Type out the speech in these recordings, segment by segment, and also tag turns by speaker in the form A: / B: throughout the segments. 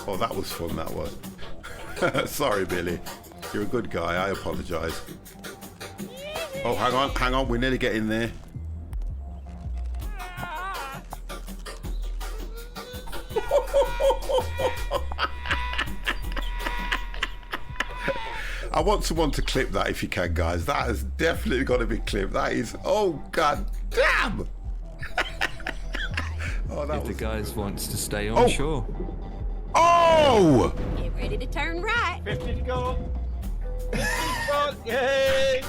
A: Oh, that was fun, that was. Sorry, Billy. You're a good guy. I apologise. Oh, hang on. We're nearly getting there. I want someone to clip that if you can, guys. That has definitely got to be clipped. That is, oh, god damn! Oh, that
B: if the guys
A: good.
B: wants to stay on shore.
A: Oh!
C: Get ready to turn right.
D: 50 to go. 50 to go. Yay!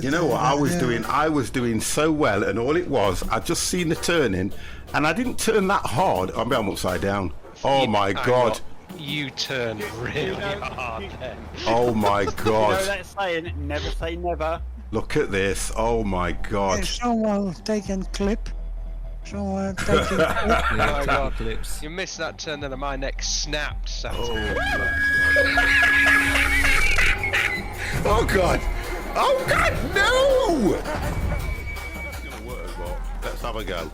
A: You know what I was doing so well, and all it was, I just seen the turning, and I didn't turn that hard. I mean, I'm upside down. Oh my god!
E: You turned really hard then.
A: Oh my god!
D: You know that saying, never say never.
A: Look at this! Oh my god!
F: Someone taking clip. Someone taking clip.
B: Yeah, take clips.
E: You missed that turn, then my neck snapped.
A: Oh god! Oh god, no! That's gonna work, but let's have a go.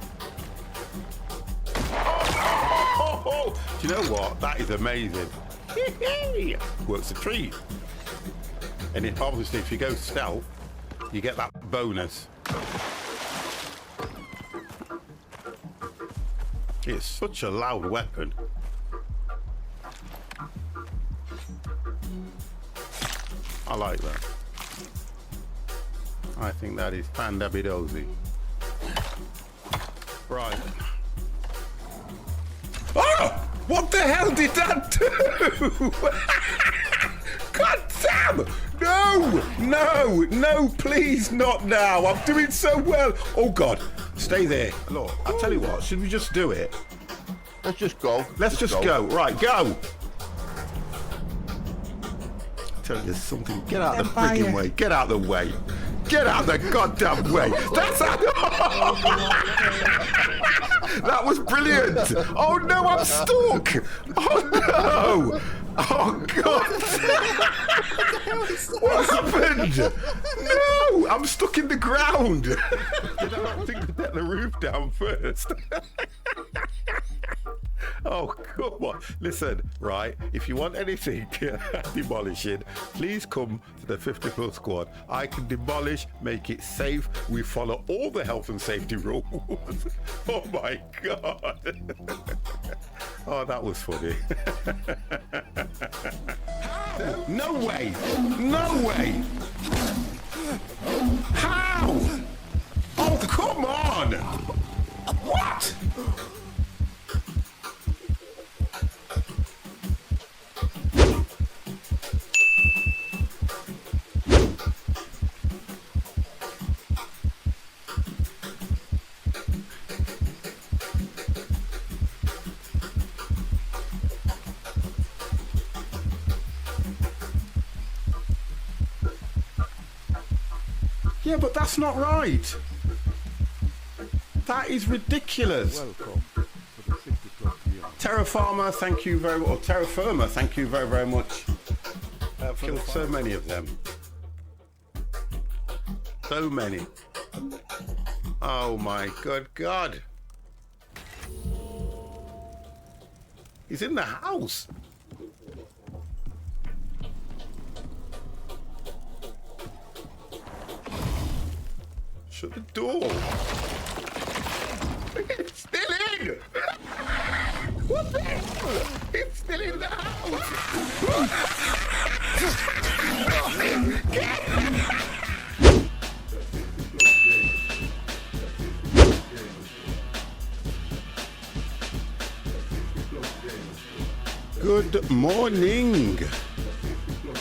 A: Oh, do you know what? That is amazing. Works a treat. And it, obviously, if you go stealth, you get that bonus. It's such a loud weapon. I like that. I think that is fandabidozy. Right. Oh! What the hell did that do? God damn! No! No! No, please not now. I'm doing so well. Oh God. Stay there. Look, I'll tell you what, should we just do it?
G: Let's just go.
A: Let's just go. Right, go! Tell you something. Get out of the freaking way. Get out of the way. Get out of the goddamn way. That's how. That was brilliant. Oh no, I'm stuck. Oh no. Oh god. What happened? No, I'm stuck in the ground. Did I not think to get the roof down first? Oh, come on. Listen, right, if you want anything demolishing, please come to the 50 Plus Squad. I can demolish, make it safe. We follow all the health and safety rules. Oh my God. Oh, that was funny. No way. No way. How? Oh, come on. What? Yeah, but that's not right. That is ridiculous.
G: Welcome to the 50 Plus Year.
A: Terra Farmer, thank you very much. Or Terra Firma, thank you very, very much. I've killed so many of them. So many. Oh my good God. He's in the house. Shut the door. It's still in. What the hell? It's still in the Good morning.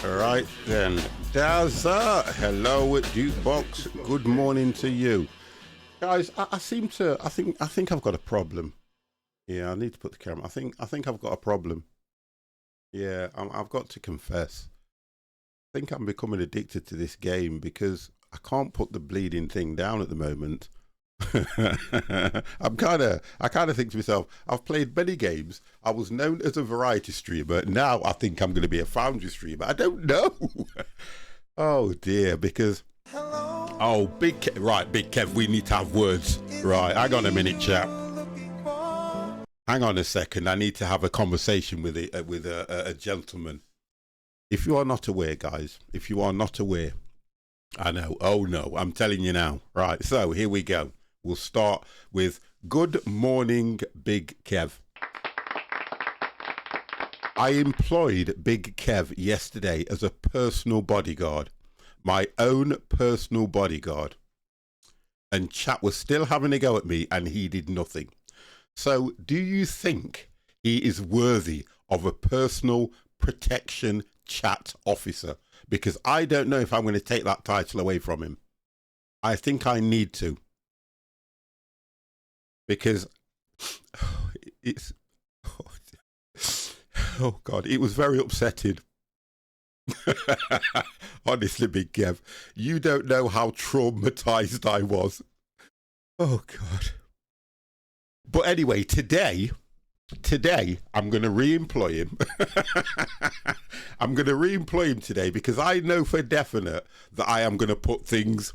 A: All right then. Daza, hello Jukebox. Good morning to you. Guys, I think I've got a problem. Yeah, I need to put the camera. I think I've got a problem. Yeah, I've got to confess. I think I'm becoming addicted to this game because I can't put the bleeding thing down at the moment. I kind of think to myself, I've played many games. I was known as a variety streamer. Now I think I'm going to be a foundry streamer. I don't know. Oh dear, because oh, Big Kev, we need to have words. Right, hang on a minute, chap. Hang on a second. I need to have a conversation with a gentleman. If you are not aware, guys, if you are not aware, I know. Oh no, I'm telling you now. Right, so here we go. We'll start with good morning, Big Kev. I employed Big Kev yesterday as a personal bodyguard, my own personal bodyguard. And chat was still having a go at me and he did nothing. So do you think he is worthy of a personal protection chat officer? Because I don't know if I'm going to take that title away from him. I think I need to. Because it's... Oh, God, it was very upsetting. Honestly, Big Kev, you don't know how traumatized I was. Oh, God. But anyway, today, I'm going to re-employ him. I'm going to re-employ him today because I know for definite that I am going to put things,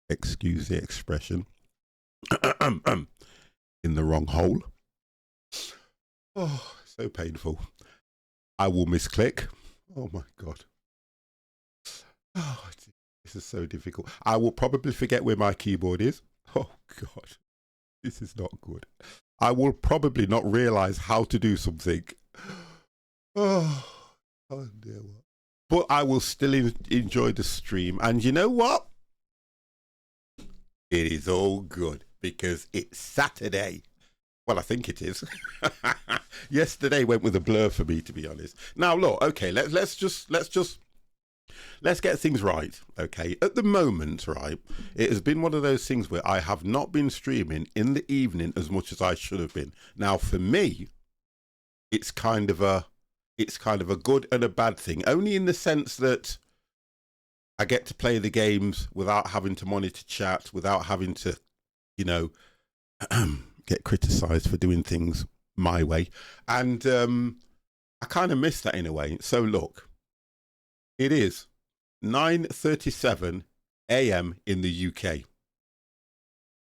A: excuse the expression, in the wrong hole. Oh, so painful. I will misclick. Oh my God. Oh, this is so difficult. I will probably forget where my keyboard is. Oh God, this is not good. I will probably not realize how to do something. Oh dear. But I will still enjoy the stream. And you know what? It is all good because it's Saturday. Well, I think it is. Yesterday went with a blur for me, to be honest. Now, look, okay, let's get things right. Okay, at the moment, right, it has been one of those things where I have not been streaming in the evening as much as I should have been. Now, for me, it's kind of a good and a bad thing. Only in the sense that I get to play the games without having to monitor chat, without having to, you know, get criticised for doing things my way. And I kind of miss that in a way. So look, it is 9:37 a.m. in the UK.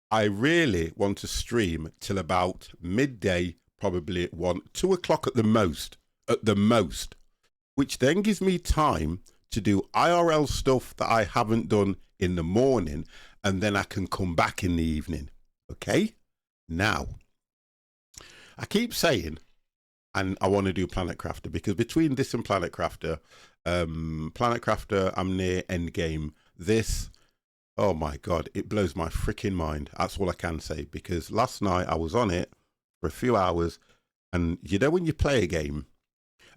A: I really want to stream till about midday, probably at 2 o'clock at the most, which then gives me time to do IRL stuff that I haven't done in the morning, and then I can come back in the evening. Okay? Now, I keep saying, and I want to do Planet Crafter, because between this and Planet Crafter, I'm near endgame. This, oh my God, it blows my freaking mind. That's all I can say, because last night I was on it for a few hours, and you know when you play a game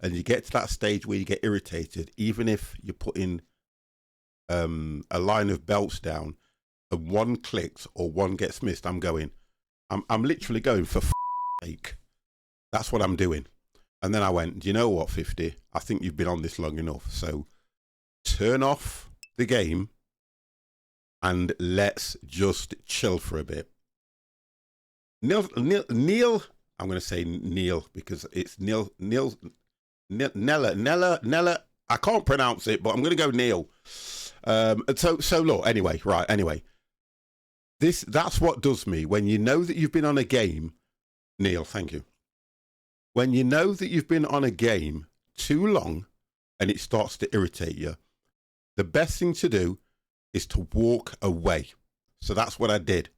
A: and you get to that stage where you get irritated, even if you're putting a line of belts down and one clicks or one gets missed, I'm literally going for sake. That's what I'm doing. And then I went, do you know what, 50? I think you've been on this long enough. So turn off the game and let's just chill for a bit. Neil, I'm going to say Neil because it's Nella. I can't pronounce it, but I'm going to go Neil. So look, anyway. That's what does me when you know that you've been on a game. Neil, thank you. When you know that you've been on a game too long and it starts to irritate you, the best thing to do is to walk away. So that's what I did.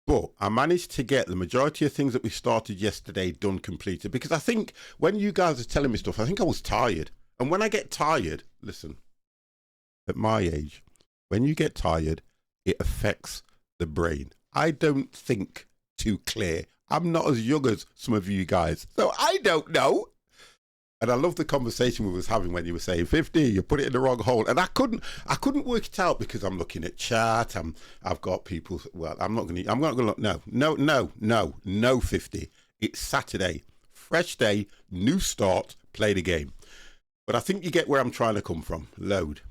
A: But I managed to get the majority of things that we started yesterday done, completed. Because I think when you guys are telling me stuff, I think I was tired. And when I get tired, listen, at my age, when you get tired, it affects the brain. I don't think too clear. I'm not as young as some of you guys, so I don't know. And I love the conversation we was having when you were saying 50, you put it in the wrong hole. And I couldn't work it out because I'm looking at chat. I've got people. Well, I'm not gonna look. No 50. It's Saturday, fresh day, new start, play the game. But I think you get where I'm trying to come from. Load.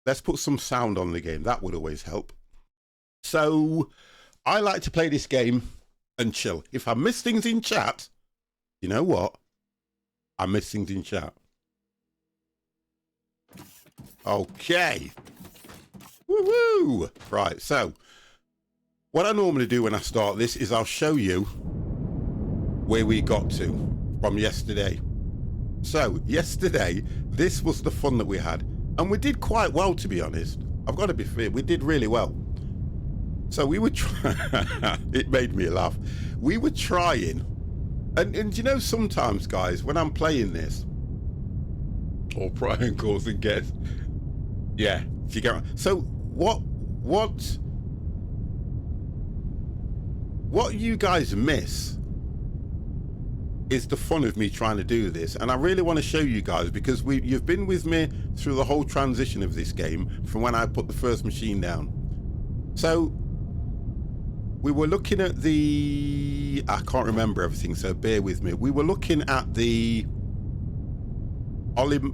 A: Let's put some sound on the game. That would always help. So I like to play this game and chill. If I miss things in chat, you know what? I miss things in chat. Okay. Woo-woo. Right, so what I normally do when I start this is I'll show you where we got to from yesterday. So yesterday, this was the fun that we had. And we did quite well, to be honest. I've got to be fair, we did really well. So we were trying, it made me laugh. We were trying, and you know, sometimes, guys, when I'm playing this, or Brian calls and gets, yeah, do you get? So what you guys miss is the fun of me trying to do this, and I really want to show you guys because you've been with me through the whole transition of this game from when I put the first machine down. So we were looking at the, I can't remember everything, so bear with me. We were looking at the olumic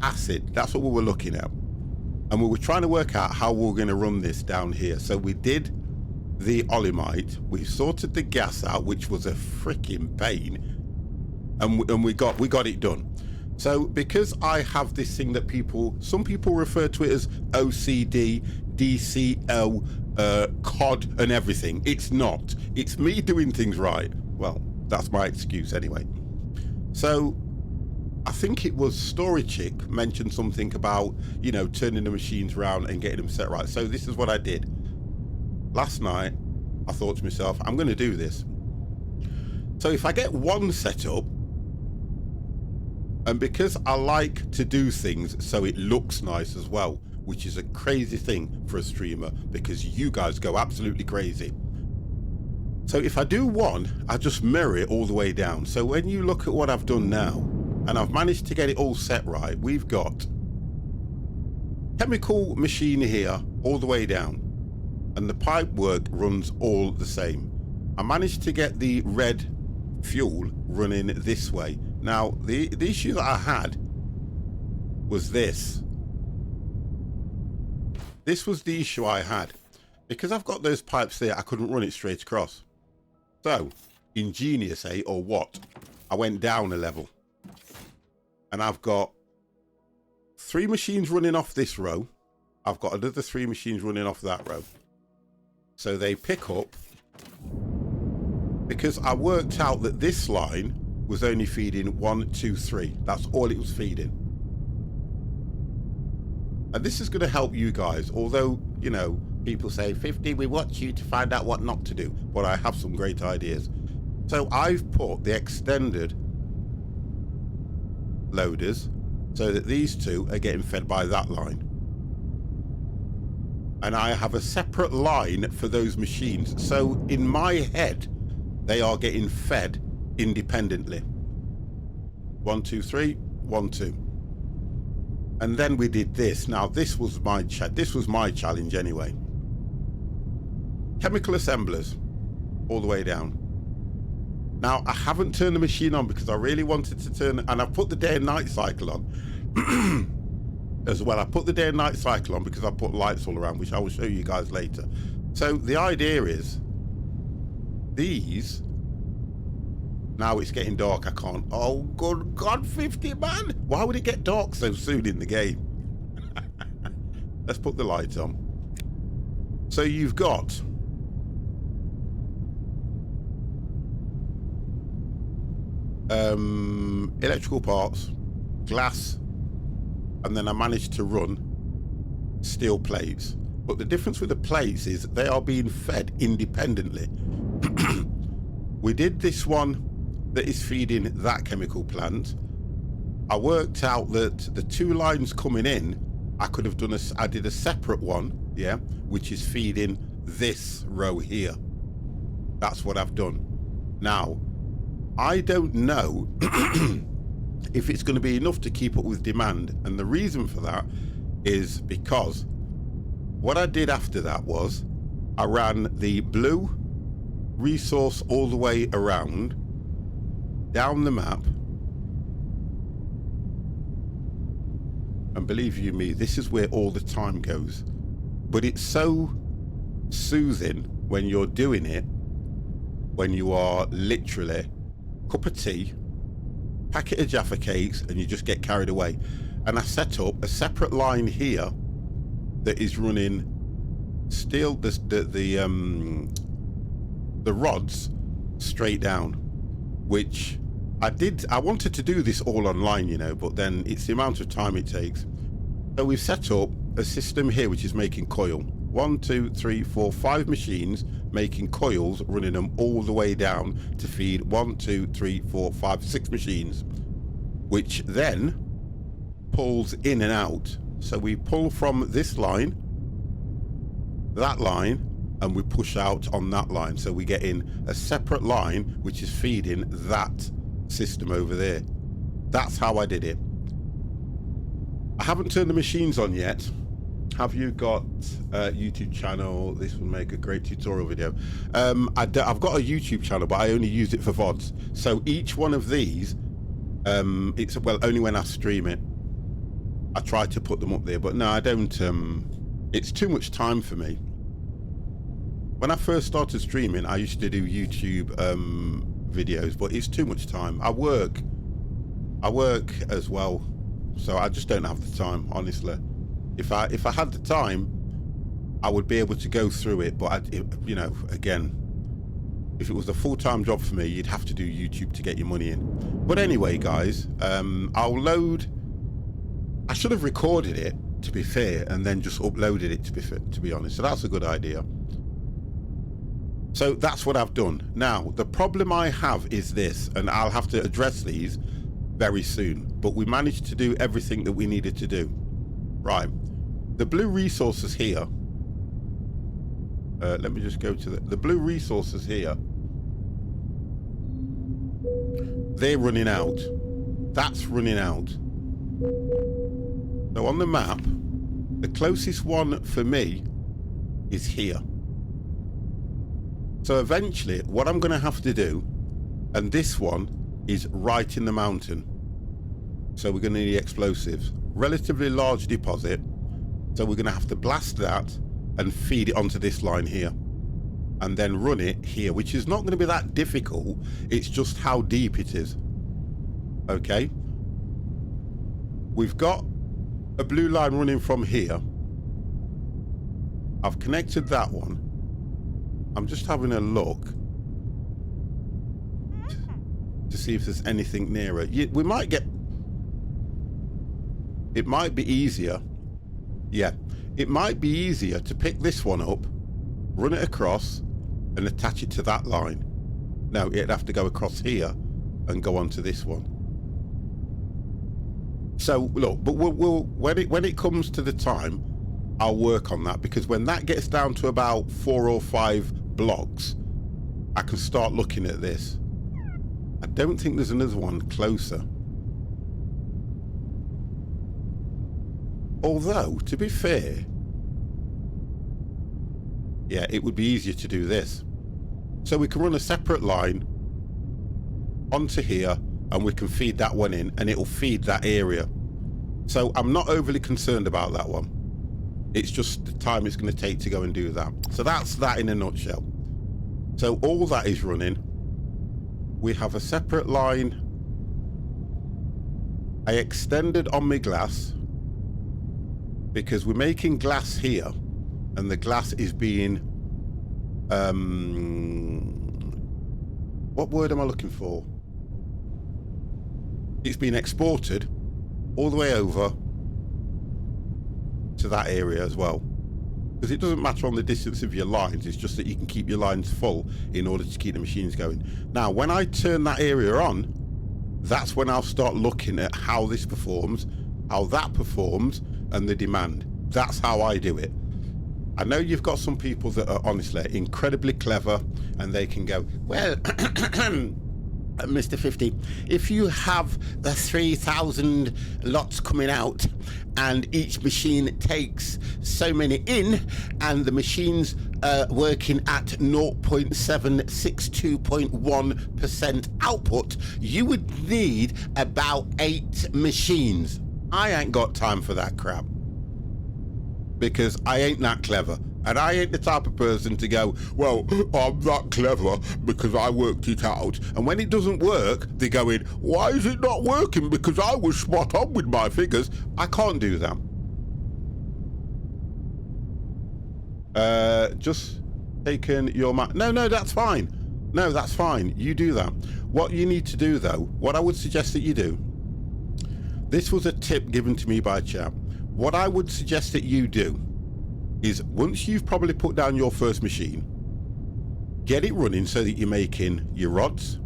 A: acid. That's what we were looking at. And we were trying to work out how we were going to run this down here. So we did the olumite. We sorted the gas out, which was a freaking pain. And we got it done. So because I have this thing that some people refer to it as OCD, DCO, COD and everything. It's not. It's me doing things right. Well, that's my excuse anyway. So I think it was Story Chick mentioned something about, you know, turning the machines around and getting them set right. So this is what I did. Last night, I thought to myself, I'm going to do this. So if I get one set up, and because I like to do things so it looks nice as well, which is a crazy thing for a streamer because you guys go absolutely crazy. So if I do one, I just mirror it all the way down. So when you look at what I've done now, and I've managed to get it all set right, we've got chemical machine here all the way down. And the pipe work runs all the same. I managed to get the red fuel running this way. Now, the issue that I had was this. This was the issue I had. Because I've got those pipes there, I couldn't run it straight across. So, ingenious, eh, or what? I went down a level. And I've got 3 machines running off this row. I've got another 3 machines running off that row. So they pick up. Because I worked out that this line was only feeding 1, 2, 3. That's all it was feeding. And this is going to help you guys. Although, you know, people say, 50, we watch you to find out what not to do. But I have some great ideas. So I've put the extended loaders so that these 2 are getting fed by that line. And I have a separate line for those machines. So in my head, they are getting fed independently. 1, 2, 3, 1, 2. And then we did this. Now this was my challenge anyway. Chemical assemblers all the way down. Now I haven't turned the machine on because I really wanted to turn, and I've put the day and night cycle on as well. I put the day and night cycle on because I put lights all around, which I will show you guys later. So the idea is these. Now it's getting dark. I can't. Oh, good God, 50, man. Why would it get dark so soon in the game? Let's put the light on. So you've got electrical parts, glass, and then I managed to run steel plates. But the difference with the plates is they are being fed independently. We did this one that is feeding that chemical plant. I worked out that the 2 lines coming in, I could have done I did a separate one, yeah, which is feeding this row here. That's what I've done. Now, I don't know if it's going to be enough to keep up with demand, and the reason for that is because what I did after that was I ran the blue resource all the way around down the map, and believe you me, this is where all the time goes, but it's so soothing when you're doing it, when you are literally cup of tea, packet of Jaffa cakes, and you just get carried away. And I set up a separate line here that is running steel, the rods straight down, which I wanted to do this all online, you know, but then it's the amount of time it takes. So we've set up a system here which is making coil. 1, 2, 3, 4, 5 machines making coils, running them all the way down to feed 1, 2, 3, 4, 5, 6 machines, which then pulls in and out. So we pull from this line, that line, and we push out on that line. So we get in a separate line which is feeding that system over there. That's how I did it. I haven't turned the machines on yet. Have you got a YouTube channel? This will make a great tutorial video. I've got a YouTube channel, but I only use it for VODs. So each one of these, it's, well, only when I stream it, I try to put them up there, but no, I don't. It's too much time for me. When I first started streaming, I used to do YouTube videos, but it's too much time. I work as well, so I just don't have the time, honestly. If I had the time, I would be able to go through it, but you know, again, if it was a full-time job for me, you'd have to do YouTube to get your money in. But anyway, guys, I'll load. I should have recorded it, to be fair, and then just uploaded it, to be honest. So that's a good idea. So that's what I've done. Now, the problem I have is this, and I'll have to address these very soon, but we managed to do everything that we needed to do. Right, the blue resources here. Let me just go to the blue resources here. They're running out. That's running out. So on the map, the closest one for me is here. So eventually, what I'm going to have to do, and this one is right in the mountain. So we're going to need explosives. Relatively large deposit, so we're going to have to blast that and feed it onto this line here, and then run it here, which is not going to be that difficult. It's just how deep it is. Okay, we've got a blue line running from here. I've connected that one. I'm just having a look to see if there's anything nearer. We might get. It might be easier. Yeah, it might be easier to pick this one up, run it across, and attach it to that line. No, it'd have to go across here and go onto this one. So look, but we'll when it comes to the time, I'll work on that, because when that gets down to about 4 or 5 blocks, I can start looking at this. I don't think there's another one closer. Although, to be fair, yeah, it would be easier to do this. So we can run a separate line onto here, and we can feed that one in, and it'll feed that area. So I'm not overly concerned about that one. It's just the time it's going to take to go and do that. So that's that in a nutshell. So all that is running. We have a separate line. I extended on my glass, because we're making glass here, and the glass is being, what word am I looking for? It's been exported all the way over to that area as well. Because it doesn't matter on the distance of your lines, it's just that you can keep your lines full in order to keep the machines going. Now, when I turn that area on, that's when I'll start looking at how this performs, how that performs, and the demand. That's how I do it. I know you've got some people that are honestly incredibly clever, and they can go, well, Mr. 50, if you have the 3,000 lots coming out and each machine takes so many in and the machine's working at 0.762.1% output, you would need about 8 machines. I ain't got time for that crap, because I ain't that clever. And I ain't the type of person to go, well, I'm that clever because I worked it out. And when it doesn't work, they're going, why is it not working? Because I was spot on with my figures. I can't do that. Just taking your No, that's fine. No, that's fine. You do that. What you need to do, though, what I would suggest that you do, this was a tip given to me by a chap. What I would suggest that you do is, once you've probably put down your first machine, get it running so that you're making your rods,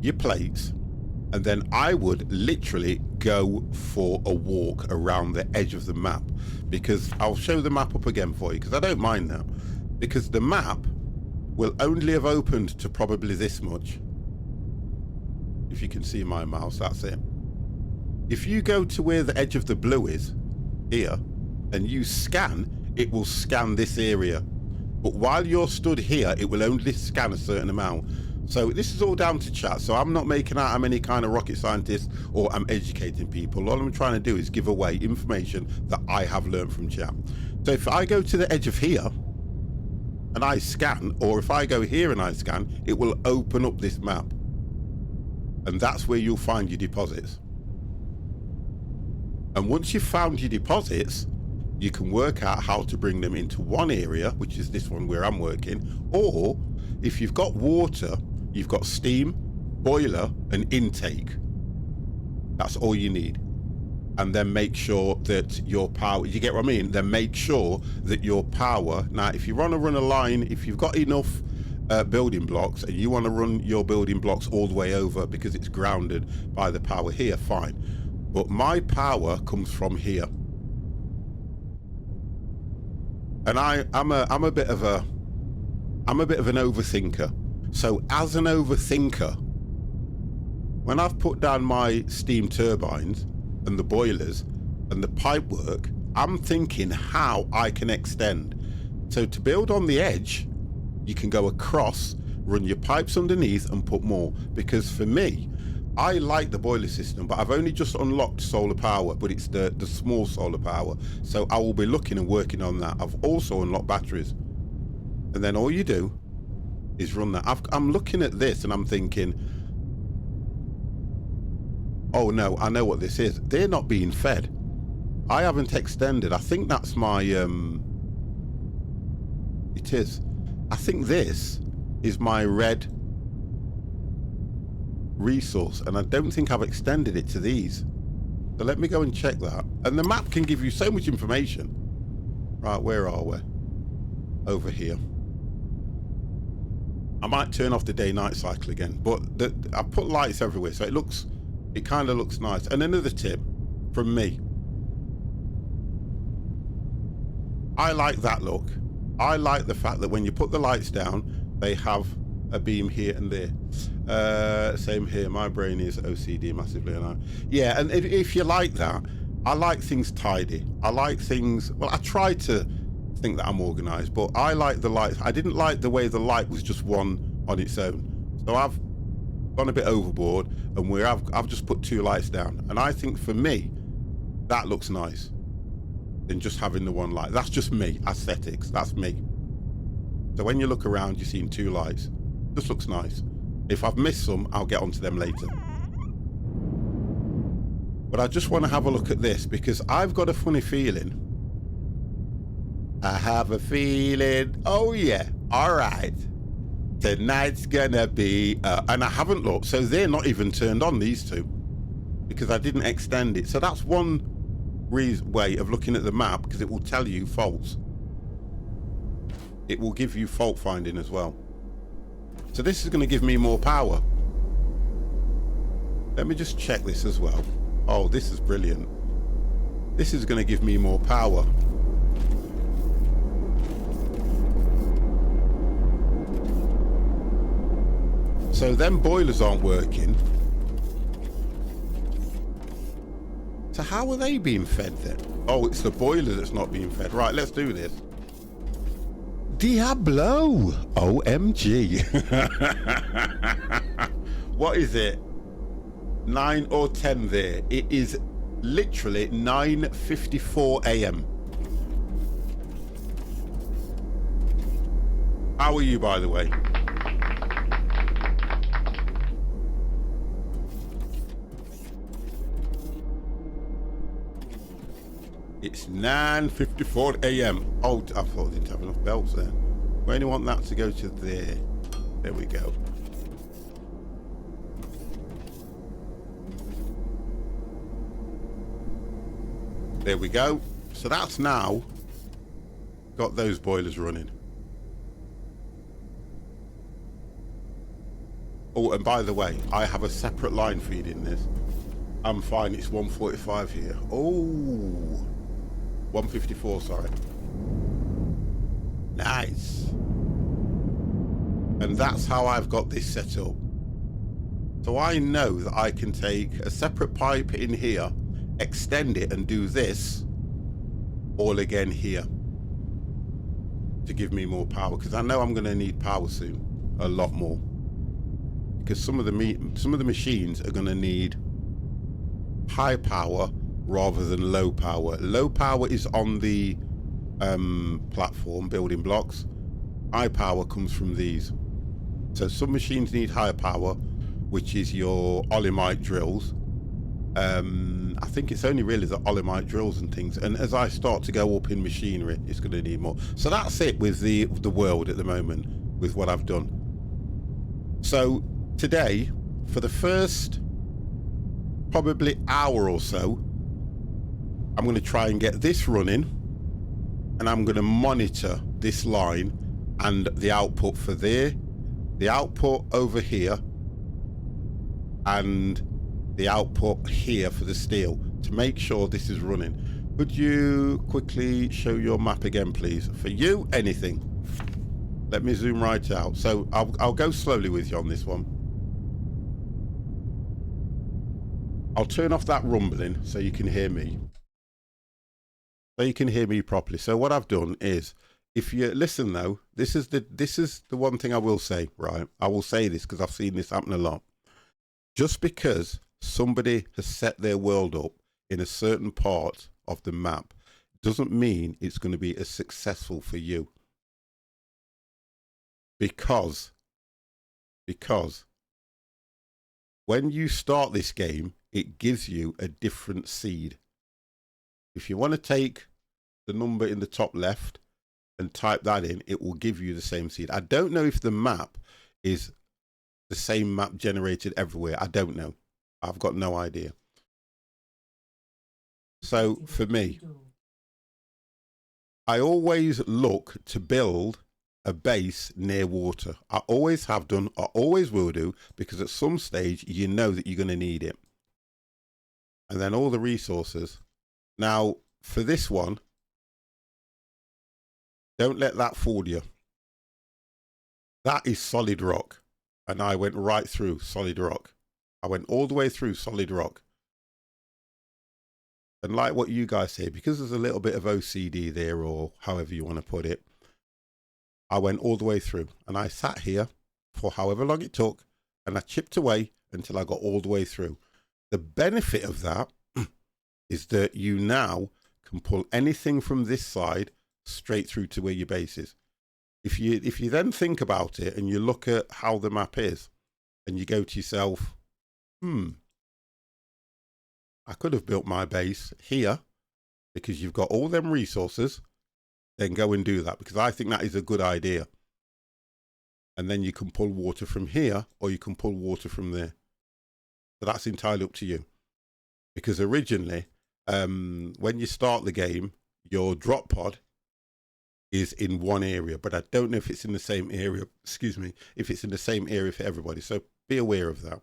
A: your plates, and then I would literally go for a walk around the edge of the map, because I'll show the map up again for you, because I don't mind that, because the map will only have opened to probably this much. If you can see my mouse, that's it. If you go to where the edge of the blue is, here, and you scan, it will scan this area. But while you're stood here, it will only scan a certain amount. So this is all down to chat. So I'm not making out I'm any kind of rocket scientist or I'm educating people. All I'm trying to do is give away information that I have learned from chat. So if I go to the edge of here and I scan, or if I go here and I scan, it will open up this map. And that's where you'll find your deposits. And once you've found your deposits, you can work out how to bring them into one area, which is this one where I'm working. Or if you've got water, you've got steam, boiler, and intake. That's all you need. And then make sure that your power, you get what I mean? Then make sure that your power, now if you want to run a line, if you've got enough building blocks and you want to run your building blocks all the way over because it's grounded by the power here, fine. But my power comes from here. And I'm a bit of an overthinker. So as an overthinker, when I've put down my steam turbines and the boilers and the pipe work, I'm thinking how I can extend. So to build on the edge, you can go across, run your pipes underneath and put more. Because for me, I like the boiler system, but I've only just unlocked solar power, but it's the small solar power. So I will be looking and working on that. I've also unlocked batteries. And then all you do is run that. I'm looking at this and I'm thinking, oh no, I know what this is. They're not being fed. I haven't extended. I think that's my, it is. I think this is my red resource, and I don't think I've extended it to these. So let me go and check that. And the map can give you so much information. Right, where are we? Over here. I might turn off the day-night cycle again, but I put lights everywhere, so it kind of looks nice. And another tip from me. I like that look. I like the fact that when you put the lights down, they have a beam here and there. Same here. My brain is OCD massively, and yeah. And if you like that, I like things tidy. I like things. Well, I try to think that I'm organized, but I like the lights. I didn't like the way the light was just one on its own. So I've gone a bit overboard, and I've just put 2 lights down. And I think for me, that looks nice than just having the one light. That's just me. Aesthetics. That's me. So when you look around, you're seeing 2 lights. This looks nice. If I've missed some, I'll get onto them later. But I just want to have a look at this because I've got a funny feeling. I have a feeling. Oh yeah. All right. Tonight's gonna be, and I haven't looked. So they're not even turned on, these 2, because I didn't extend it. So that's one way of looking at the map, because it will tell you faults. It will give you fault finding as well. So this is going to give me more power. Let me just check this as well. Oh, this is brilliant. This is going to give me more power. So them boilers aren't working. So how are they being fed then? Oh, it's the boiler that's not being fed. Right, let's do this. Diablo! OMG. What is it? 9 or 10 there. It is literally 9:54 a.m. How are you, by the way? It's 9:54 a.m. Oh, I thought I didn't have enough belts there. We only want that to go to there. There we go. There we go. So that's now got those boilers running. Oh, and by the way, I have a separate line feeding this. I'm fine. It's 1:45 here. Oh. 1:54, sorry. Nice. And that's how I've got this set up. So I know that I can take a separate pipe in here, extend it and do this all again here to give me more power, because I know I'm going to need power soon, a lot more, because some of the machines are going to need high power rather than low power. Low power is on the platform building blocks. High power comes from these. So some machines need higher power, which is your olimite drills. I think it's only really the olimite drills and things, and as I start to go up in machinery, it's going to need more. So that's it with the world at the moment, with what I've done. So today, for the first probably hour or so, I'm going to try and get this running, and I'm going to monitor this line and the output for there, the output over here, and the output here for the steel, to make sure this is running. Could you quickly show your map again, please? For you, anything. Let me zoom right out. So I'll go slowly with you on this one. I'll turn off that rumbling so you can hear me. So you can hear me properly. So what I've done is, if you listen though, this is the one thing I will say, right? I will say this because I've seen this happen a lot. Just because somebody has set their world up in a certain part of the map doesn't mean it's going to be as successful for you. Because when you start this game, it gives you a different seed. If you want to take the number in the top left and type that in, it will give you the same seed. I don't know if the map is the same map generated everywhere. I don't know. I've got no idea. So for me, I always look to build a base near water. I always have done, I always will do, because at some stage you know that you're going to need it. And then all the resources. Now for this one, don't let that fool you. That is solid rock. And I went right through solid rock. I went all the way through solid rock. And like what you guys say, because there's a little bit of OCD there, or however you want to put it, I went all the way through. And I sat here for however long it took, and I chipped away until I got all the way through. The benefit of that is that you now can pull anything from this side straight through to where your base is. If you then think about it and you look at how the map is, and you go to yourself, I could have built my base here, because you've got all them resources, then go and do that, because I think that is a good idea. And then you can pull water from here, or you can pull water from there. So that's entirely up to you. Because originally when you start the game, your drop pod is in one area, but I don't know if it's in the same area. Excuse me, if it's in the same area for everybody. So be aware of that.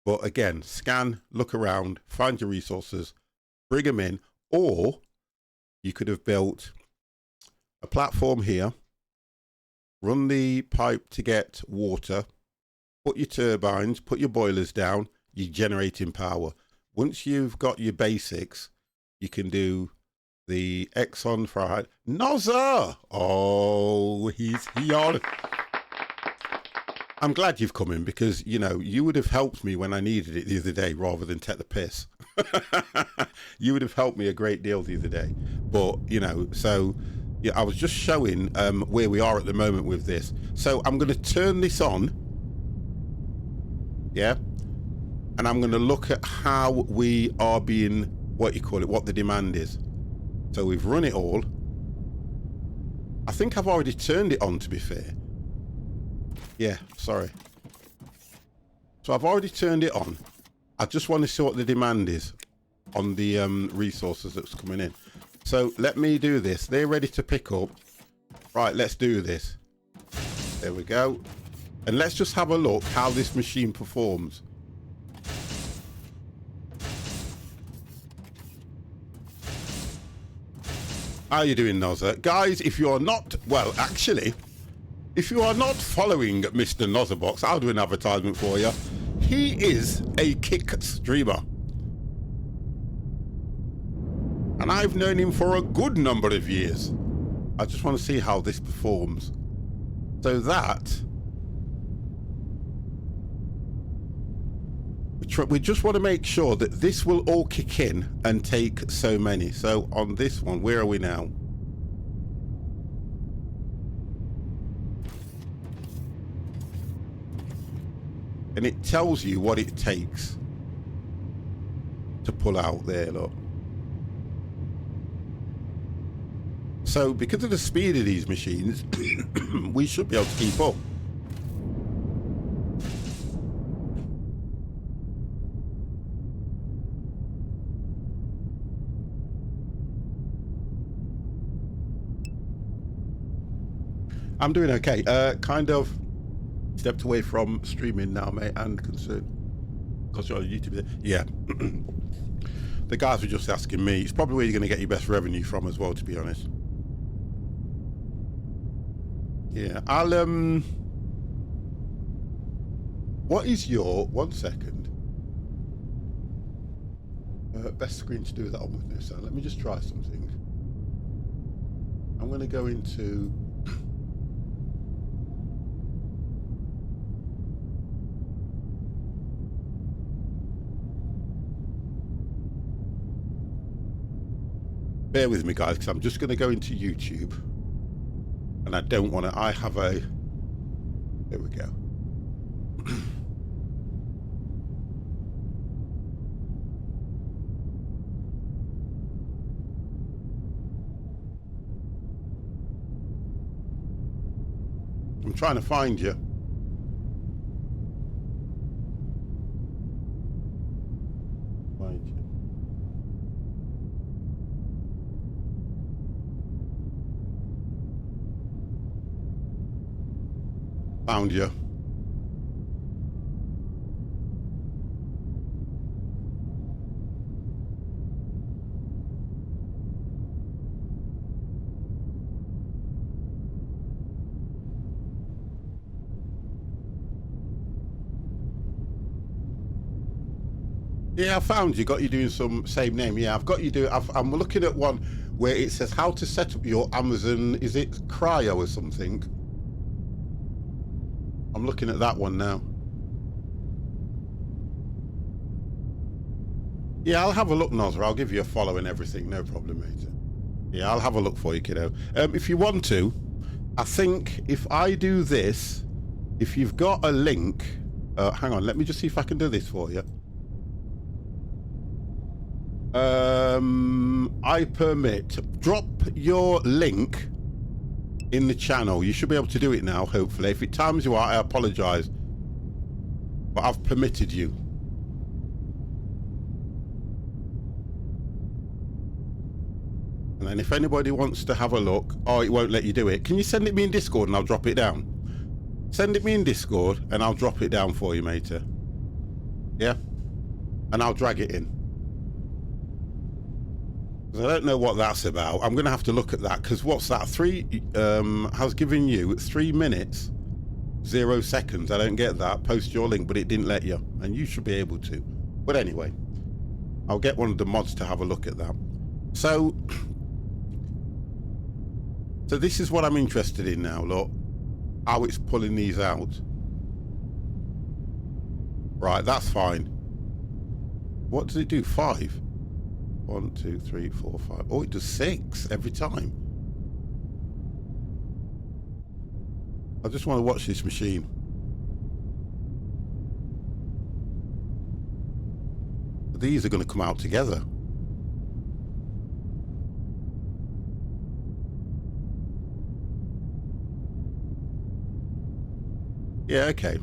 A: But again, scan, look around, find your resources, bring them in, or you could have built a platform here, run the pipe to get water, put your turbines, put your boilers down, you're generating power. Once you've got your basics, you can do the Exxon fried Nozza. Oh, he's here. I'm glad you've come in because, you know, you would have helped me when I needed it the other day rather than take the piss. You would have helped me a great deal the other day. But, you know, so yeah, I was just showing where we are at the moment with this. So I'm going to turn this on. Yeah. And I'm going to look at how we are being, what you call it, what the demand is. So we've run it all. I think I've already turned it on, to be fair. Yeah, sorry. So I've already turned it on. I just want to see what the demand is on the resources that's coming in. So let me do this. They're ready to pick up. Right, let's do this. There we go. And let's just have a look how this machine performs. How are you doing, Nozza? Guys, if you're not, well, actually, if you are not following Mr. Nozzabox, I'll do an advertisement for you. He is a kick streamer. And I've known him for a good number of years. I just want to see how this performs. So that... we just want to make sure that this will all kick in and take so many. So on this one, where are we now? And it tells you what it takes to pull out there, look. So because of the speed of these machines, we should be able to keep up. I'm doing okay. Kind of stepped away from streaming now, mate, and concerned because you're on YouTube. Yeah. The guys were just asking me. It's probably where you're going to get your best revenue from as well, to be honest. Yeah, I'll what is your 1 second? Best screen to do that on with this. So let me just try something. I'm going to go into. Bear with me, guys, because I'm just going to go into YouTube. And I don't want to... I have a... There we go. I'm trying to find you. Find you. Found you. Yeah, I found you. Got you doing some same name. Yeah, I've got you doing. I'm looking at one where it says how to set up your Amazon. Is it Cryo or something? I'm looking at that one now. Yeah, I'll have a look, Nozra. I'll give you a follow and everything. No problem, mate. Yeah, I'll have a look for you, kiddo. If you want to, I think if I do this, if you've got a link, hang on, let me just see if I can do this for you. I permit. Drop your link in the channel. You should be able to do it now, hopefully. If it times you out, I apologize, but I've permitted you. And then if anybody wants to have a look, oh, it won't let you do it. Can you send it me in Discord and I'll drop it down? Send it me in Discord and I'll drop it down for you, matey. Yeah? And I'll drag it in. 'Cause I don't know what that's about. I'm going to have to look at that, because what's that? Has given you 3 minutes, 0 seconds. I don't get that. Post your link, but it didn't let you. And you should be able to. But anyway, I'll get one of the mods to have a look at that. So this is what I'm interested in now, look. How it's pulling these out. Right, that's fine. What does it do? 5? 1, 2, 3, 4, 5. Oh, it does 6 every time. I just want to watch this machine. These are going to come out together. Yeah, okay.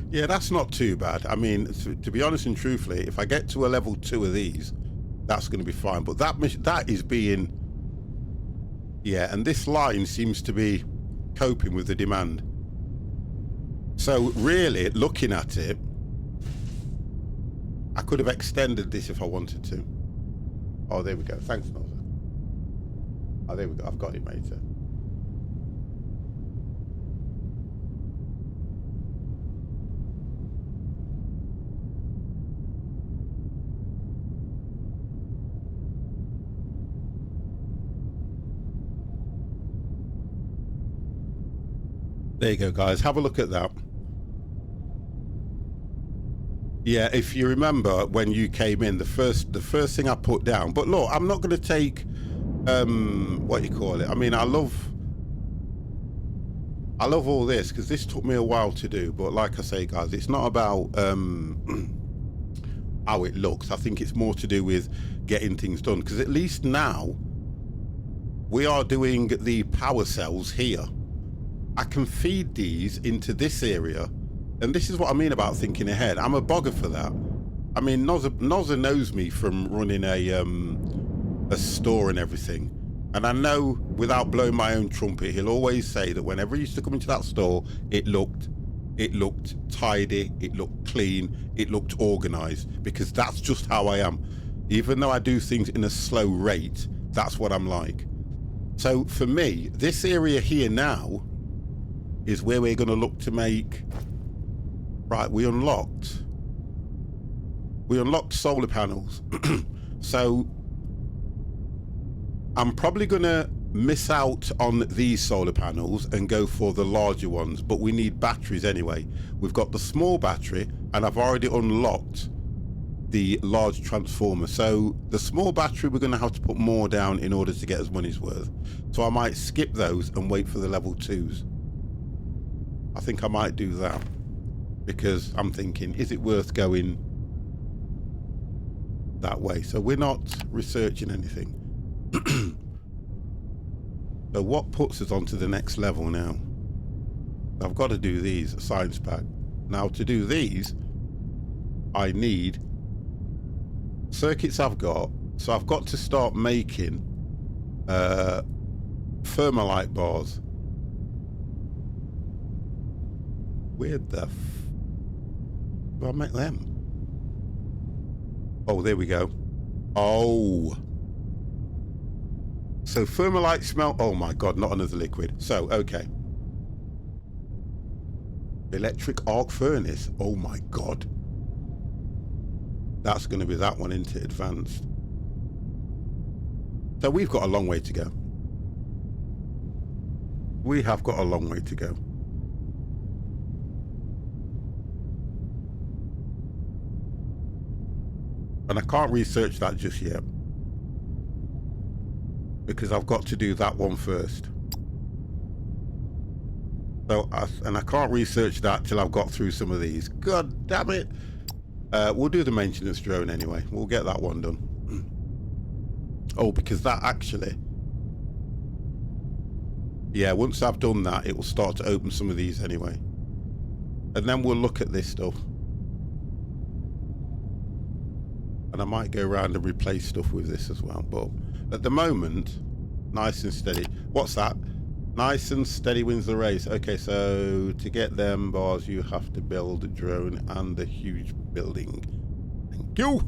A: Yeah, that's not too bad. I mean, to be honest and truthfully, if I get to a level 2 of these, that's going to be fine. But that is being... Yeah, and this line seems to be coping with the demand. So really, looking at it, I could have extended this if I wanted to. Oh, there we go. Thanks, Noza. Oh, there we go. I've got it, mate. There you go, guys. Have a look at that. Yeah, if you remember when you came in, the first thing I put down. But look, I'm not going to take what you call it. I mean, I love all this, because this took me a while to do. But like I say, guys, it's not about how it looks. I think it's more to do with getting things done. Because at least now we are doing the power cells here. I can feed these into this area, and this is what I mean about thinking ahead. I'm a bogger for that. I mean, Noza knows me from running a store and everything, and I know without blowing my own trumpet, he'll always say that whenever he used to come into that store, it looked tidy, it looked clean, it looked organized, because that's just how I am. Even though I do things in a slow rate, that's what I'm like. So for me, this area here now is where we're going to look to make... Right, we unlocked solar panels. So I'm probably going to miss out on these solar panels and go for the larger ones, but we need batteries anyway. We've got the small battery, and I've already unlocked the large transformer. So the small battery, we're going to have to put more down in order to get as money's worth. So I might skip those and wait for the level 2s. I think I might do that, because I'm thinking, is it worth going that way? So we're not researching anything. So what puts us onto the next level now? I've got to do these, a science pack. Now to do these, I need circuits I've got. So I've got to start making thermalite bars. Where the do I make them? Oh, there we go. Oh. So thermalite smelt. Oh my God, not another liquid. So, okay. Electric arc furnace. Oh my God. That's going to be that one, isn't it? Advanced. So we've got a long way to go. We have got a long way to go. And I can't research that just yet, because I've got to do that one first. So, and I can't research that till I've got through some of these. God damn it. We'll do the maintenance drone anyway. We'll get that one done. Oh, because that actually... Yeah, once I've done that, it will start to open some of these anyway. And then we'll look at this stuff. And I might go around and replace stuff with this as well. But at the moment, nice and steady. What's that? Nice and steady wins the race. Okay, so to get them bars, you have to build a drone and a huge building. Thank you.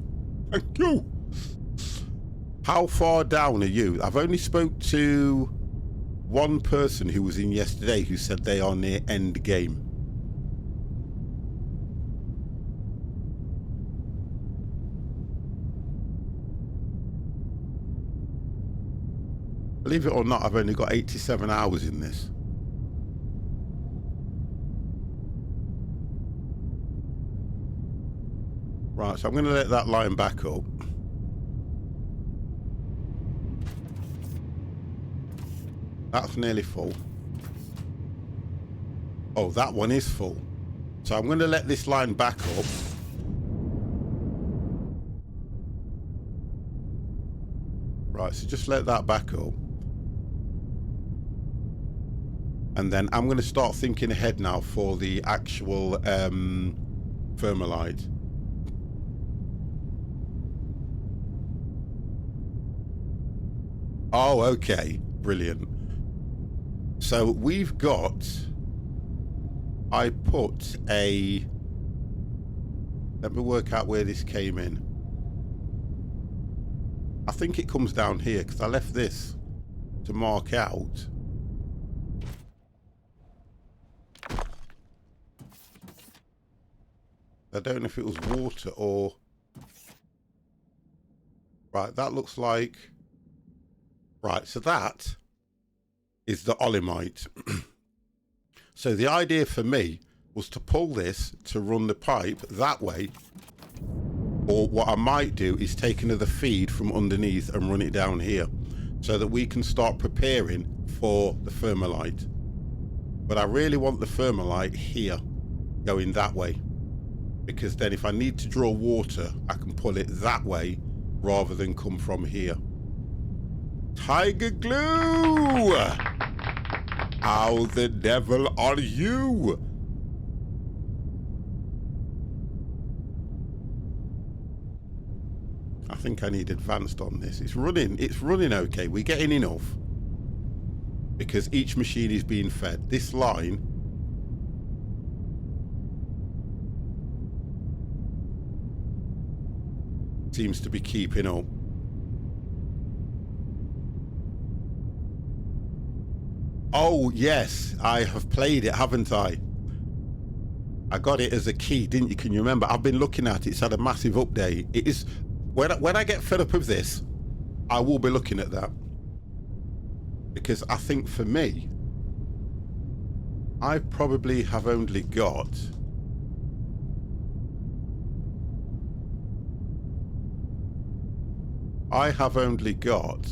A: Thank you. How far down are you? I've only spoke to one person who was in yesterday who said they are near end game. Believe it or not, I've only got 87 hours in this. Right, so I'm going to let that line back up. That's nearly full. Oh, that one is full. So I'm going to let this line back up. Right, so just let that back up. And then I'm going to start thinking ahead now for the actual Thermalite. Oh, okay. Brilliant. So we've got... I put a... Let me work out where this came in. I think it comes down here because I left this to mark out. I don't know if it was water or... Right, that looks like... Right, so that is the olimite. So the idea for me was to pull this to run the pipe that way. Or what I might do is take another feed from underneath and run it down here so that we can start preparing for the Thermalite. But I really want the Thermalite here going that way, because then if I need to draw water, I can pull it that way rather than come from here. Tiger glue! How the devil are you? I think I need advanced on this. It's running okay. We're getting enough because each machine is being fed. This line seems to be keeping up. Oh, yes, I have played it, haven't I? I got it as a key, didn't you? Can you remember? I've been looking at it. It's had a massive update. It is... When I get fed up of this, I will be looking at that. Because I think for me, I probably have only got... I have only got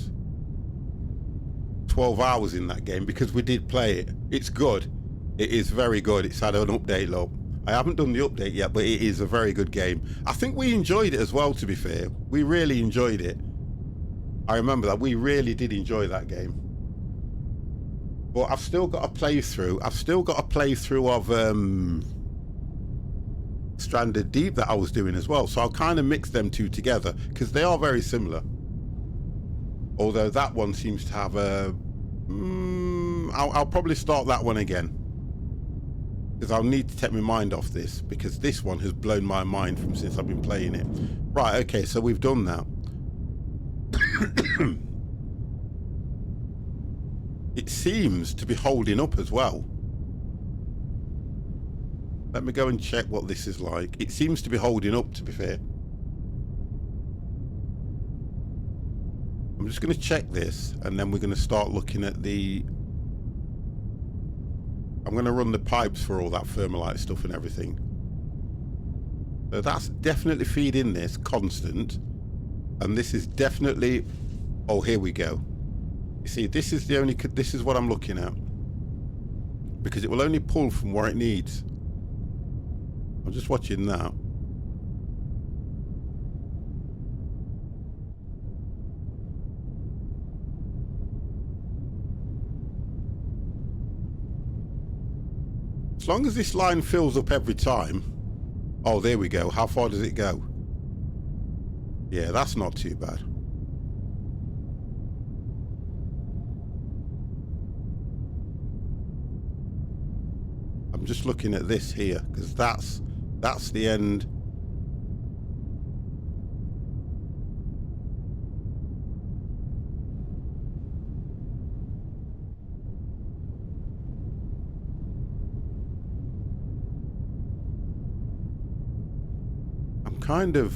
A: 12 hours in that game because we did play it. It's good. It is very good. It's had an update, look. I haven't done the update yet, but it is a very good game. I think we enjoyed it as well, to be fair. We really enjoyed it. I remember that. We really did enjoy that game. But I've still got a playthrough. I've still got a playthrough of Stranded Deep that I was doing as well. So I'll kind of mix them two together because they are very similar. Although that one seems to have a... I'll probably start that one again. Because I'll need to take my mind off this, because this one has blown my mind from since I've been playing it. Right, okay, so we've done that. It seems to be holding up as well. Let me go and check what this is like. It seems to be holding up, to be fair. I'm just going to check this, and then we're going to start looking at the... I'm going to run the pipes for all that Thermalite stuff and everything. So that's definitely feeding this constant. And this is definitely... Oh, here we go. You see, this is the only... This is what I'm looking at. Because it will only pull from where it needs. I'm just watching that. As long as this line fills up every time. Oh, there we go. How far does it go? Yeah, that's not too bad. I'm just looking at this here because that's the end. I'm kind of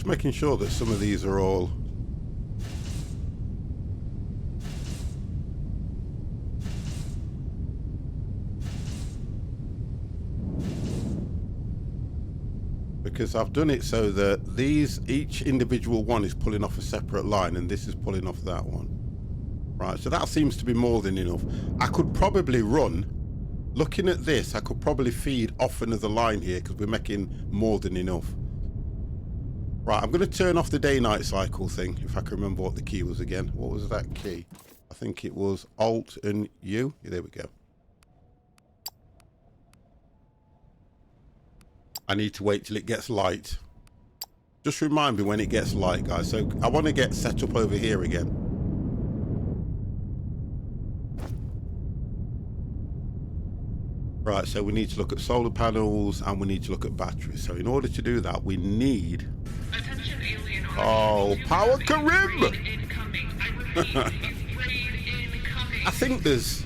A: making sure that some of these are all because I've done it so that each individual one is pulling off a separate line and this is pulling off that one. Right, so that seems to be more than enough. I could probably run, looking at this, I could probably feed off another line here because we're making more than enough. Right, I'm going to turn off the day-night cycle thing, if I can remember what the key was again. What was that key? I think it was Alt and U. Yeah, there we go. I need to wait till it gets light. Just remind me when it gets light, guys. So I want to get set up over here again. Right, so we need to look at solar panels and we need to look at batteries. So in order to do that, we need... Oh, power Karim! I think there's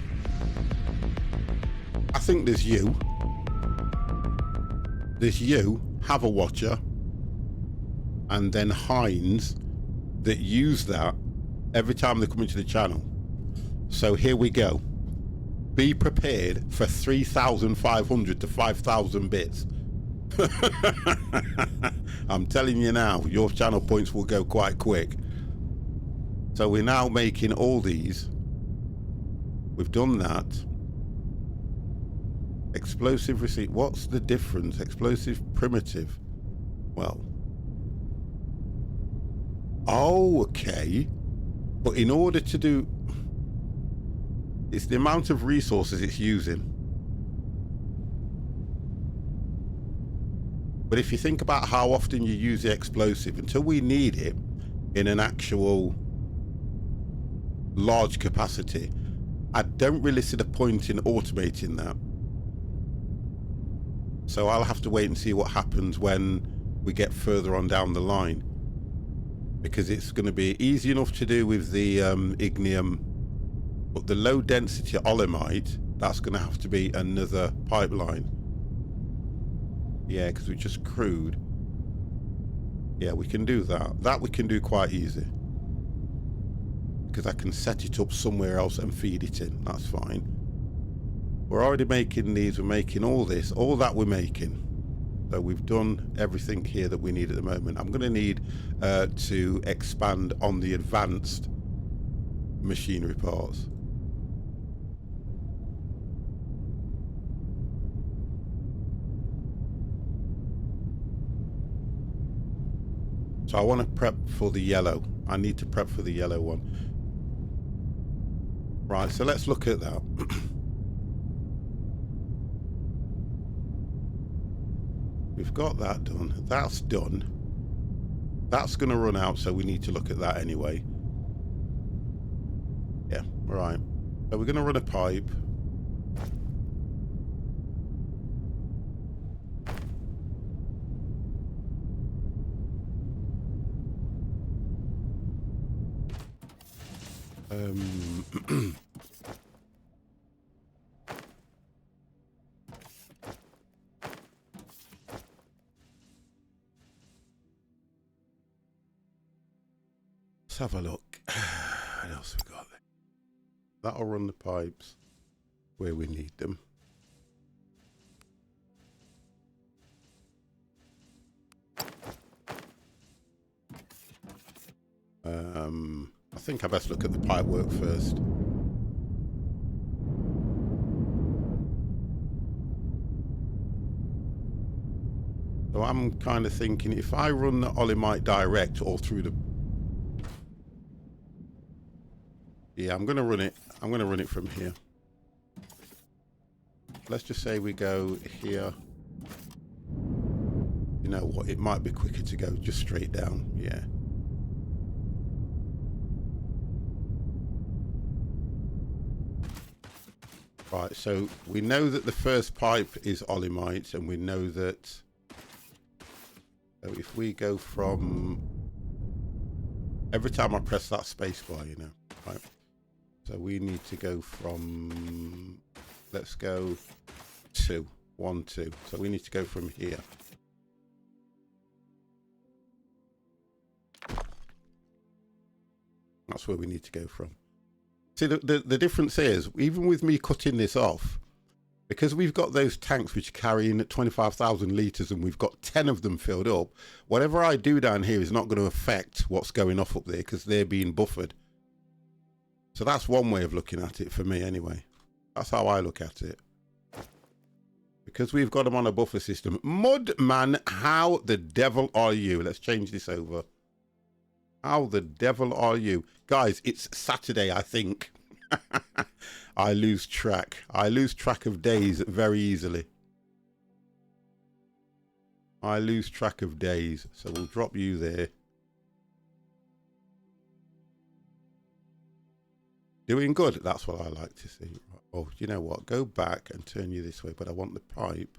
A: you. There's you, have a watcher, and then Hines that use that every time they come into the channel. So here we go. Be prepared for 3,500 to 5,000 bits. I'm telling you now, your channel points will go quite quick. So we're now making all these. We've done that. Explosive receipt. What's the difference? Explosive primitive. Well. Oh, okay. But in order to do... It's the amount of resources it's using. But if you think about how often you use the explosive, until we need it in an actual large capacity, I don't really see the point in automating that. So I'll have to wait and see what happens when we get further on down the line. Because it's going to be easy enough to do with the ignium. But the low density olemite, that's going to have to be another pipeline. Yeah, because we just crude. Yeah, we can do that. That we can do quite easy. Because I can set it up somewhere else and feed it in. That's fine. We're already making these. We're making all this. All that we're making. So we've done everything here that we need at the moment. I'm going to need to expand on the advanced machinery parts. So I want to prep for the yellow. I need to prep for the yellow one. Right, so let's look at that. We've got that done. That's done. That's going to run out, so we need to look at that anyway. Yeah, right. So we're going to run a pipe. Let's have a look. What else we got there? That'll run the pipes where we need them. think I best look at the pipe work first. So I'm kind of thinking if I run the Olimite direct all through the... Yeah, I'm going to run it. I'm going to run it from here. Let's just say we go here. You know what? It might be quicker to go just straight down. Yeah. Right, so we know that the first pipe is Olimite, and we know that... So if we go from... Every time I press that space bar, you know, right? So we need to go from... Let's go 2. 1, 2. So we need to go from here. That's where we need to go from. See, the difference is, even with me cutting this off, because we've got those tanks which are carrying 25,000 litres and we've got 10 of them filled up, whatever I do down here is not going to affect what's going off up there because they're being buffered. So that's one way of looking at it for me anyway. That's how I look at it. Because we've got them on a buffer system. Mudman, how the devil are you? Let's change this over. How the devil are you? Guys, it's Saturday, I think. I lose track. I lose track of days very easily. I lose track of days. So we'll drop you there. Doing good. That's what I like to see. Oh, you know what? Go back and turn you this way. But I want the pipe.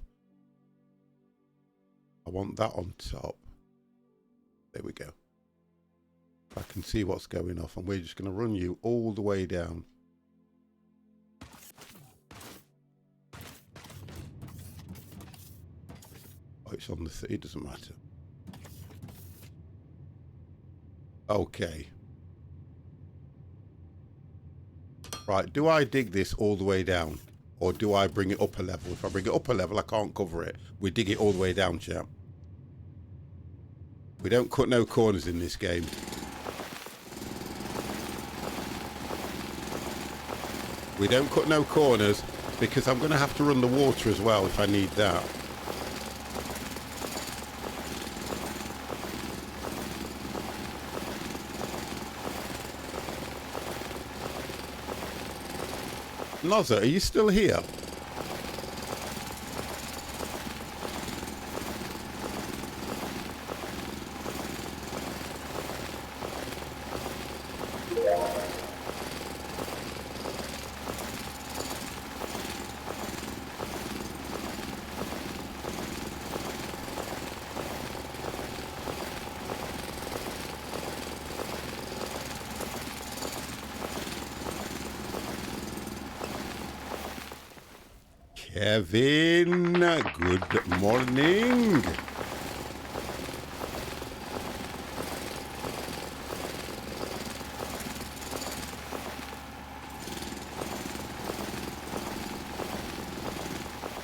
A: I want that on top. There we go. I can see what's going off, and we're just going to run you all the way down. Oh, it's on the... It doesn't matter. Okay. Right, do I dig this all the way down? Or do I bring it up a level? If I bring it up a level, I can't cover it. We dig it all the way down, chap. We don't cut no corners in this game. We don't cut no corners because I'm going to have to run the water as well if I need that. Nozza, are you still here? Kevin, good morning.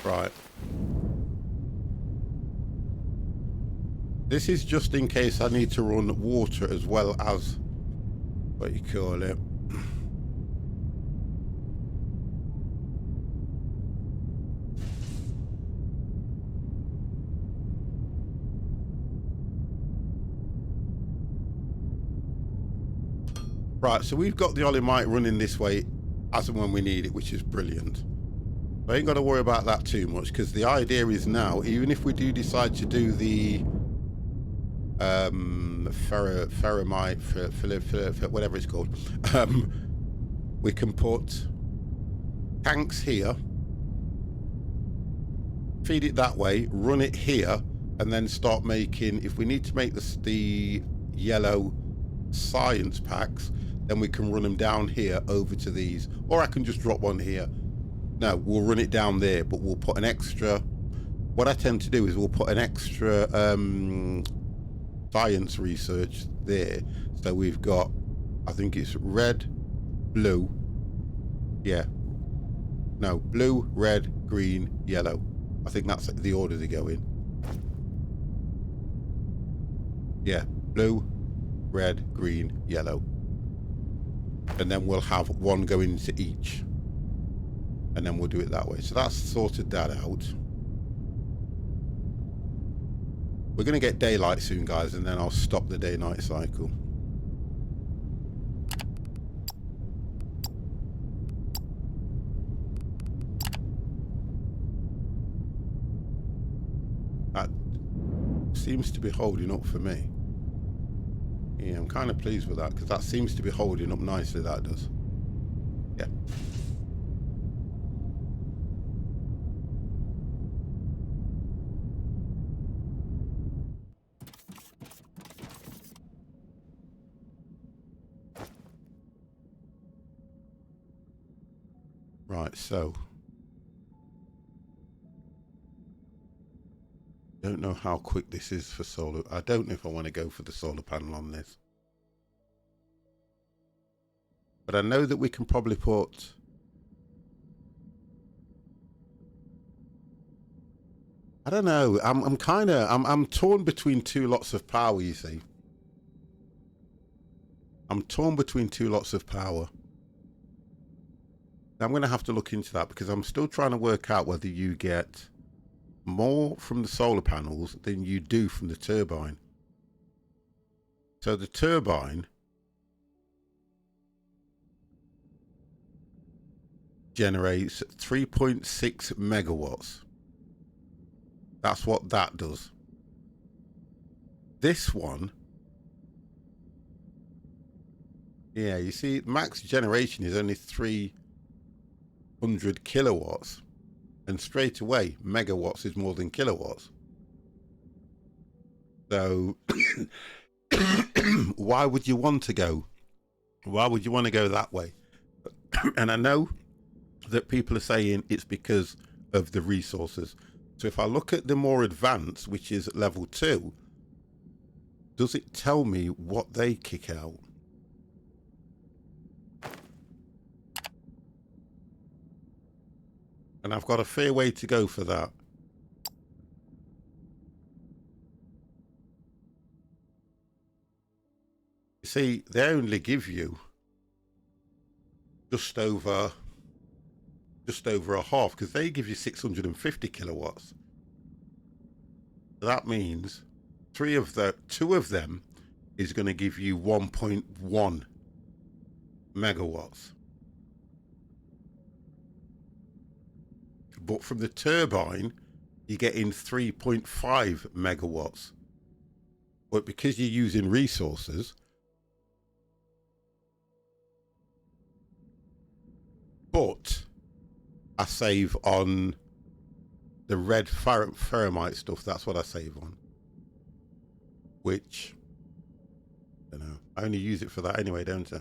A: Right. This is just in case I need to run water as well as, what you call it. Right, so we've got the Olimite running this way as and when we need it, which is brilliant. I ain't got to worry about that too much, because the idea is now, even if we do decide to do the ferromite, whatever it's called, we can put tanks here, feed it that way, run it here, and then start making, if we need to make the yellow science packs, then we can run them down here over to these, or I can just drop one here. No, we'll run it down there, but we'll put an extra, what I tend to do is we'll put an extra science research there. So we've got, I think it's red, blue, yeah, no, blue, red, green, yellow. I think that's the order they go in. Yeah, blue, red, green, yellow. and then we'll have one going into each, and then we'll do it that way. So that's sorted that out. We're going to get daylight soon, guys, and then I'll stop the day-night cycle. That seems to be holding up for me. Yeah, I'm kind of pleased with that, because that seems to be holding up nicely, that does. Yeah. Right, so don't know how quick this is for solar. I don't know if I want to go for the solar panel on this, but I know that we can probably put, I don't know, I'm torn between two lots of power, you see. I'm torn between two lots of power. I'm going to have to look into that, because I'm still trying to work out whether you get more from the solar panels than you do from the turbine. So the turbine generates 3.6 megawatts. That's what that does. This one, yeah, you see, max generation is only 300 kilowatts, and straight away megawatts is more than kilowatts. So why would you want to go that way? And I know that people are saying it's because of the resources. So if I look at the more advanced, which is level 2, does it tell me what they kick out? And I've got a fair way to go for that. You see, they only give you just over a half, because they give you 650 kilowatts. That means two of them is going to give you 1.1 megawatts. But from the turbine, you're getting 3.5 megawatts. But because you're using resources, but I save on the red ferromite stuff. That's what I save on. Which, I don't know. I only use it for that anyway, don't I?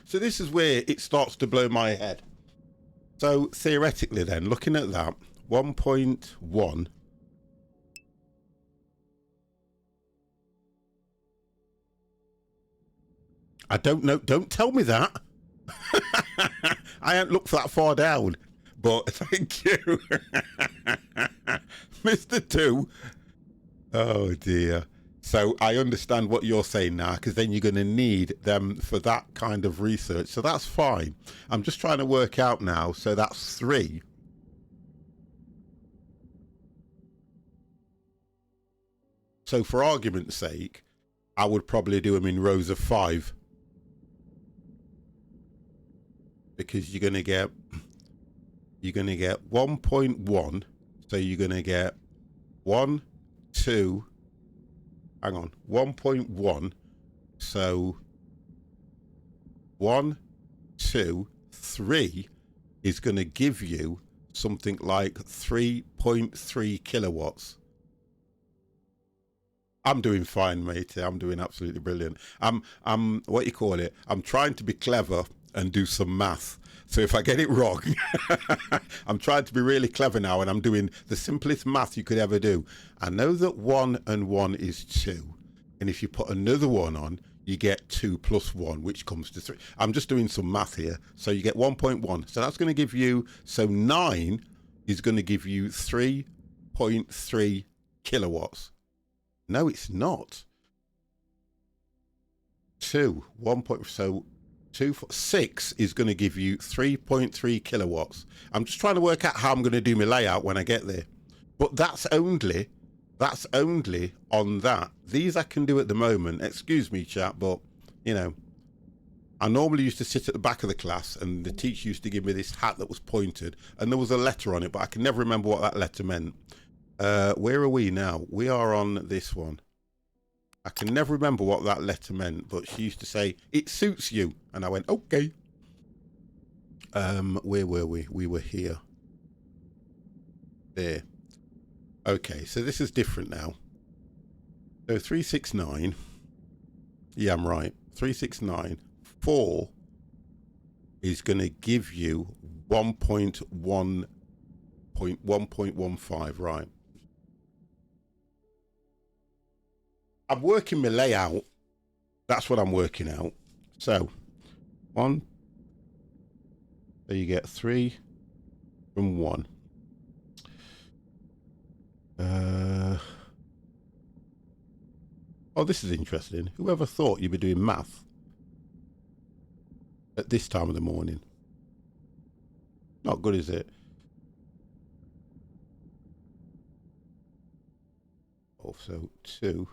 A: So this is where it starts to blow my head. So theoretically then, looking at that, 1.1. I don't know. Don't tell me that. I haven't looked that far down, but thank you. Mr. 2. Oh dear. So I understand what you're saying now, because then you're going to need them for that kind of research. So that's fine. I'm just trying to work out now. So that's 3. So for argument's sake, I would probably do them in rows of 5. Because you're going to get 1.1. So you're going to get 1, 2, hang on, 1.1. So 1, 2, 3 is going to give you something like 3.3 kilowatts. I'm doing fine, mate. I'm doing absolutely brilliant. I'm what you call it? I'm trying to be clever and do some math. So if I get it wrong, I'm trying to be really clever now, and I'm doing the simplest math you could ever do. I know that 1 and 1 is 2. And if you put another 1 on, you get 2 plus 1, which comes to 3. I'm just doing some math here. So you get 1.1. So that's going to give you, so 9 is going to give you 3.3 kilowatts. No, it's not. 2, 1 point, so 2, 6 is going to give you 3.3 kilowatts. I'm just trying to work out how I'm going to do my layout when I get there. But that's only on that. These I can do at the moment. Excuse me, chat, but, you know, I normally used to sit at the back of the class and the teacher used to give me this hat that was pointed and there was a letter on it, but I can never remember what that letter meant. Where are we now? We are on this one. I can never remember what that letter meant, but she used to say, "It suits you." And I went, okay. Where were we? We were here. There. Okay, so this is different now. So 369. Yeah, I'm right. 369. 4 is going to give you 1.15, right? I'm working my layout. That's what I'm working out. So, 1. So you get 3 from 1. Oh, this is interesting. Whoever thought you'd be doing math at this time of the morning? Not good, is it? Also 2.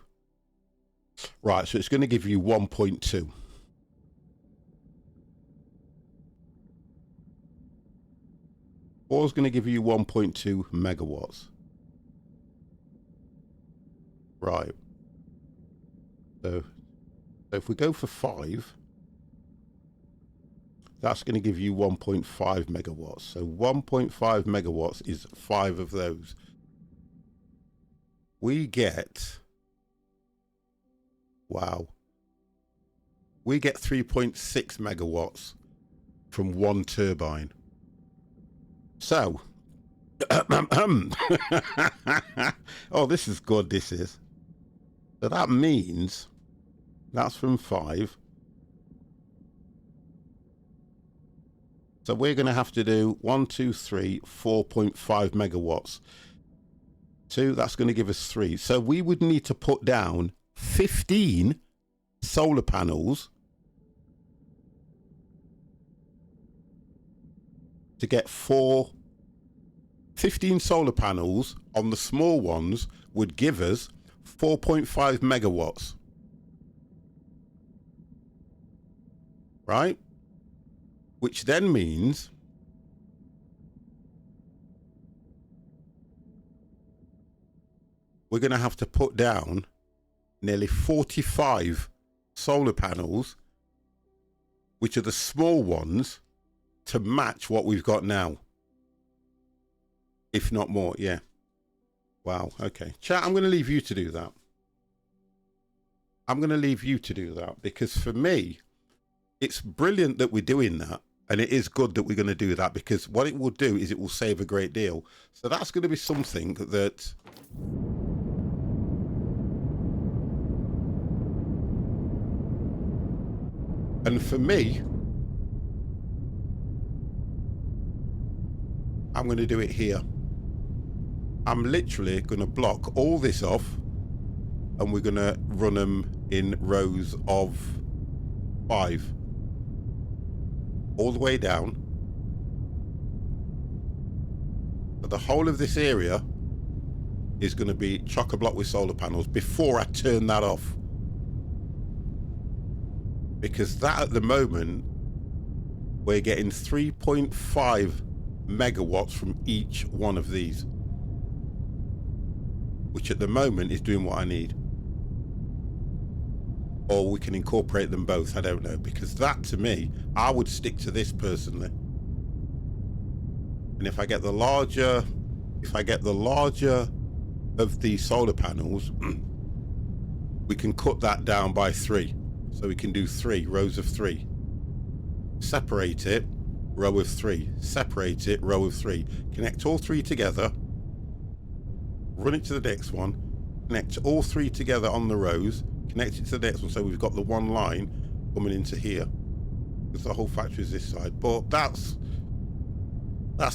A: Right, so it's going to give you 1.2. Or it's going to give you 1.2 megawatts. Right. So if we go for 5, that's going to give you 1.5 megawatts. So 1.5 megawatts is 5 of those. We get, wow, we get 3.6 megawatts from 1 turbine. So, oh, this is good, this is. So that means that's from 5. So we're going to have to do 1, 2, 3, 4.5 megawatts. 2, that's going to give us 3. So we would need to put down 15 solar panels to get 15 solar panels on the small ones would give us 4.5 megawatts. Right? Which then means we're going to have to put down nearly 45 solar panels, which are the small ones, to match what we've got now. If not more, yeah. Wow, okay. Chat, I'm going to leave you to do that. I'm going to leave you to do that, because for me, it's brilliant that we're doing that. And it is good that we're going to do that, because what it will do is it will save a great deal. So that's going to be something that... And for me, I'm going to do it here. I'm literally going to block all this off, and we're going to run them in rows of 5. All the way down. But the whole of this area is going to be chock-a-block with solar panels before I turn that off. Because that at the moment, we're getting 3.5 megawatts from each one of these. Which at the moment is doing what I need. Or we can incorporate them both, I don't know. Because that, to me, I would stick to this personally. And if I get the larger of the solar panels, we can cut that down by 3. So we can do 3 rows of 3. Separate it, row of 3. Separate it, row of 3. Connect all 3 together. Run it to the next one. Connect all 3 together on the rows. Connect it to the next one, so we've got the one line coming into here. Because the whole factory is this side. But that's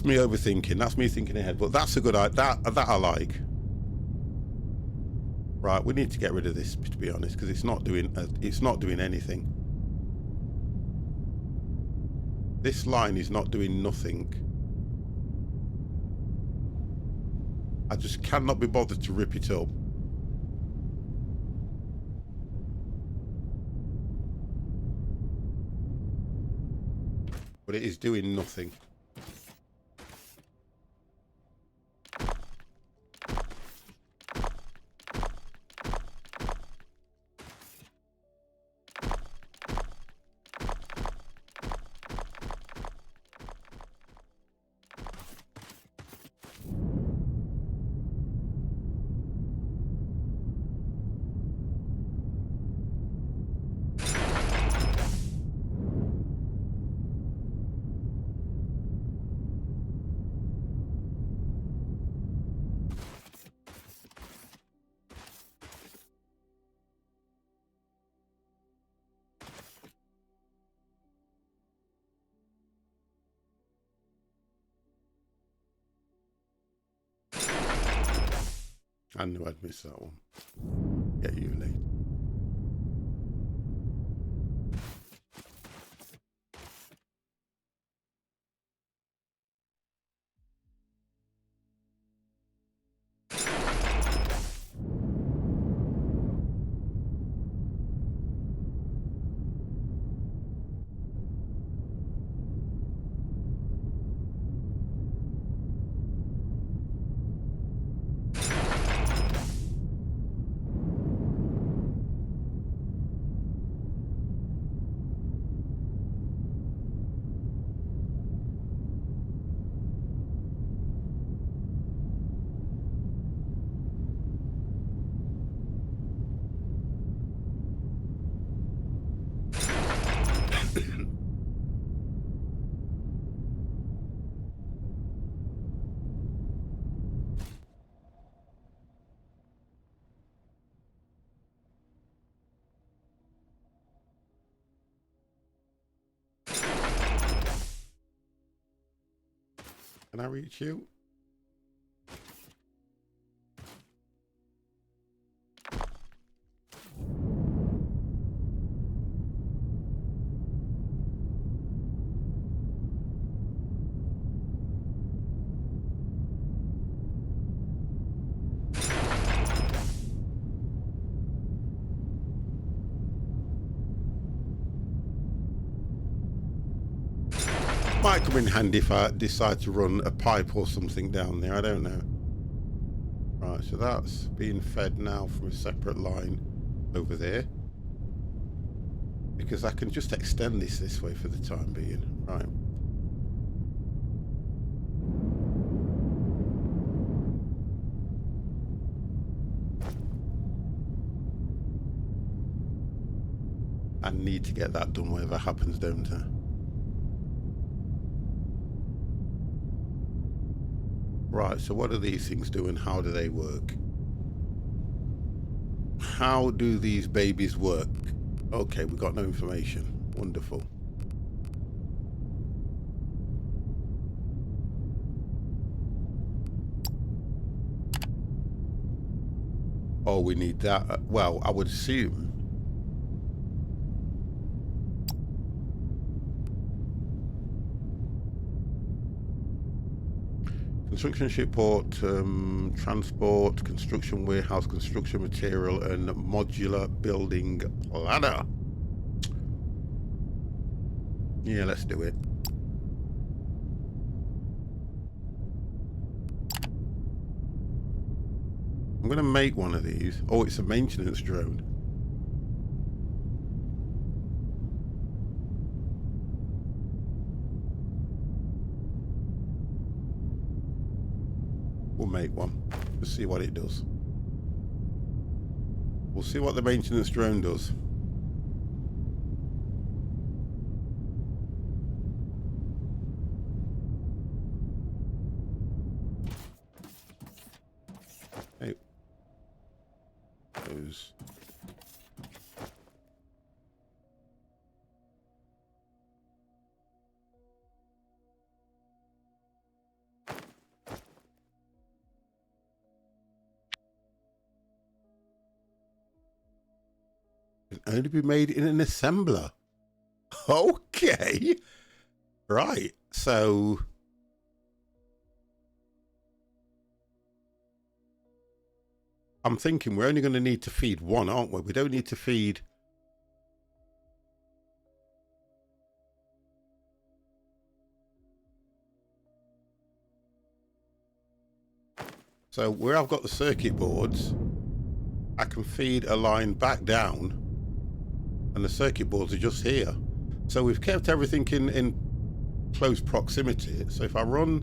A: me overthinking. That's me thinking ahead. But that's a good idea. That I like. Right, we need to get rid of this, to be honest, because it's not doing anything. This line is not doing nothing. I just cannot be bothered to rip it up. But it is doing nothing. I knew I'd miss that one. Get you later. Can I reach you? Might come in handy if I decide to run a pipe or something down there. I don't know. Right, so that's being fed now from a separate line over there. Because I can just extend this way for the time being. Right. I need to get that done whatever happens, don't I? Right, so what do these things do and how do they work? How do these babies work? Okay, we've got no information. Wonderful. Oh, we need that. Well, I would assume. Construction shipport, transport, construction warehouse, construction material, and modular building planner. Yeah, let's do it. I'm going to make one of these. Oh, it's a maintenance drone. We'll make one. Let's see what it does. We'll see what the maintenance drone does. Hey. Those. Can only be made in an assembler. Okay. Right. So I'm thinking we're only going to need to feed one, aren't we? We don't need to feed. So where I've got the circuit boards, I can feed a line back down and the circuit boards are just here. So we've kept everything in close proximity. So if I run,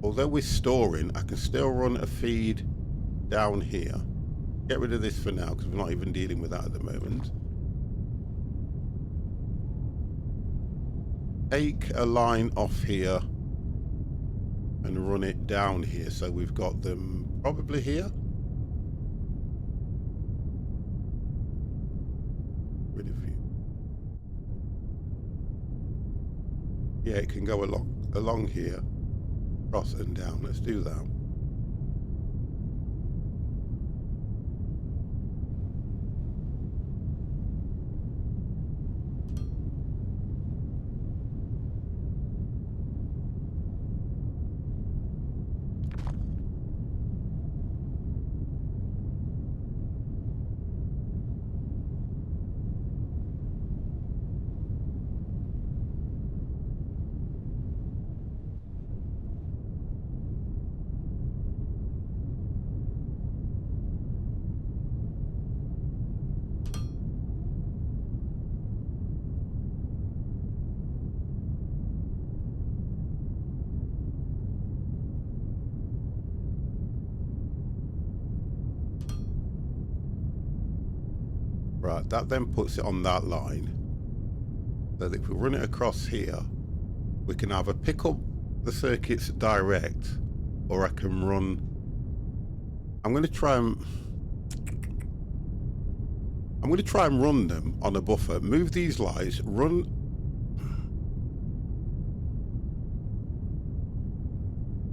A: although we're storing, I can still run a feed down here. Get rid of this for now because we're not even dealing with that at the moment. Take a line off here and run it down here. So we've got them probably here. Rid of you. Yeah, it can go along here, across and down. Let's do that. Right, that then puts it on that line. So that if we run it across here, we can either pick up the circuits direct, or I can run. I'm going to try and run them on a buffer. Move these lights. Run.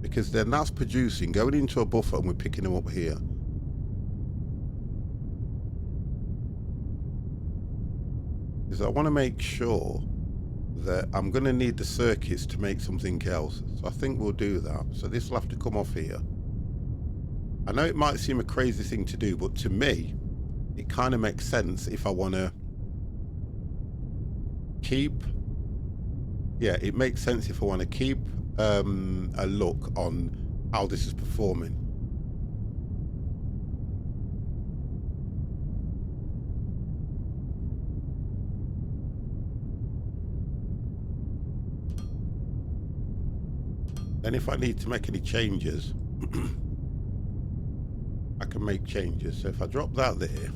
A: Because then that's producing, going into a buffer, and we're picking them up here. Because I want to make sure that I'm going to need the circuits to make something else. So I think we'll do that. So this will have to come off here. I know it might seem a crazy thing to do, but to me, it kind of makes sense if I want to keep... Yeah, it makes sense if I want to keep a look on how this is performing. And if I need to make any changes, I can make changes. So if I drop that there,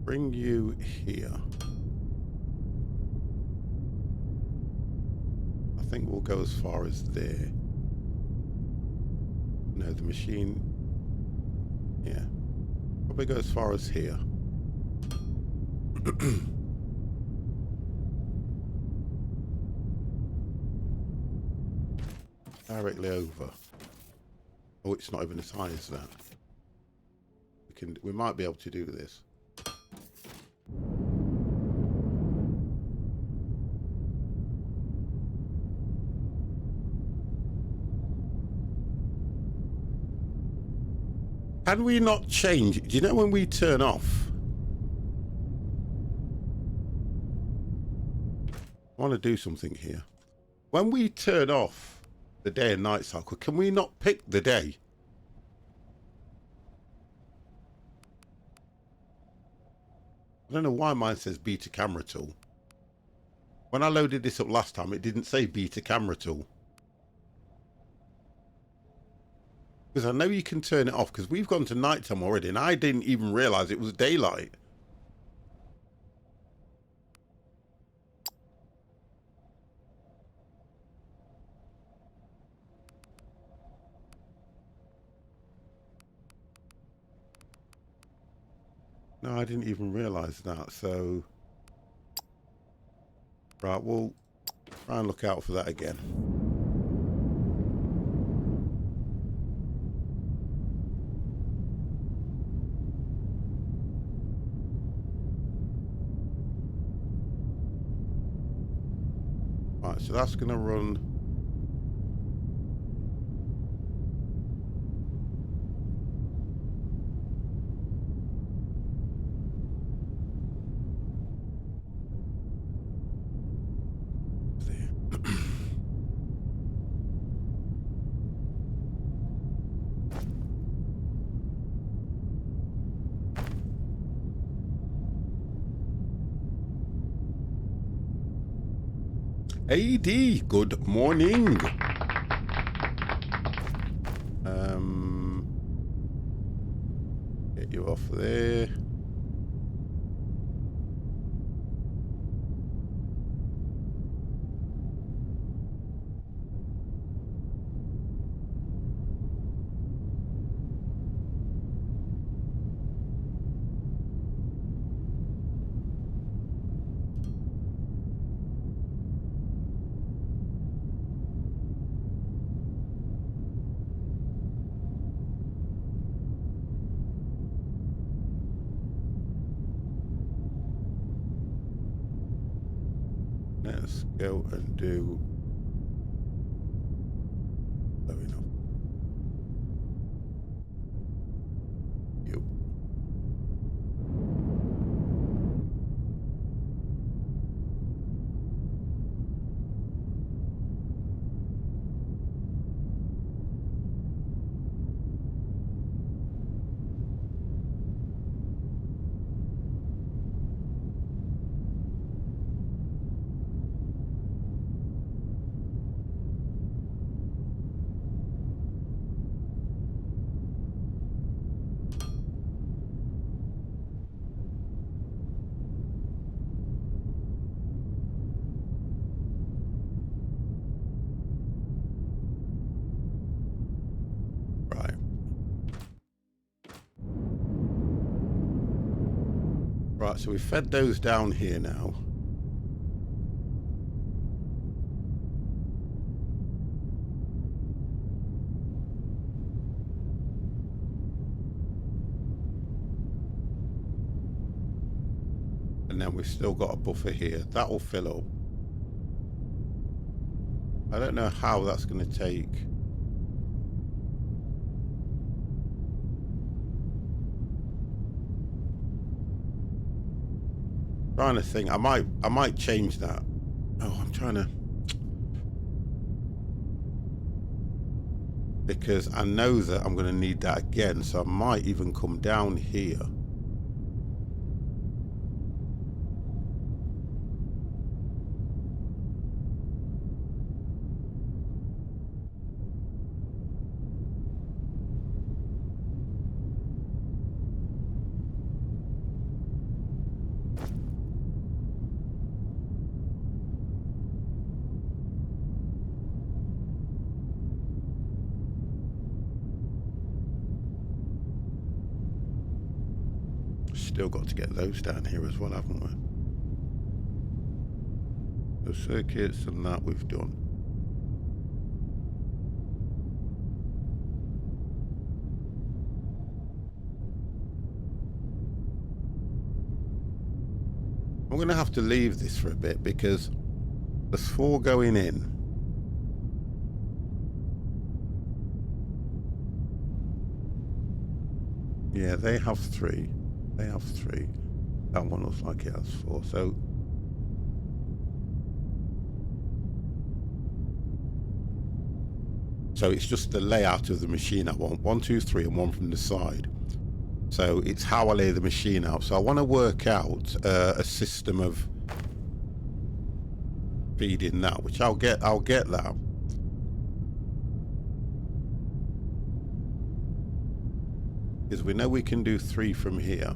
A: bring you here. I think we'll go as far as there. No, the machine, yeah, probably go as far as here. Directly over. Oh, it's not even as high as that. We might be able to do this. Can we not change? Do you know when we turn off? I want to do something here. When we turn off the day and night cycle, can we not pick the day? I don't know why mine says beta camera tool. When I loaded this up last time, it didn't say beta camera tool. Because I know you can turn it off, because we've gone to nighttime already and I didn't even realize it was daylight. No, I didn't even realize that. So, right, we'll try and look out for that again. Right, so that's going to run. AD, good morning. Get you off there. Let's go and do. Oh, enough. You. Right. Right, so we fed those down here now. And then we've still got a buffer here. That will fill up. I don't know how that's going to take. Trying to think. I might change that. Oh, I'm trying to. Because I know that I'm going to need that again, so I might even come down here. Still got to get those down here as well, haven't we? The circuits and that we've done. I'm going to have to leave this for a bit because there's 4 going in. Yeah, they have 3. They have 3. That one looks like it has 4. So it's just the layout of the machine I want. 1, 2, 3 and 1 from the side. So it's how I lay the machine out. So I want to work out a system of feeding that, which I'll get that. Because we know we can do 3 from here.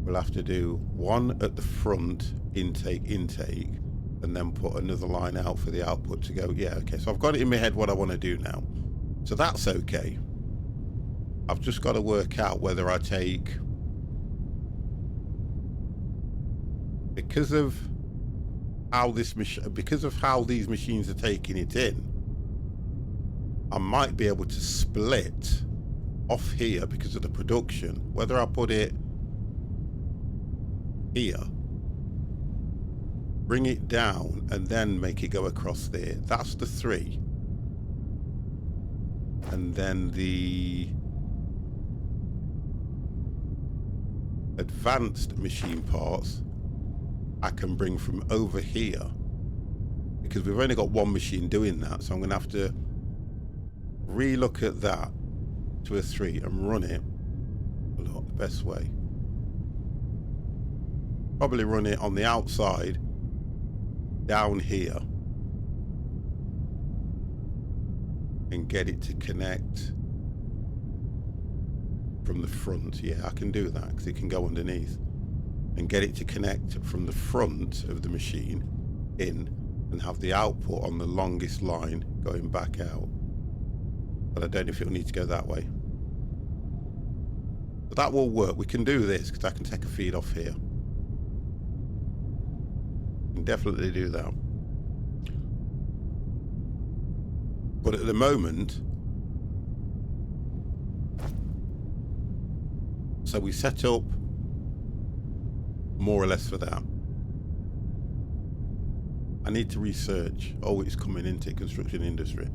A: We'll have to do 1 at the front, intake, and then put another line out for the output to go. Yeah, okay. So I've got it in my head what I want to do now. So that's okay. I've just got to work out whether I take, because of how these machines are taking it in, I might be able to split off here because of the production. Whether I put it here bring it down, and then make it go across there. That's the 3. And then the advanced machine parts I can bring from over here, because we've only got one machine doing that, so I'm going to have to re-look at that to a 3 and run it. Look, the best way. Probably run it on the outside down here and get it to connect from the front. Yeah, I can do that because it can go underneath, and get it to connect from the front of the machine in and have the output on the longest line going back out. But I don't know if it'll need to go that way. But that will work. We can do this because I can take a feed off here. Can definitely do that. But at the moment, so we set up more or less for that. I need to research. Oh, it's coming into construction industry.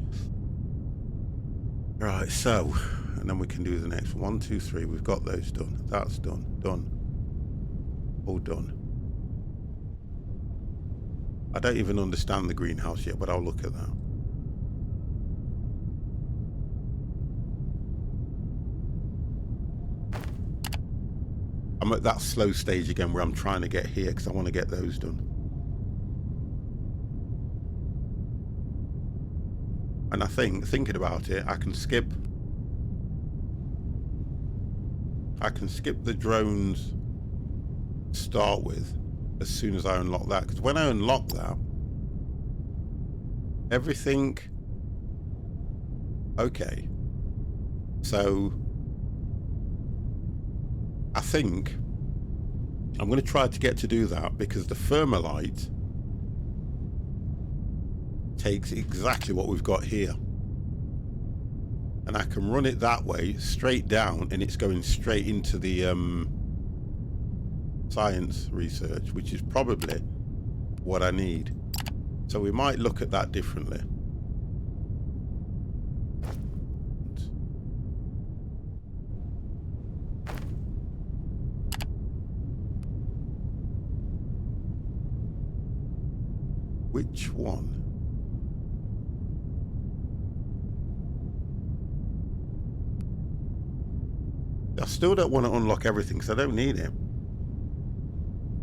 A: Right, so, and then we can do the next 1, 2, 3. We've got those done. That's done. Done. All done. I don't even understand the greenhouse yet, but I'll look at that. I'm at that slow stage again where I'm trying to get here because I want to get those done. And I think, thinking about it, I can skip the drones to start with as soon as I unlock that, because when I unlock that, everything, okay, so I think I'm going to try to get to do that, because the Thermalite takes exactly what we've got here, and I can run it that way straight down, and it's going straight into the science research, which is probably what I need. So we might look at that differently. Which one? I still don't want to unlock everything because I don't need it.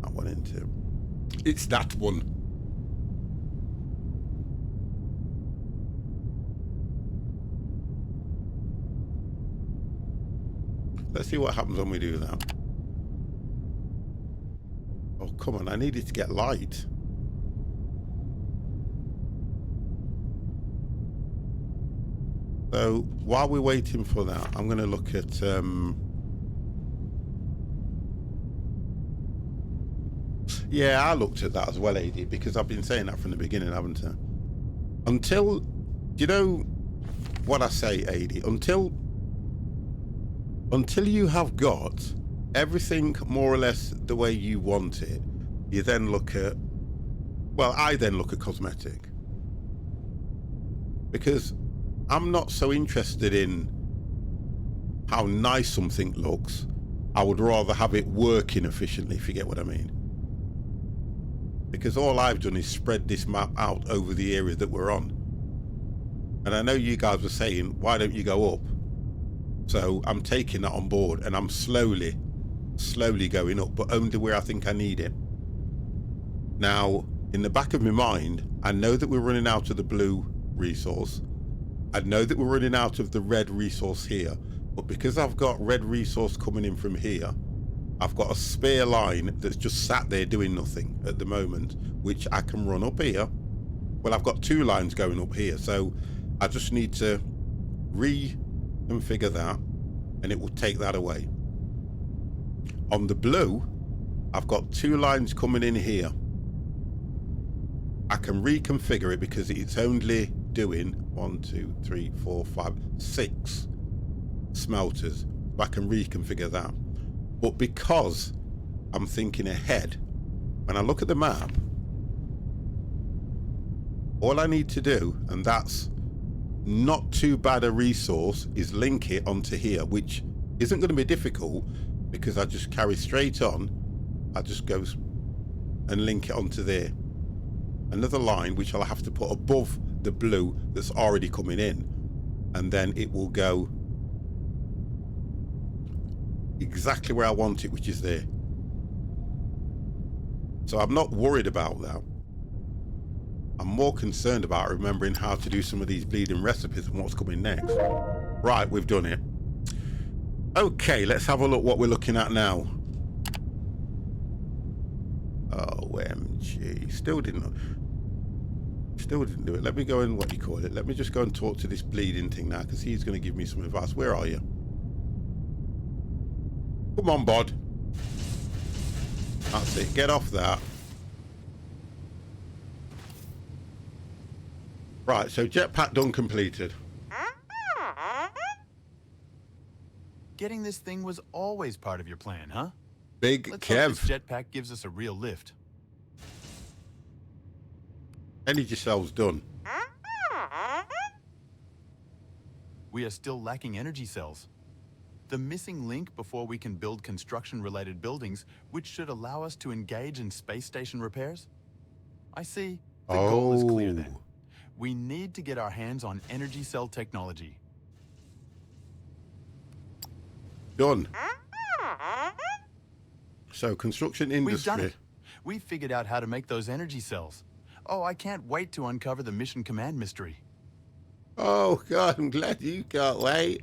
A: I want into. It's that one. Let's see what happens when we do that. Oh, come on. I needed to get light. So while we're waiting for that, I'm going to look at yeah, I looked at that as well, AD, because I've been saying that from the beginning, haven't I? Until, you know what I say, AD, until you have got everything more or less the way you want it, you then look at, well, I then look at cosmetic, because I'm not so interested in how nice something looks. I would rather have it working efficiently, if you get what I mean. Because all I've done is spread this map out over the area that we're on. And I know you guys were saying, why don't you go up? So I'm taking that on board, and I'm slowly going up, but only where I think I need it. Now, in the back of my mind, I know that we're running out of the blue resource. I know that we're running out of the red resource here, but because I've got red resource coming in from here, I've got a spare line that's just sat there doing nothing at the moment, which I can run up here. Well, I've got 2 lines going up here, so I just need to reconfigure that, and it will take that away. On the blue, I've got 2 lines coming in here. I can reconfigure it because it's only doing 1, 2, 3, 4, 5, 6 smelters. I can reconfigure that. But because I'm thinking ahead, when I look at the map, All I need to do, and that's not too bad a resource, is link it onto here, which isn't going to be difficult because I just carry straight on. I just go and link it onto there. Another line which I'll have to put above the blue that's already coming in, and then it will go exactly where I want it, which is there. So I'm not worried about that. I'm more concerned about remembering how to do some of these bleeding recipes and what's coming next. Right, we've done it. Okay, let's have a look what we're looking at now. OMG. Still didn't do it. Let me go and, what do you call it? Let me just go and talk to this bleeding thing now, because he's going to give me some advice. Where are you? Come on, bod. That's it. Get off that. Right, so jetpack done completed.
H: Getting this thing was always part of your plan, huh?
A: Big
H: Let's hope
A: Kev.
H: this jetpack gives us a real lift.
A: Energy cells done.
H: We are still lacking energy cells. The missing link before we can build construction-related buildings, which should allow us to engage in space station repairs. I see. The goal is clear then. We need to get our hands on energy cell technology.
A: Done. So, construction industry.
H: We've done it. We've figured out how to make those energy cells. Oh, I can't wait to uncover the mission command mystery.
A: Oh, God, I'm glad you can't wait.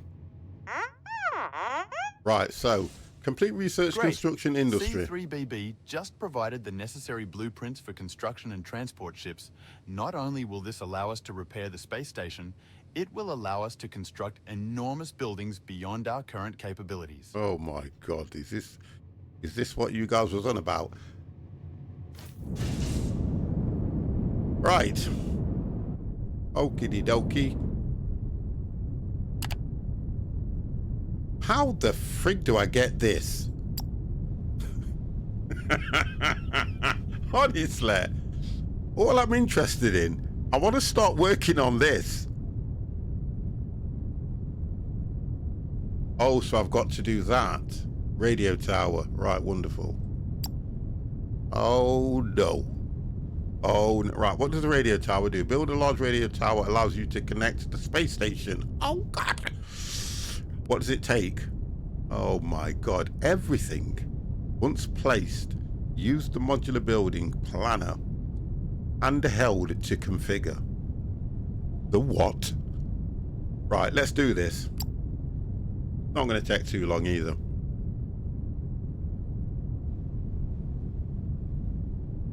A: Right, so, complete research
H: Great.
A: construction industry.
H: C3BB just provided the necessary blueprints for construction and transport ships. Not only will this allow us to repair the space station, it will allow us to construct enormous buildings beyond our current capabilities.
A: Oh, my God, is this what you guys was on about? Right. Okie dokie. How the frig do I get this? Honestly, all I'm interested in, I want to start working on this. Oh, so I've got to do that. Radio tower. Right, wonderful. Oh, no. Oh, right. What does the radio tower do? Build a large radio tower allows you to connect to the space station. Oh, God. What does it take? Oh, my God. Everything. Once placed, use the modular building planner handheld to configure. The what? Right, let's do this. Not going to take too long either.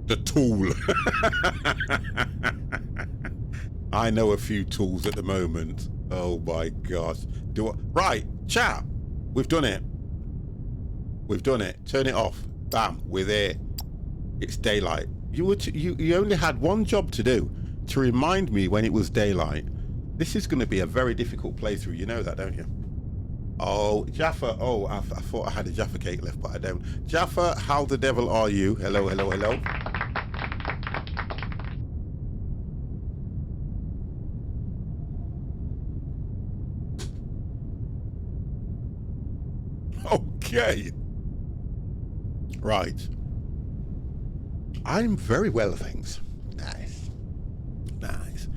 A: The tool. I know a few tools at the moment. Oh my gosh. Right, chat. We've done it. We've done it. Turn it off. Bam. We're there. It's daylight. You only had one job to do, to remind me when it was daylight. This is going to be a very difficult playthrough. You know that, don't you? Oh, Jaffa. Oh, I thought I had a Jaffa cake left, but I don't. Jaffa, how the devil are you? Hello, hello, hello. Okay. Right. I'm very well, thanks. Nice. Nice.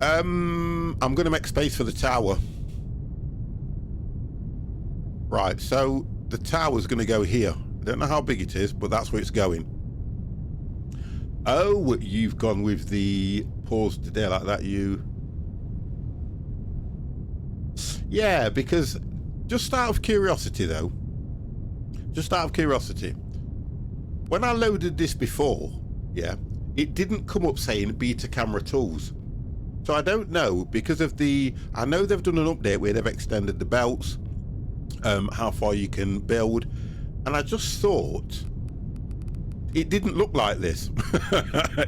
A: I'm going to make space for the tower. Right, so the tower's going to go here. I don't know how big it is, but that's where it's going. Oh, you've gone with the pause to there like that, you. Yeah, because just out of curiosity, though, just out of curiosity, when I loaded this before, yeah, it didn't come up saying beta camera tools. So I don't know, because of the, I know they've done an update where they've extended the belts, how far you can build, and I just thought it didn't look like this.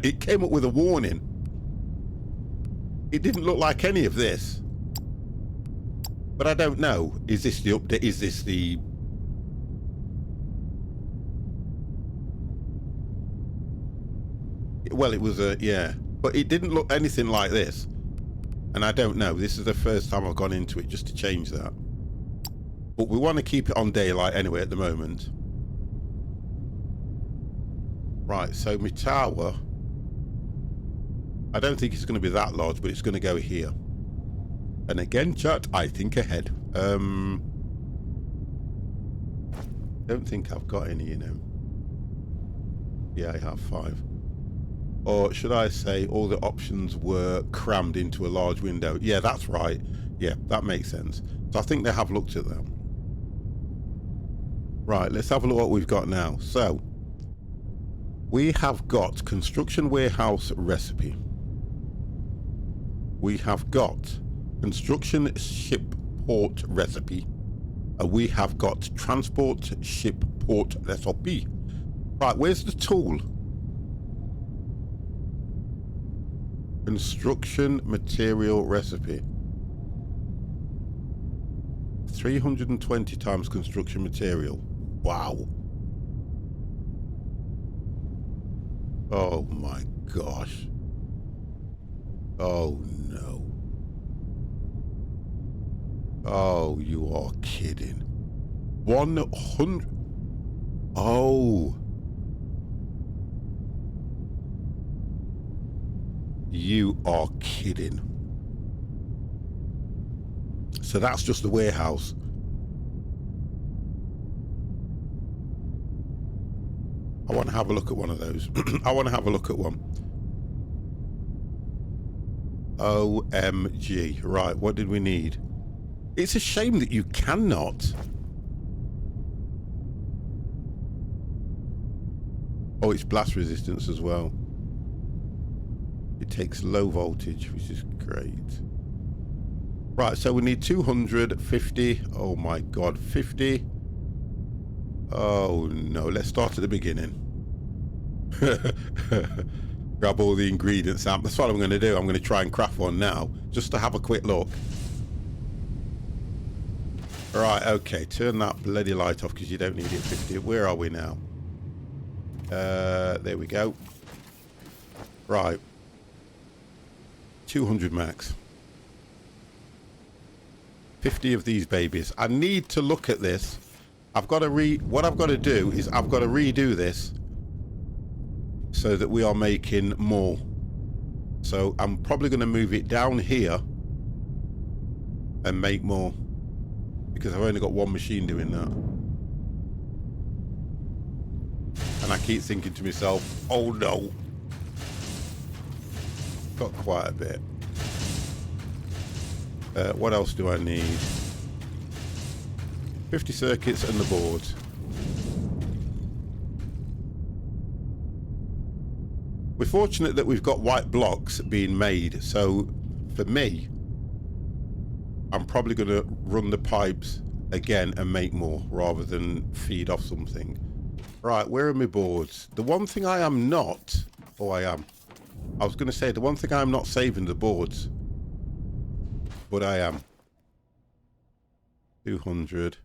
A: It came up with a warning. It didn't look like any of this, but I don't know. Is this the update? Is this the... Well, it was a, yeah, But it didn't look anything like this. And I don't know. This is the first time I've gone into it just to change that. But we want to keep it on daylight anyway at the moment. Right, so my tower, I don't think it's going to be that large, but it's going to go here. And again, chat, I think ahead. Don't think I've got any, you know. Yeah, I have 5. Or should I say all the options were crammed into a large window? Yeah, that's right. Yeah, that makes sense. So I think they have looked at them. Right, let's have a look at what we've got now. So, we have got construction warehouse recipe. We have got construction ship port recipe. And we have got transport ship port SOP. Right, where's the tool? Construction material recipe. 320 times construction material. Wow. Oh my gosh. Oh no. Oh, you are kidding. 100. Oh. You are kidding. So that's just the warehouse. I want to have a look at one of those. I want to have a look at one. OMG. Right, what did we need? It's a shame that you cannot. Oh, it's blast resistance as well. It takes low voltage, which is great. Right, so we need 250. Oh my god, 50. Oh no, let's start at the beginning. Grab all the ingredients out. That's what I'm going to do. I'm going to try and craft one now, just to have a quick look. Right, okay, turn that bloody light off because you don't need it. 50. Where are we now? There we go. Right. 200 max. 50 of these babies. I need to look at this. I've got to what I've got to do is I've got to redo this so that we are making more. So I'm probably going to move it down here and make more because I've only got one machine doing that. And I keep thinking to myself, oh no. Got quite a bit. What else do I need? 50 circuits and the boards. We're fortunate that we've got white blocks being made, so for me, I'm probably going to run the pipes again and make more rather than feed off something. Right, where are my boards? The one thing I am not... Oh, I am. I was going to say, the one thing I'm not saving the boards. But I am. 200.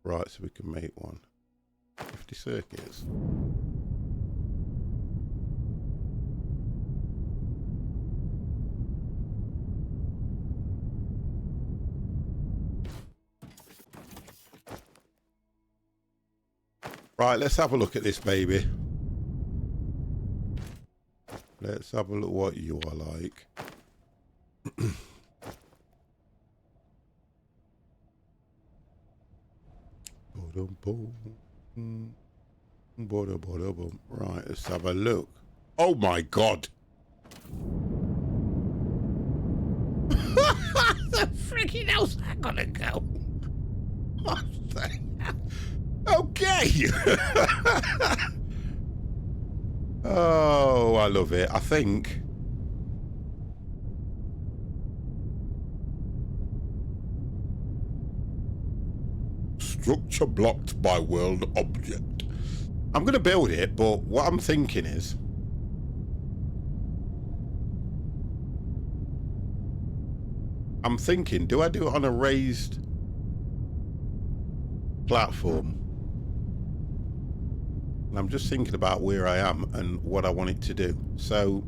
A: Right, so we can make one. 50 circuits. Right, let's have a look at this baby. Let's have a look what you are like. Right, let's have a look. Oh my god. The freaking hell's that gonna go? Okay. Oh, I love it. I think structure blocked by world object. I'm going to build it, but what I'm thinking is do I do it on a raised platform? And I'm just thinking about where I am and what I want it to do. So,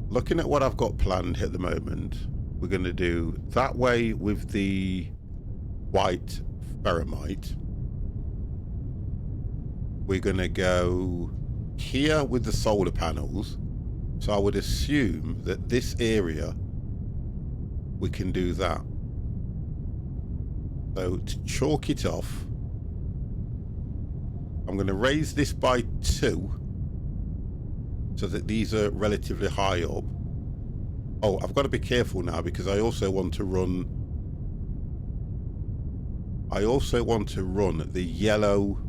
A: looking at what I've got planned at the moment, we're going to do that way with the white ferromite. We're going to go here with the solar panels. So I would assume that this area, we can do that. So to chalk it off, I'm going to raise this by 2 so that these are relatively high up. Oh, I've got to be careful now because I also want to run the yellow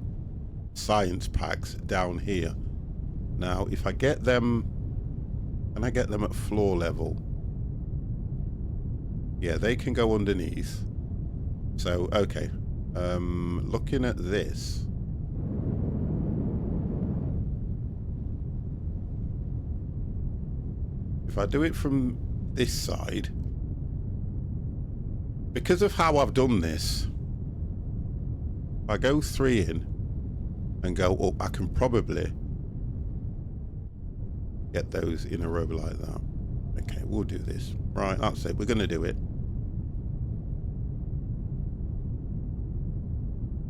A: science packs down here. Now, if I get them, can I get them at floor level? Yeah, they can go underneath. So, okay. Looking at this. If I do it from this side, because of how I've done this, if I go 3 in and go up, I can probably get those in a row like that. Okay, we'll do this. Right, that's it. We're going to do it.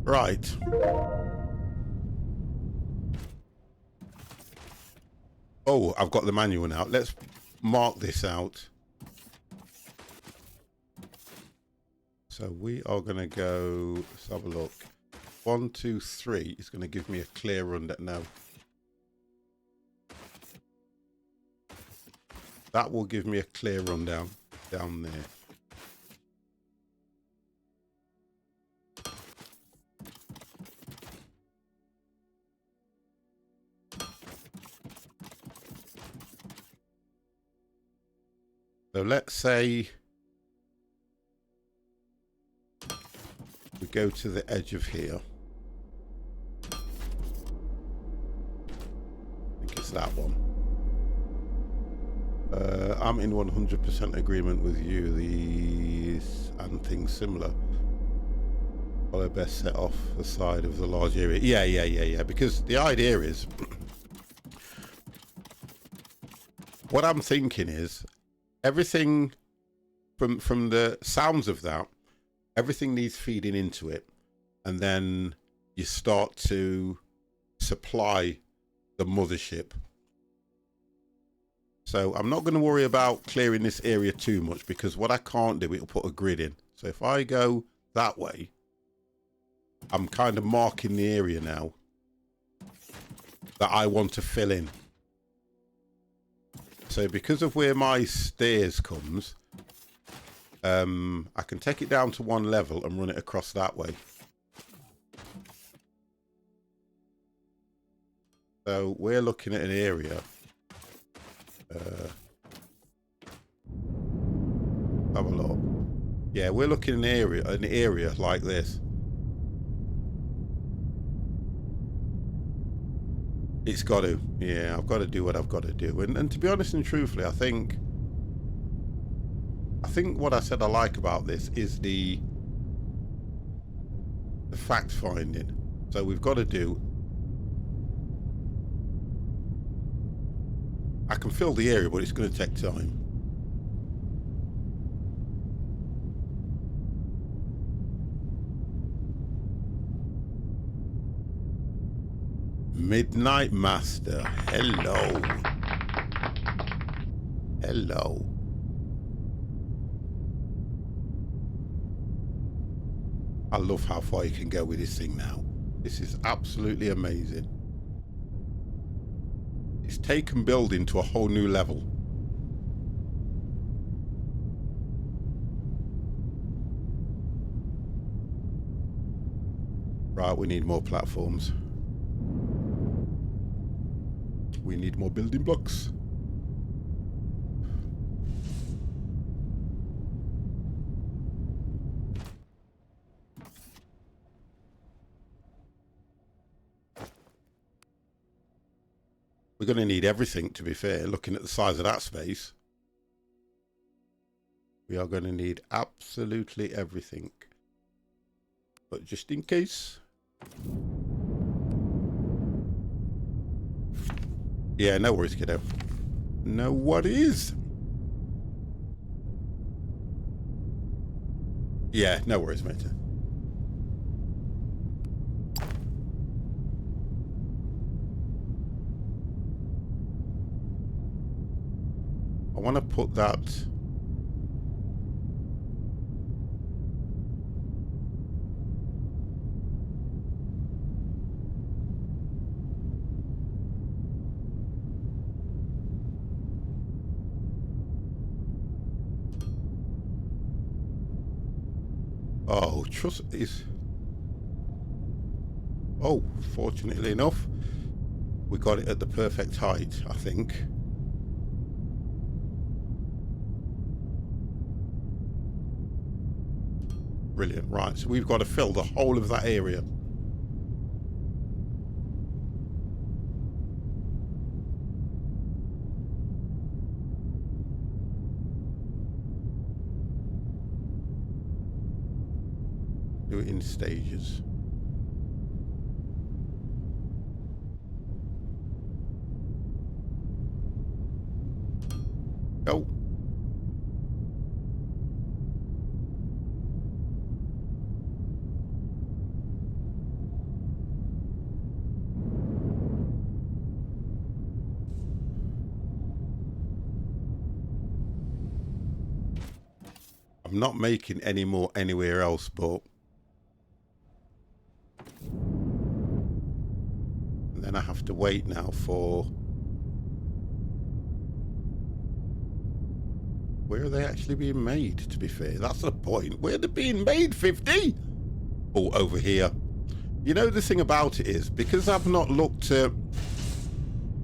A: Right. Oh, I've got the manual now. Let's mark this out. So we are going to go, let's have a look. 1, 2, 3 is going to give me a clear run. No. That will give me a clear run down there. So let's say we go to the edge of here. I think it's that one. I'm in 100% agreement with you. These and things similar. Well, I best set off the side of the large area. Yeah. Because the idea is, what I'm thinking is, everything from the sounds of that, everything needs feeding into it, and then you start to supply the mothership. So I'm not going to worry about clearing this area too much, because what I can't do, it'll put a grid in. So if I go that way, I'm kind of marking the area now that I want to fill in. So because of where my stairs comes, I can take it down to 1 level and run it across that way. So we're looking at an area. Have a look. Yeah, we're looking at an area like this. It's got to. Yeah, I've got to do what I've got to do. And to be honest and truthfully, I think what I said I like about this is the fact finding. So we've got to do. I can fill the area, but it's going to take time. Midnight Master, hello. Hello. I love how far you can go with this thing now. This is absolutely amazing. It's taken building to a whole new level. Right, we need more platforms. We need more building blocks. We're going to need everything, to be fair, looking at the size of that space. We are going to need absolutely everything. But just in case. Yeah, no worries, kiddo. No worries. Yeah, no worries, mate. I want to put that... Oh, trust is... Oh, fortunately enough, we got it at the perfect height, I think. Brilliant. Right, so we've got to fill the whole of that area. Do it in stages. Go. I'm not making any more anywhere else, but... And then I have to wait now for... Where are they actually being made, to be fair? That's the point. Where they're being made, 50? Oh, over here. You know, the thing about it is, because I've not looked at...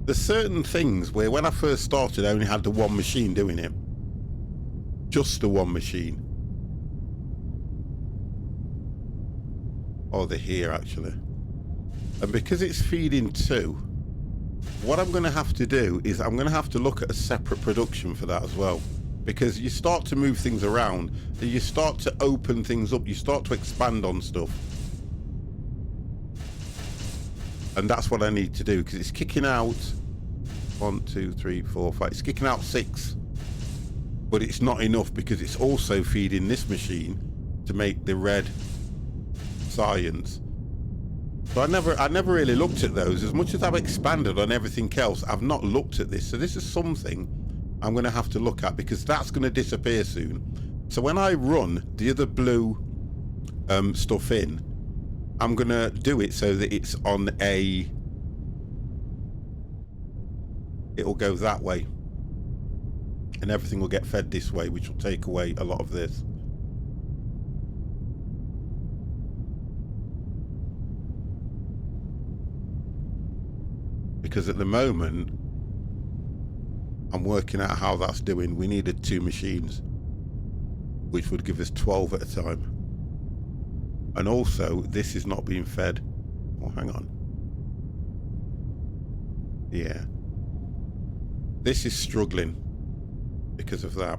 A: There's certain things where when I first started, I only had the one machine doing it. Just the one machine. Oh, they're here, actually. And because it's feeding two, what I'm going to have to do is I'm going to have to look at a separate production for that as well. Because you start to move things around, and you start to open things up, you start to expand on stuff. And that's what I need to do, because it's kicking out 1, 2, 3, 4, 5. It's kicking out 6. But it's not enough because it's also feeding this machine to make the red science. So I never really looked at those. As much as I've expanded on everything else, I've not looked at this. So this is something I'm going to have to look at, because that's going to disappear soon. So when I run the other blue stuff in, I'm going to do it so that it's on a... It'll go that way. And everything will get fed this way, which will take away a lot of this. Because at the moment, I'm working out how that's doing. We needed 2 machines, which would give us 12 at a time. And also, this is not being fed. Oh, hang on. Yeah. This is struggling because of that.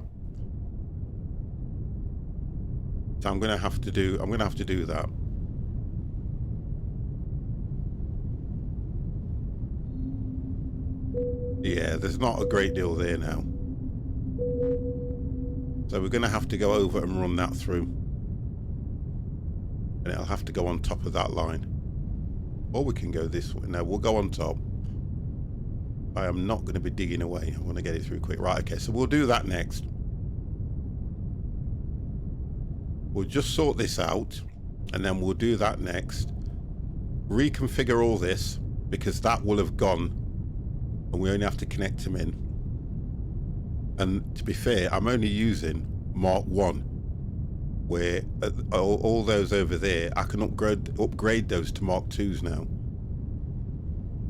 A: So I'm going to have to do that. Yeah, there's not a great deal there now. So we're going to have to go over and run that through. And it'll have to go on top of that line. Or we can go this way. No, we'll go on top. I am not going to be digging away. I want to get it through quick. Right, okay, so we'll do that next. We'll just sort this out. And then we'll do that next. Reconfigure all this, because that will have gone. And we only have to connect them in. And to be fair, I'm only using Mark 1, where all those over there, I can upgrade those to Mark 2s now.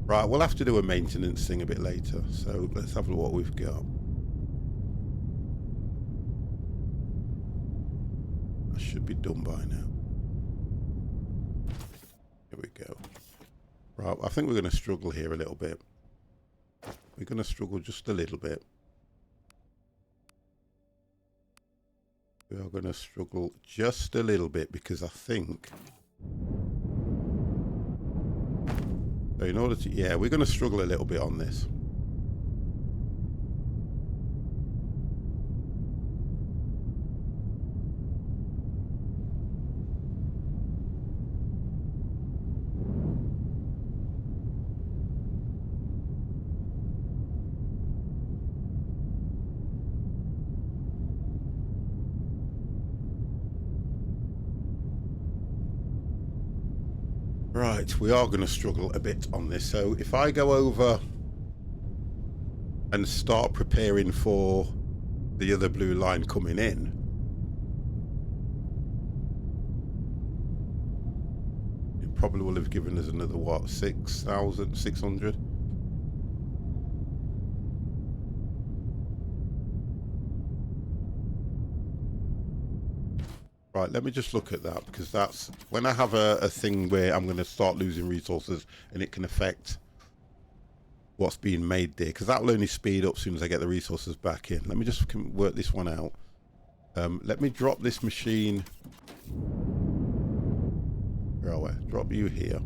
A: Right, we'll have to do a maintenance thing a bit later, so let's have a look what we've got. That should be done by now. Here we go. Right, I think we're going to struggle here a little bit. We're going to struggle just a little bit. We are going to struggle just a little bit because I think... So in order to... Yeah, we're going to struggle a little bit on this. Right, we are going to struggle a bit on this. So if I go over and start preparing for the other blue line coming in, it probably will have given us another, what, 6,600? Right, let me just look at that, because that's when I have a thing where I'm going to start losing resources and it can affect what's being made there, because that will only speed up as soon as I get the resources back in. Let me just work this one out. Let me drop this machine. Where are we? Drop you here.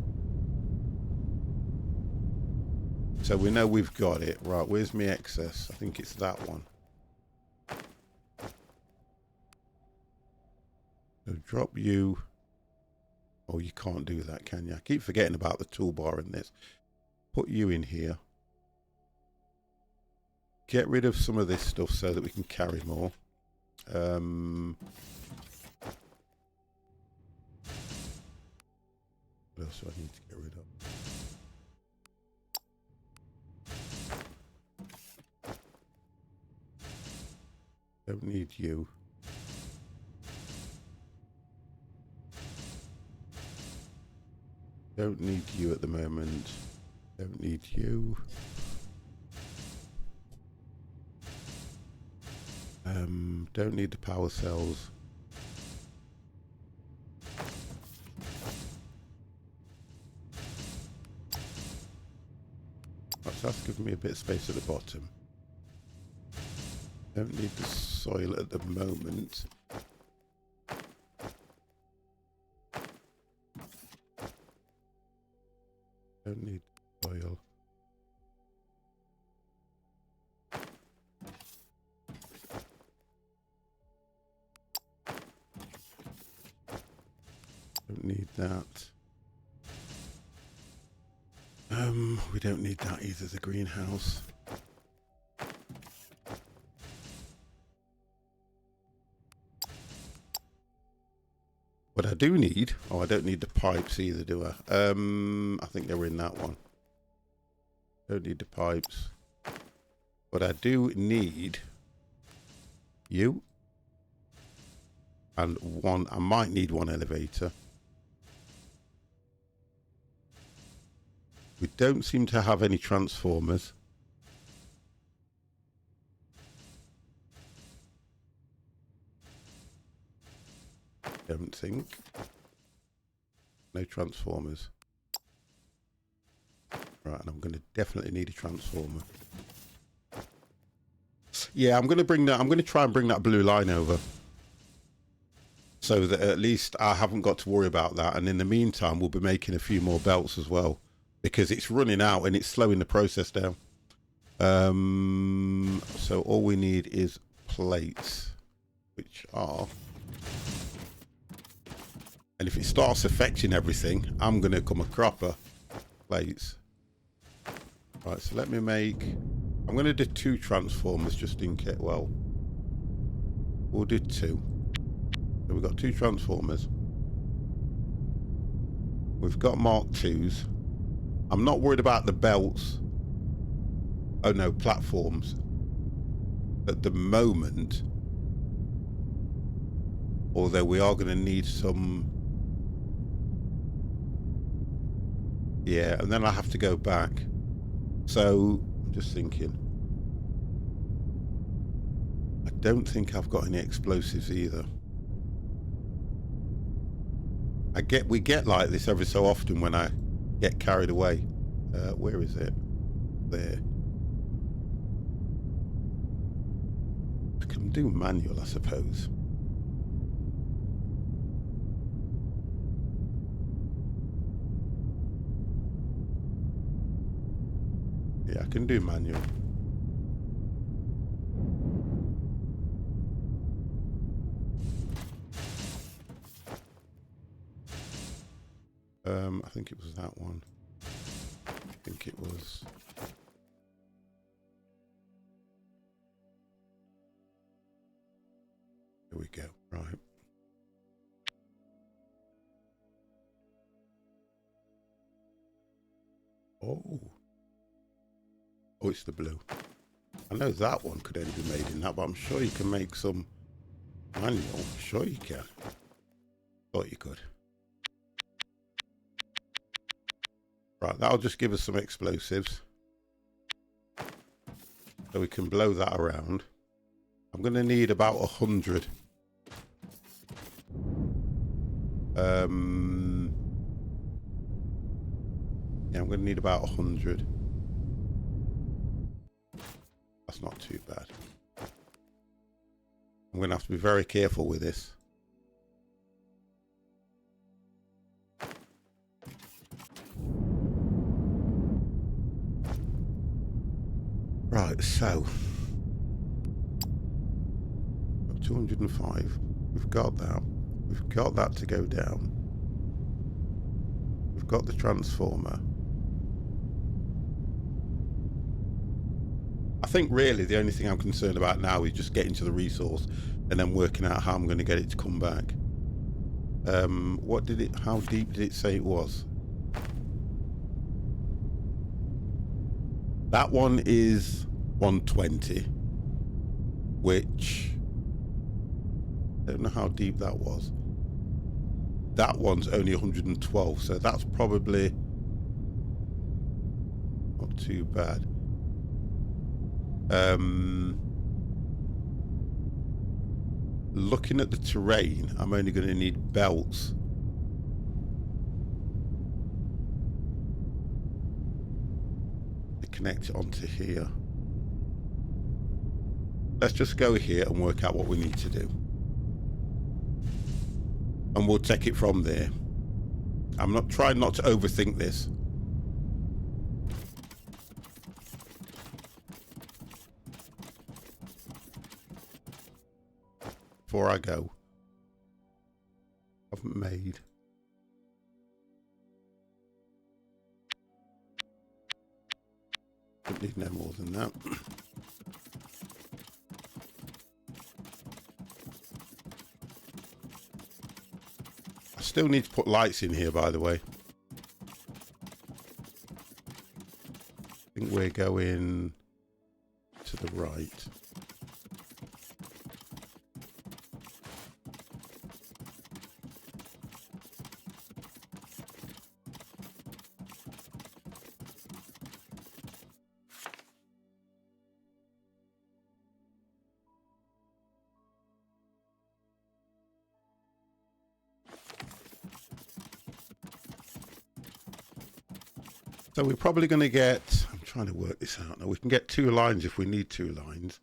A: So we know we've got it. Right, where's my excess? I think it's that one. So drop you. Oh, you can't do that, can you? I keep forgetting about the toolbar in this. Put you in here. Get rid of some of this stuff so that we can carry more. What else do I need to get rid of? Don't need you. Don't need you at the moment. Don't need you. Don't need the power cells. That's giving me a bit of space at the bottom. Don't need the soil at the moment. Don't need soil. Don't need that. We don't need that either, the greenhouse. What I do need, oh, I don't need the pipes either, do I? I think they were in that one. Don't need the pipes. But I do need you. And one, I might need one elevator. We don't seem to have any transformers. Don't think. No transformers. Right, and I'm going to definitely need a transformer. Yeah, I'm going to bring that. I'm going to try and bring that blue line over, so that at least I haven't got to worry about that. And in the meantime, we'll be making a few more belts as well, because it's running out and it's slowing the process down. So all we need is plates, which are. And if it starts affecting everything, I'm going to come a cropper plates. Right, so let me make... I'm going to do 2 transformers just in case. Well, we'll do 2. So we've got 2 transformers. We've got Mark IIs. I'm not worried about the belts. Oh no, platforms. At the moment. Although we are going to need some... Yeah, and then I have to go back. So, I'm just thinking. I don't think I've got any explosives either. We get like this every so often when I get carried away. Where is it? There. I can do manual, I suppose. Yeah, I can do manual. I think it was that one. I think it was... Here we go. Right. Oh. Oh, it's the blue. I know that one could only be made in that, but I'm sure you can make some manual. Sure you can. Thought you could. Right, that'll just give us some explosives. So we can blow that around. I'm going to need about 100. Yeah, I'm going to need about 100. That's not too bad. I'm going to have to be very careful with this. Right, so 205. We've got that. We've got that to go down. We've got the transformer. I think really the only thing I'm concerned about now is just getting to the resource and then working out how I'm going to get it to come back. How deep did it say it was? That one is 120, which I don't know how deep that was. That one's only 112, so that's probably not too bad. Looking at the terrain, I'm only going to need belts. To connect it onto here. Let's just go here and work out what we need to do. And we'll take it from there. I'm not trying not to overthink this. Before I go, I haven't made. Don't need no more than that. I still need to put lights in here, by the way. I think we're going to the right. So we're probably going to get, I'm trying to work this out now, we can get 2 lines if we need 2 lines.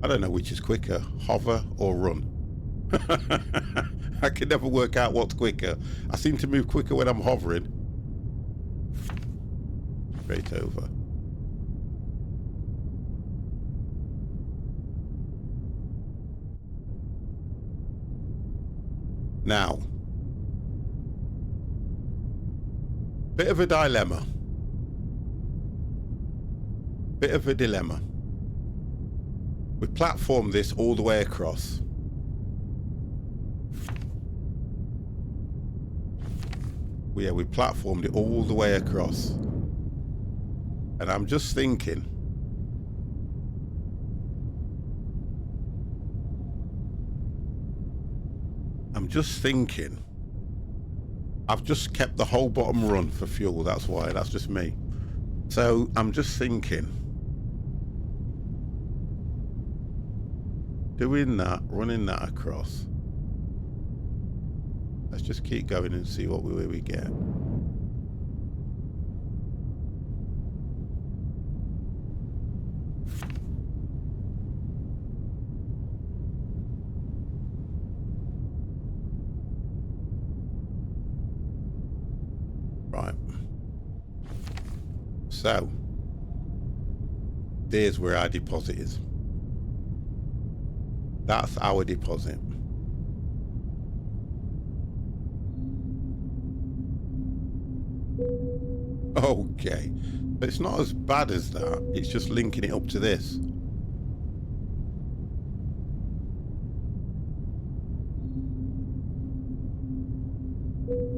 A: I don't know which is quicker, hover or run. I can never work out what's quicker. I seem to move quicker when I'm hovering. Straight over. Now, bit of a dilemma. Bit of a dilemma. We platformed this all the way across. Yeah, we platformed it all the way across. And I'm just thinking, I've just kept the whole bottom run for fuel, that's why, that's just me. So I'm just thinking, doing that, running that across. Let's just keep going and see what where we get. Right. So, there's where our deposit is. That's our deposit. Okay. But it's not as bad as that. It's just linking it up to this.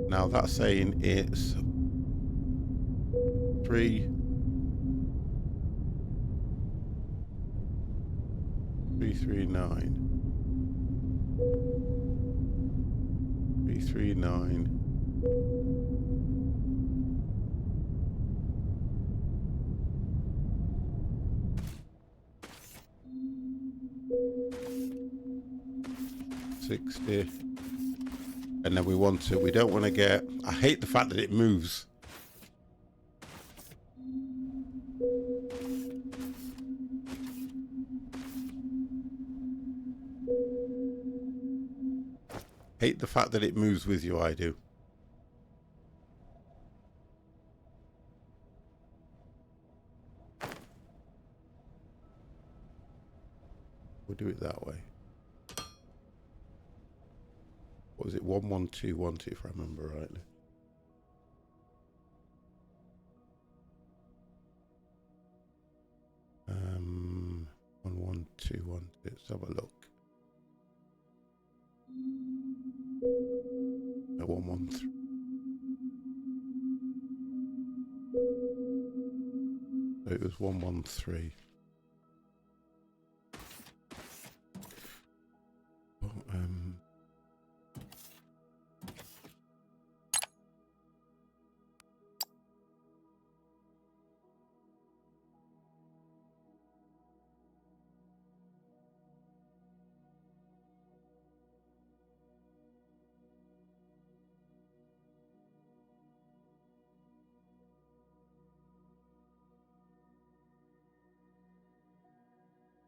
A: Now that's saying it's 3 339 339 60, and then we don't want to get, I hate the fact that it moves. Hate the fact that it moves with you, I do. We'll do it that way. What was it? 11212, if I remember rightly. Um, 11212. Let's have a look. 113. So it was 113.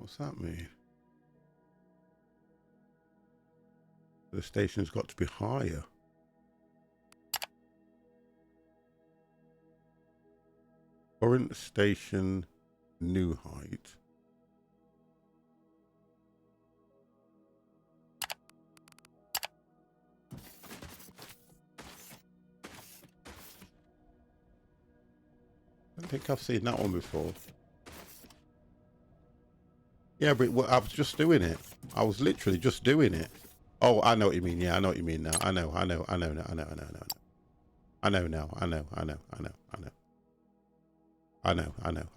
A: Oh, what's that mean? The station's got to be higher. Current station, new height. I don't think I've seen that one before. Yeah, but I was just doing it. I was literally just doing it. Oh, I know what you mean. Yeah, I know what you mean now. I know now. I know now.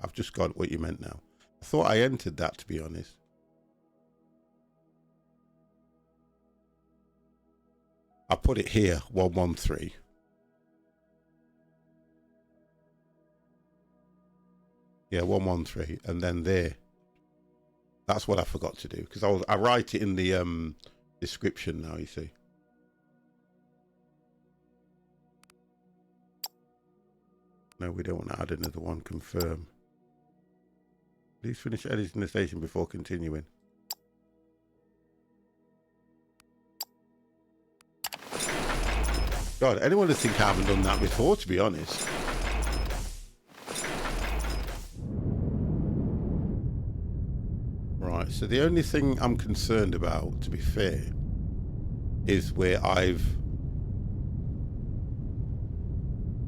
A: I've just got what you meant now. I thought I entered that, to be honest. I put it here, 113. Yeah, 113, and then there. That's what I forgot to do, because I write it in the description now, you see. No, we don't want to add another one. Confirm. Please finish editing the station before continuing. God, anyone would think I haven't done that before, to be honest. Right, so the only thing I'm concerned about, to be fair, is where I've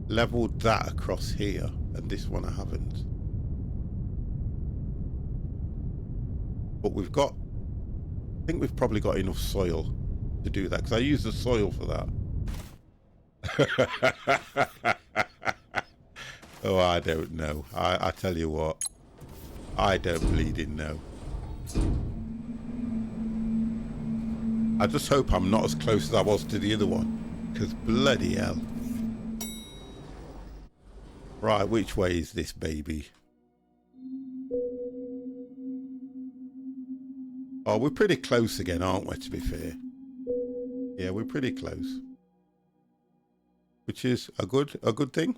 A: leveled that across here, and this one I haven't. But we've got, I think we've probably got enough soil to do that, because I use the soil for that. Oh, I don't know. I tell you what, I don't bleeding know. I just hope I'm not as close as I was to the other one, because bloody hell. Right, which way is this baby? Oh, we're pretty close again, aren't we, to be fair? Yeah, we're pretty close. Which is a good thing.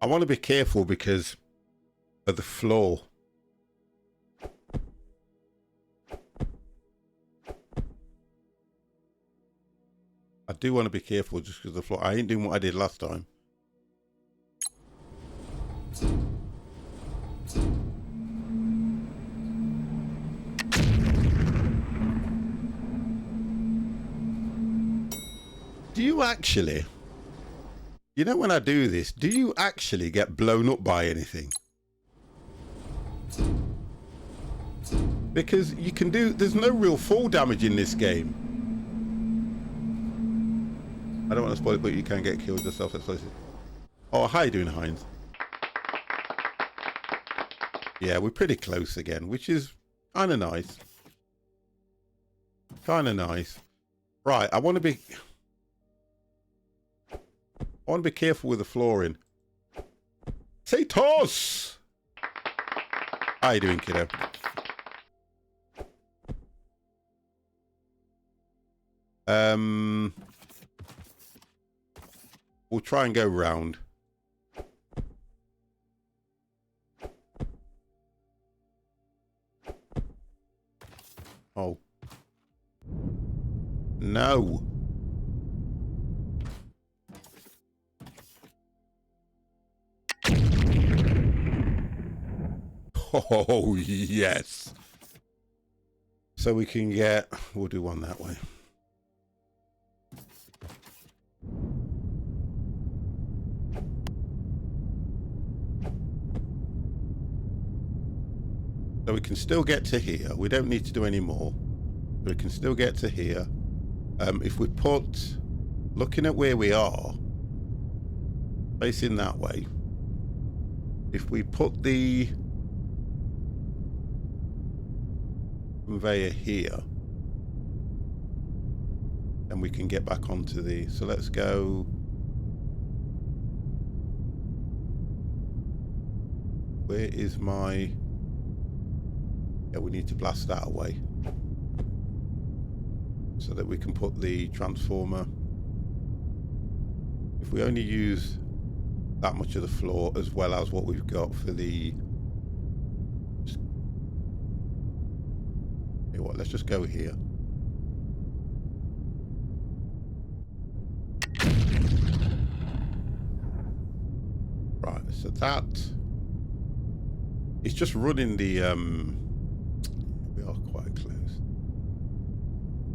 A: I want to be careful because of the floor. I do want to be careful just because of the floor. I ain't doing what I did last time. Do you actually, you know, when I do this, do you actually get blown up by anything? Because you can do... There's no real fall damage in this game. I don't want to spoil it, but you can get killed with self-explosive. Oh, how you doing, Heinz? Yeah, we're pretty close again, which is kind of nice. Kind of nice. Right, I want to be careful with the flooring. Say toss! How you doing, kiddo? We'll try and go round. Oh. No. Oh, yes. So we can get... We'll do one that way. So we can still get to here. We don't need to do any more. We can still get to here. If we put... Looking at where we are, facing that way, if we put the conveyor here, then we can get back onto the... So let's go... Where is my... Yeah, we need to blast that away so that we can put the transformer. If we only use that much of the floor as well as what we've got for the... Okay, what? Let's just go here. Right, so that... It's just running the... We are quite close.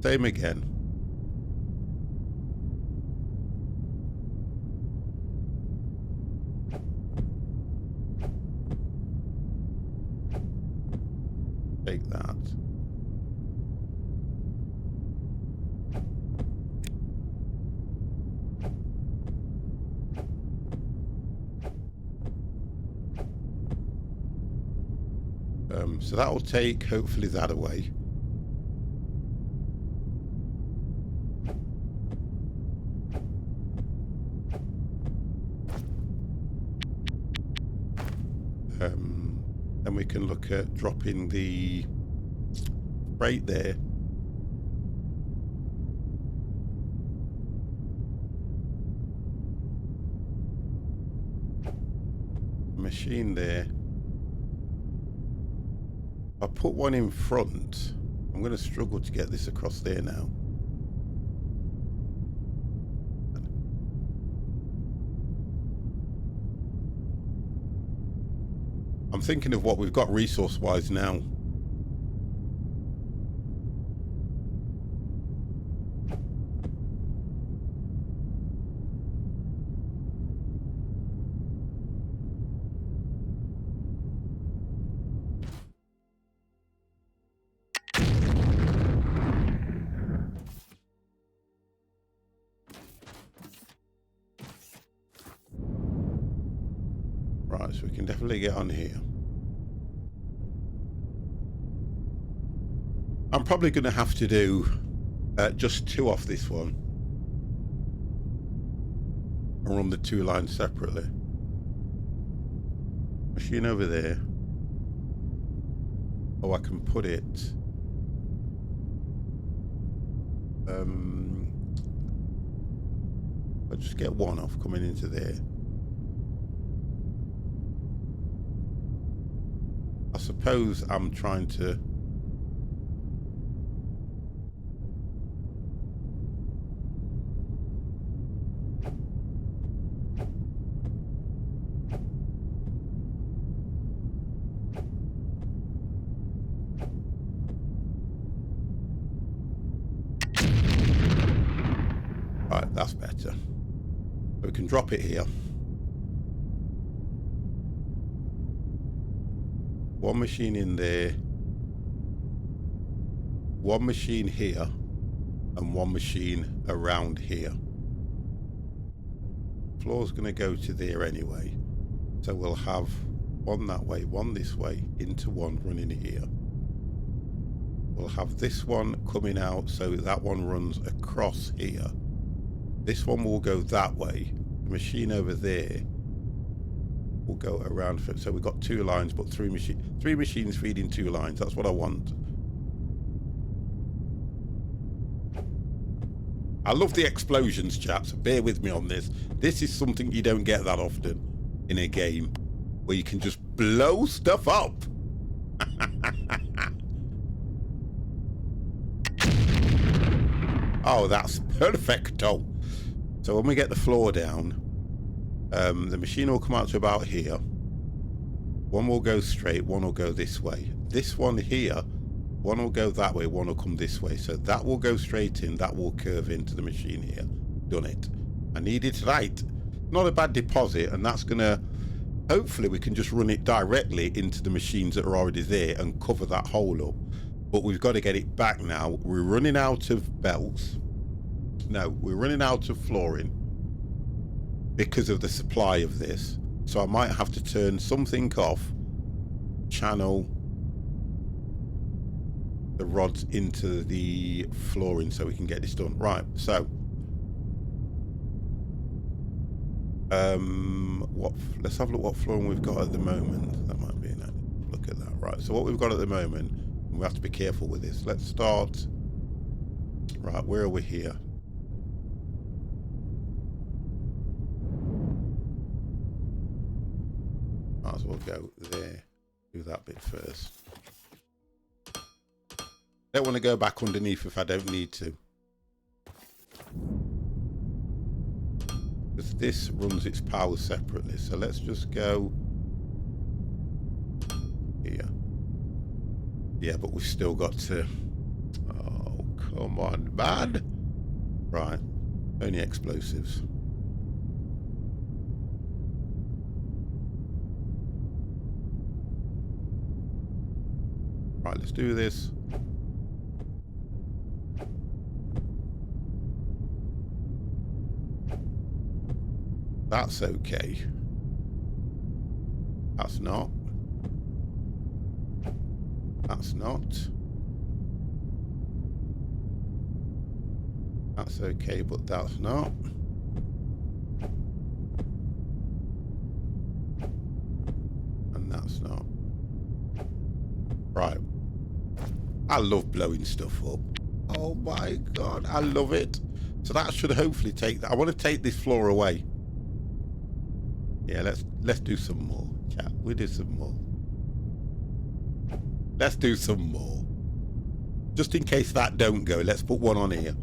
A: Same again. Take that. So that will take, hopefully, that away. Then we can look at dropping the freight there. Machine there. I put one in front. I'm going to struggle to get this across there now. I'm thinking of what we've got resource-wise now. Right, so we can definitely get on here. I'm probably going to have to do just 2 off this one. And run the 2 lines separately. Machine over there. Oh, I can put it... I'll just get 1 off coming into there. I suppose I'm trying to... Right, that's better. We can drop it here. 1 machine in there. one machine here and one machine around here. Floor's going to go to there anyway. So we'll have one that way, one this way, into one running here. We'll have this one coming out, so that one runs across here. This one will go that way. The machine over there will go around. So we've got 2 lines, but 3 machines feeding 2 lines. That's what I want. I love the explosions, chaps. Bear with me on this. This is something you don't get that often in a game, where you can just blow stuff up. Oh, that's perfecto. So when we get the floor down, the machine will come out to about here. One will go straight, one will go this way. This one here, one will go that way, one will come this way. So that will go straight in, that will curve into the machine here. Done it. I need it right. Not a bad deposit, and that's going to... Hopefully we can just run it directly into the machines that are already there and cover that hole up. But we've got to get it back now. We're running out of belts. No, we're running out of flooring because of the supply of this. So I might have to turn something off, channel the rods into the flooring so we can get this done. Right, so let's have a look what flooring we've got at the moment. That might be an look at that. Right, so what we've got at the moment, we have to be careful with this. Let's start. Right, where are we here? Might as well go there. Do that bit first. Don't want to go back underneath if I don't need to. Because this runs its power separately. So let's just go here. Yeah, but we've still got to... Oh, come on, man. Right. Only explosives. Right, let's do this. That's okay. That's not. That's not. That's okay, but that's not. And that's not. Right. I love blowing stuff up. Oh my god, I love it. So that should hopefully take that. I want to take this floor away. Yeah, let's do some more. Chat, we'll do some more. Let's do some more. Just in case that don't go, let's put one on here.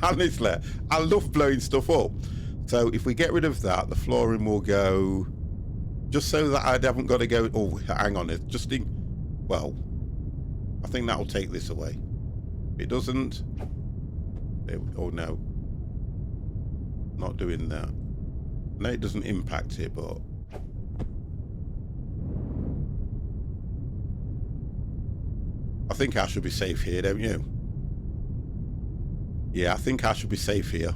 A: Honestly, I love blowing stuff up. So if we get rid of that, the flooring will go, just so that I haven't got to go, oh, hang on, it's just in, well, I think that'll take this away. If it doesn't, oh no, not doing that. No, it doesn't impact it, but I think I should be safe here, don't you? Yeah, I think I should be safe here.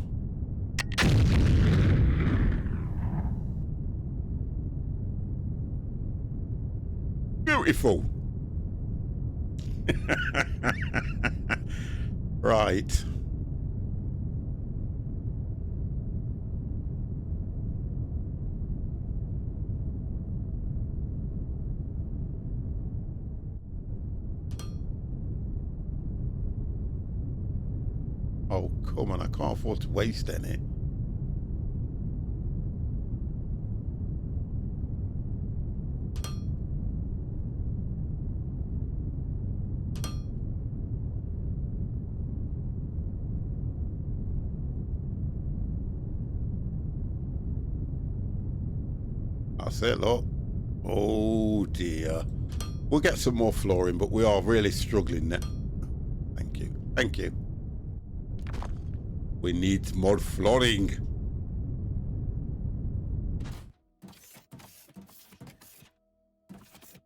A: Beautiful. Right. Oh, come on, I can't afford to waste any. That's it, look. Oh dear. We'll get some more flooring, but we are really struggling now. Thank you. Thank you. We need more flooring.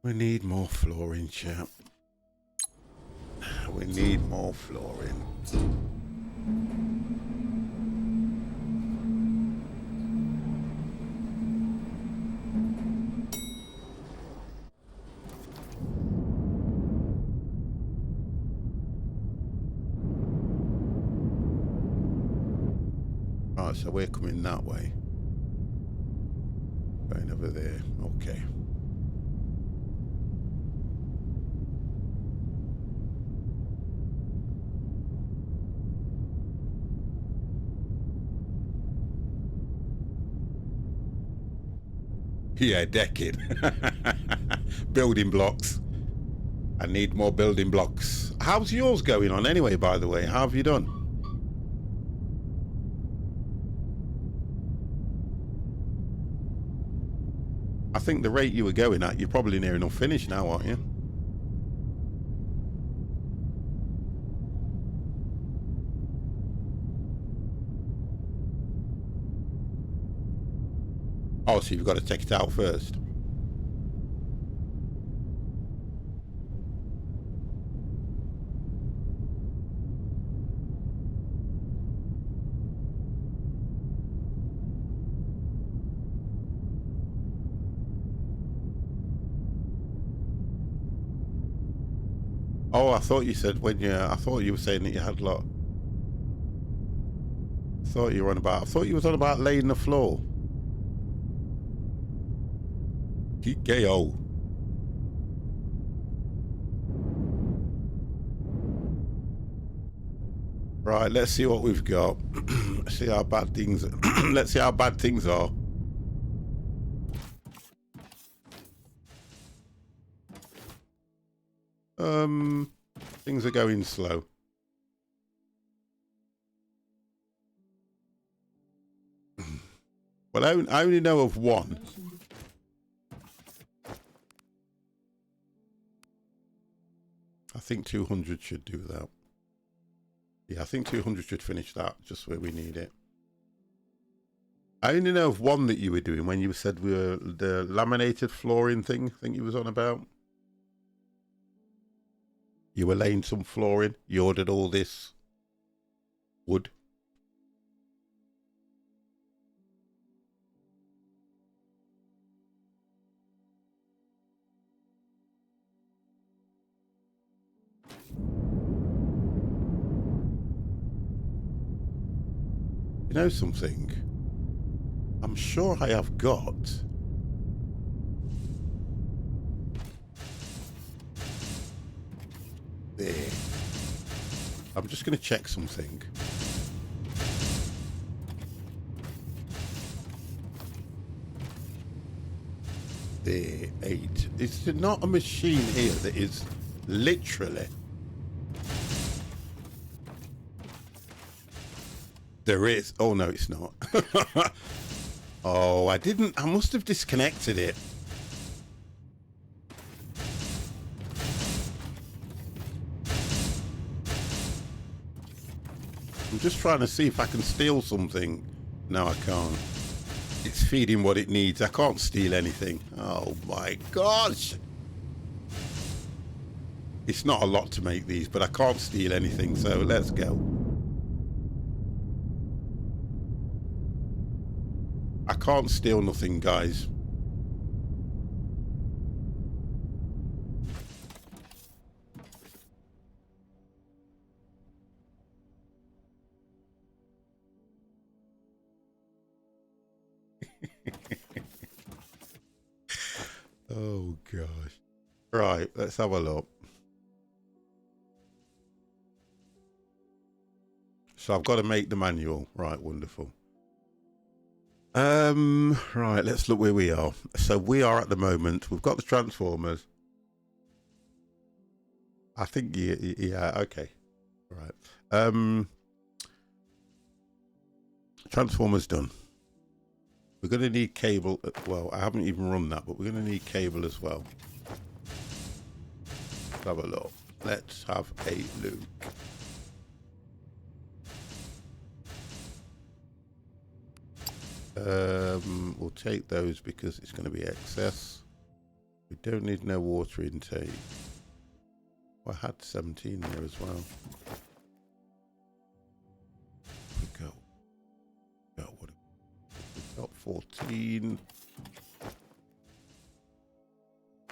A: We need more flooring, chap. we need more flooring. Right, so we're coming that way. Going over there. Okay. Yeah, decking. Building blocks. I need more building blocks. How's yours going on anyway, by the way? How have you done? I think the rate you were going at, you're probably near enough finished now, aren't you? Oh, so you've got to take it out first. Oh, I thought you said when you... I thought you were saying that you had a lot... I thought you were on about... I thought you was on about laying the floor. Gay-o. Right, let's see what we've got. See how bad things... Let's see how bad things are. Things are going slow. Well, I only know of one. I think 200 should do that. Yeah, I think 200 should finish that just where we need it. I only know of one that you were doing when you said we were the laminated flooring thing. I think you was on about. You were laying some flooring. You ordered all this wood. You know something? I'm sure I have got... There. I'm just going to check something. There, 8. Is there not a machine here that is literally... There is. Oh, no, it's not. Oh, I didn't. I must have disconnected it. I'm just trying to see if I can steal something. No, I can't. It's feeding what it needs. I can't steal anything. Oh, my gosh. It's not a lot to make these, but I can't steal anything, so let's go. I can't steal nothing, guys. Oh, gosh. Right, let's have a look. So I've got to make the manual. Right, wonderful. Right, let's look where we are. So we are at the moment, we've got the transformers. I think, yeah, okay. Right. Transformers done. We're going to need cable. Well, I haven't even run that, but we're going to need cable as well. Let's have a look. Let's have a look. We'll take those because it's going to be excess. We don't need no water intake. I had 17 there as well. We go. What? We've got 14.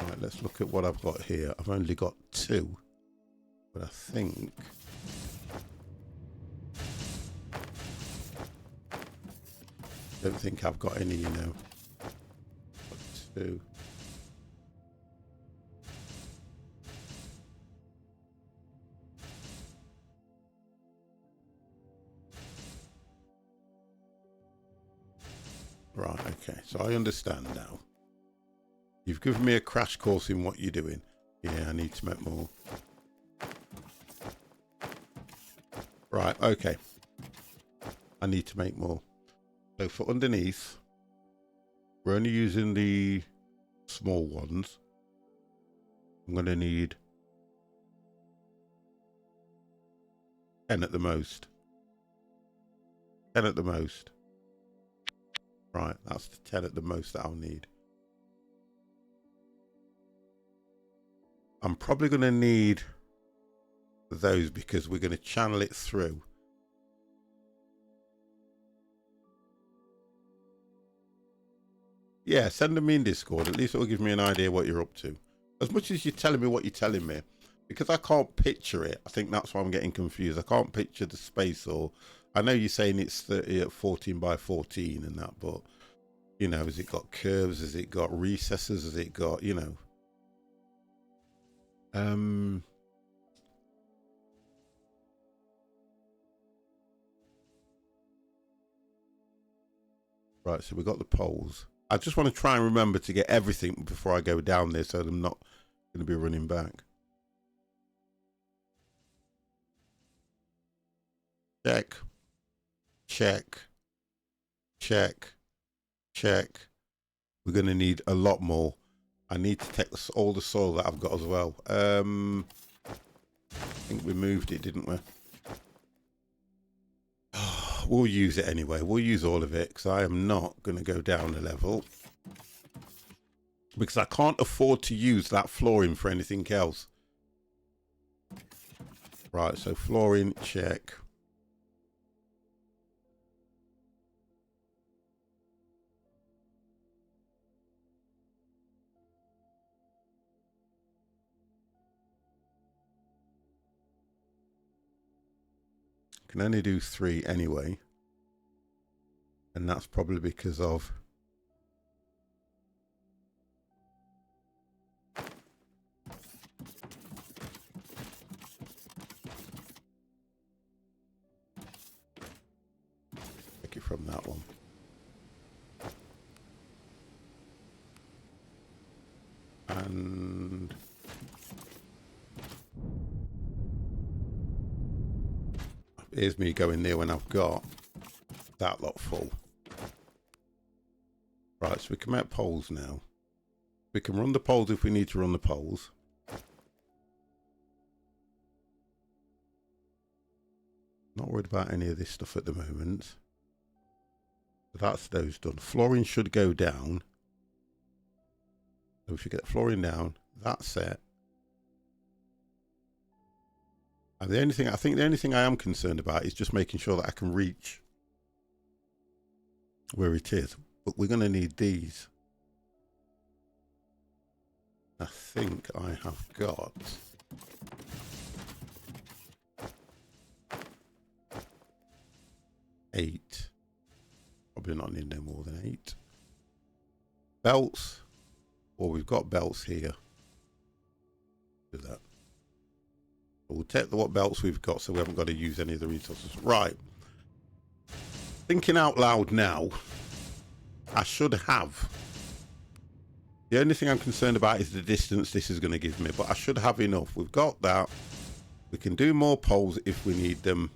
A: Right, let's look at what I've got here. I've only got 2, but I think don't think I've got any, you know. Got 2. Right, okay, so I understand now. You've given me a crash course in what you're doing. Yeah, I need to make more. Right, okay. I need to make more. So for underneath, we're only using the small ones. I'm going to need 10 at the most. 10 at the most. Right, that's the 10 at the most that I'll need. I'm probably going to need those because we're going to channel it through. Yeah, send them in Discord. At least it will give me an idea what you're up to. As much as you're telling me what you're telling me, because I can't picture it. I think that's why I'm getting confused. I can't picture the space, or I know you're saying it's 30 at 14 by 14 and that, but you know, has it got curves? Has it got recesses? Has it got, you know? Right, so we've got the poles. I just want to try and remember to get everything before I go down there so I'm not going to be running back. Check. Check. Check. Check. We're going to need a lot more. I need to take all the soil that I've got as well. I think we moved it, didn't we? We'll use it anyway. We'll use all of it because I am not going to go down a level. Because I can't afford to use that flooring for anything else. Right, so flooring, check. Can only do 3 anyway, and that's probably because of take it from that one. And here's me going there when I've got that lot full. Right, so we can make poles now. We can run the poles if we need to run the poles. Not worried about any of this stuff at the moment. So that's those done. Flooring should go down. So we should get flooring down. That's set. And the only thing, I think the only thing I am concerned about is just making sure that I can reach where it is. But we're going to need these. I think I have got eight. Probably not need no more than 8. Belts. Well, we've got belts here. Do that. We'll take what belts we've got so we haven't got to use any of the resources. Right. Thinking out loud now, I should have. The only thing I'm concerned about is the distance this is going to give me, but I should have enough. We've got that. We can do more poles if we need them.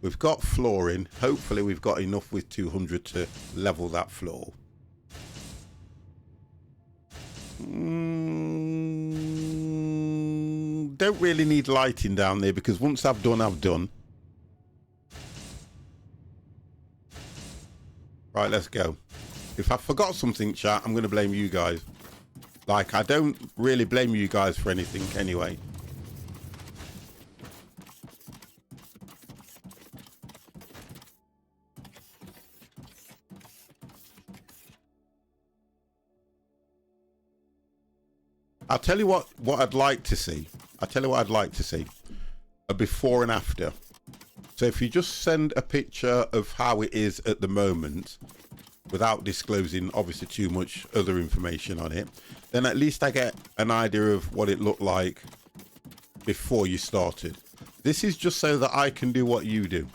A: We've got flooring. Hopefully we've got enough with 200 to level that floor. Don't really need lighting down there because once I've done, I've done. Right, let's go. If I forgot something, chat, I'm going to blame you guys. Like, I don't really blame you guys for anything anyway. I'll tell you what I'd like to see. I'll tell you what I'd like to see. A before and after. So if you just send a picture of how it is at the moment, without disclosing obviously too much other information on it, then at least I get an idea of what it looked like before you started. This is just so that I can do what you do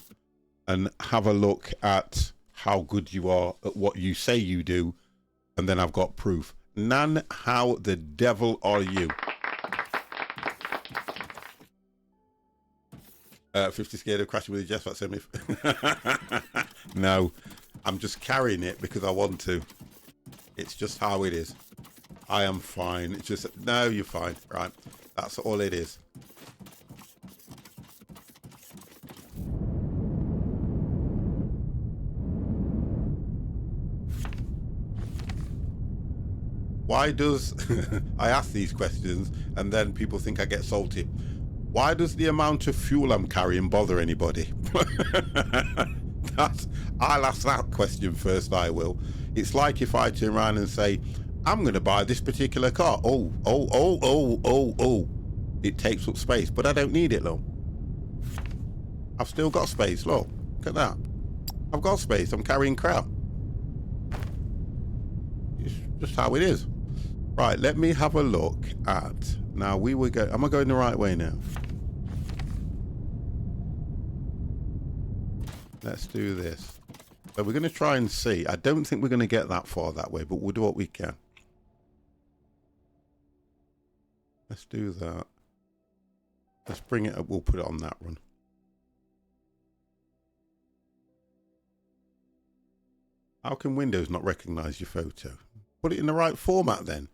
A: and have a look at how good you are at what you say you do, and then I've got proof. Nan, how the devil are you? 50 scared of crashing with a jetpack, send me. No, I'm just carrying it because I want to. It's just how it is. I am fine. It's just, no, you're fine. Right. That's all it is. Why does I ask these questions and then people think I get salty? Why does the amount of fuel I'm carrying bother anybody? I'll ask that question first. I will. It's like if I turn around and say, I'm going to buy this particular car. Oh. It takes up space, but I don't need it, though. I've still got space. Look at that. I've got space. I'm carrying crap. It's just how it is. Right, let me have a look at... Now, we were going... Am I going the right way now? Let's do this. So we're going to try and see. I don't think we're going to get that far that way, but we'll do what we can. Let's do that. Let's bring it up. We'll put it on that run. How can Windows not recognize your photo? Put it in the right format then.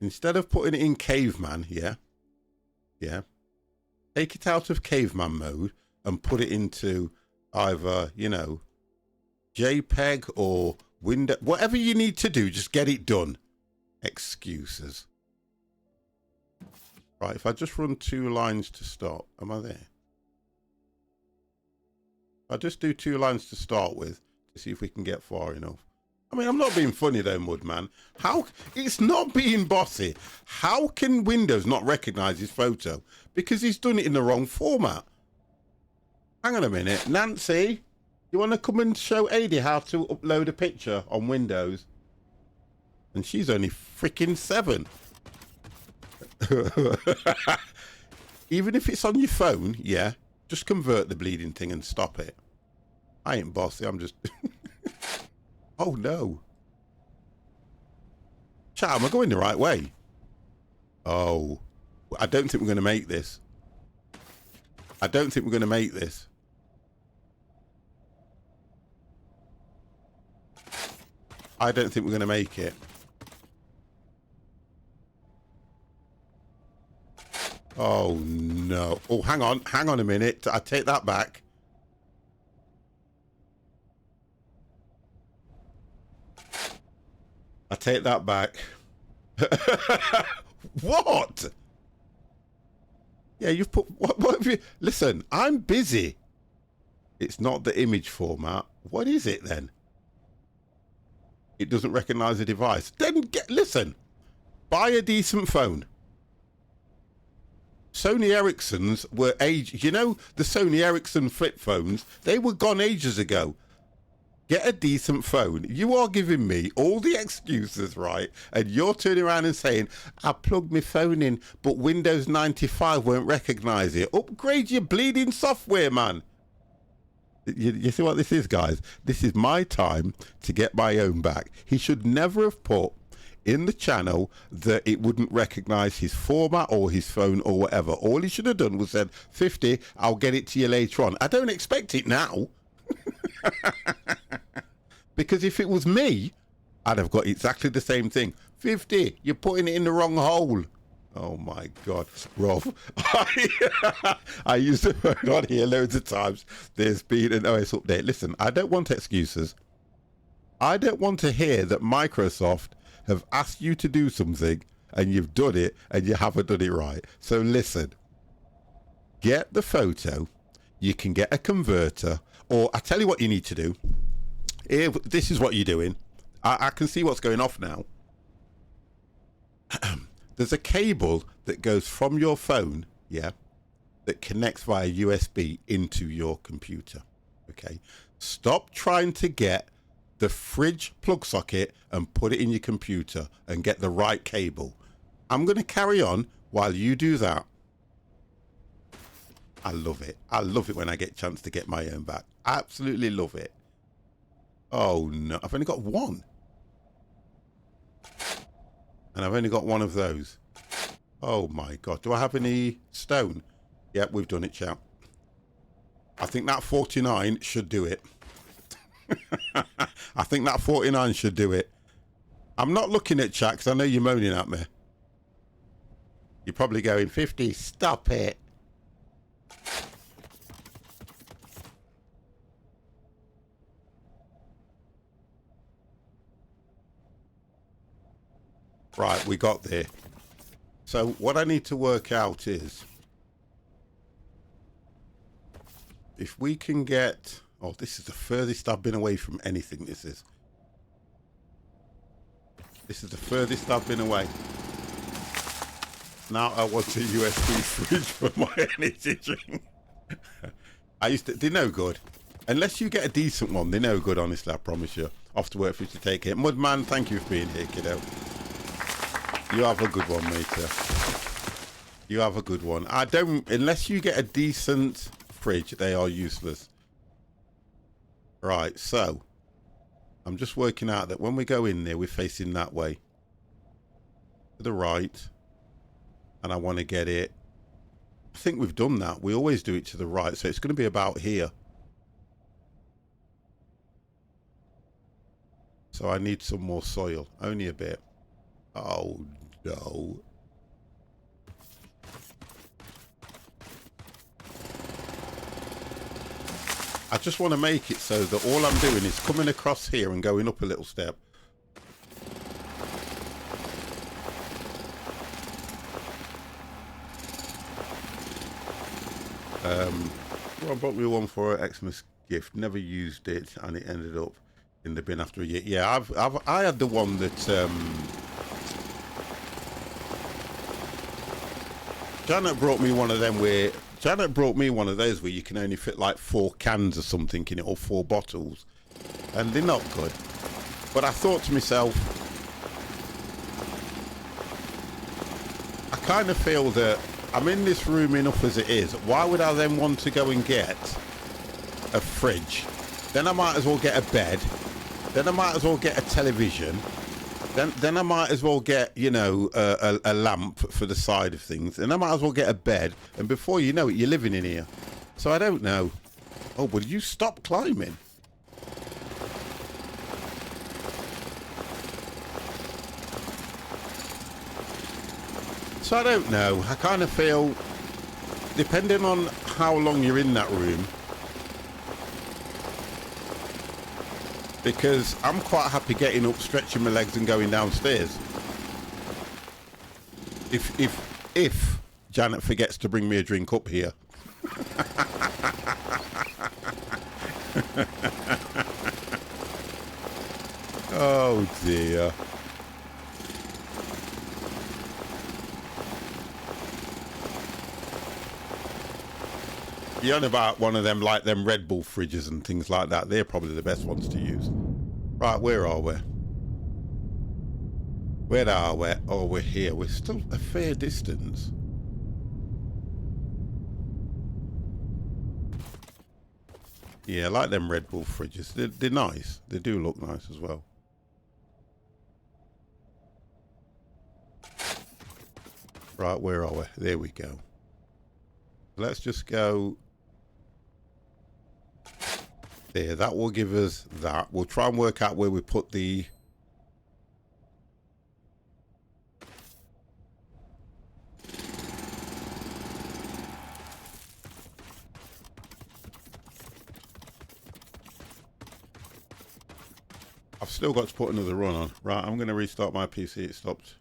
A: Instead of putting it in caveman, yeah, take it out of caveman mode and put it into either, you know, JPEG or window, whatever you need to do, just get it done. Excuses. Right, if I just run 2 lines to start, am I there? I'll just do 2 lines to start with to see if we can get far enough. I mean, I'm not being funny though, Mudman. How? It's not being bossy. How can Windows not recognize his photo? Because he's done it in the wrong format. Hang on a minute. Nancy, you want to come and show Adi how to upload a picture on Windows? And she's only freaking 7. Even if it's on your phone, yeah, just convert the bleeding thing and stop it. I ain't bossy, I'm just... Oh no. Chat, am I going the right way? Oh. I don't think we're going to make this. I don't think we're going to make this. I don't think we're going to make it. Oh no. Oh, hang on a minute. I take that back. I take that back. What? Yeah, you've put... What have you... Listen, I'm busy. It's not the image format. What is it then? It doesn't recognize the device. Then listen. Buy a decent phone. Sony Ericssons were age... You know, the Sony Ericsson flip phones, they were gone ages ago. Get a decent phone. You are giving me all the excuses, right? And you're turning around and saying, I plugged my phone in, but Windows 95 won't recognize it. Upgrade your bleeding software, man. You see what this is, guys? This is my time to get my own back. He should never have put in the channel that it wouldn't recognize his format or his phone or whatever. All he should have done was said, 50, I'll get it to you later on. I don't expect it now. Because if it was me, I'd have got exactly the same thing. 50, you're putting it in the wrong hole. Oh my God, Rob. I used the word on here loads of times. There's been an OS update. Listen, I don't want excuses. I don't want to hear that Microsoft have asked you to do something and you've done it and you haven't done it right. So listen, get the photo. You can get a converter, or I tell you what you need to do. Here, this is what you're doing. I can see what's going off now. There's a cable that goes from your phone, yeah, that connects via USB into your computer. Okay, stop trying to get the fridge plug socket and put it in your computer and get the right cable. I'm going to carry on while you do that. I love it. I love it when I get a chance to get my own back. Absolutely love it. Oh no, I've only got one. And I've only got one of those. Oh my God. Do I have any stone? Yep, we've done it, chap. I think that 49 should do it. I think that 49 should do it. I'm not looking at chat because I know you're moaning at me. You're probably going, 50, stop it. Right, we got there. So what I need to work out is if we can get... Oh, this is the furthest I've been away from anything, this is. This is the furthest I've been away. Now I want a USB fridge for my energy drink. They're no good. Unless you get a decent one, they're no good, honestly, I promise you. Off to work for you to take it. Mudman, thank you for being here, kiddo. You have a good one, mate. You have a good one. I don't... Unless you get a decent fridge, they are useless. Right, so... I'm just working out that when we go in there, we're facing that way. To the right. And I want to get it... I think we've done that. We always do it to the right, so it's going to be about here. So I need some more soil. Only a bit. Oh, no. I just want to make it so that all I'm doing is coming across here and going up a little step. Well, I bought me one for an Xmas gift. Never used it, and it ended up in the bin after a year. Yeah, I had the one that Janet brought me one of them where Janet brought me one of those where you can only fit like 4 cans or something in it, or 4 bottles, and they're not good. But I thought to myself, I kind of feel that I'm in this room enough as it is. Why would I then want to go and get a fridge? Then I might as well get a bed. Then I might as well get a television. Then I might as well get, you know, a lamp for the side of things. And I might as well get a bed. And before you know it, you're living in here. So I don't know. Oh, will you stop climbing? So I don't know. I kind of feel, depending on how long you're in that room, because I'm quite happy getting up, stretching my legs and going downstairs. If Janet forgets to bring me a drink up here. Oh dear. You're on about one of them, like them Red Bull fridges and things like that. They're probably the best ones to use. Right, where are we? Where are we? Oh, we're here. We're still a fair distance. Yeah, I like them Red Bull fridges. They're nice. They do look nice as well. Right, where are we? There we go. Let's just go... There, that will give us that. We'll try and work out where we put the... still got to put another run on. Right, I'm going to restart my PC. It stopped.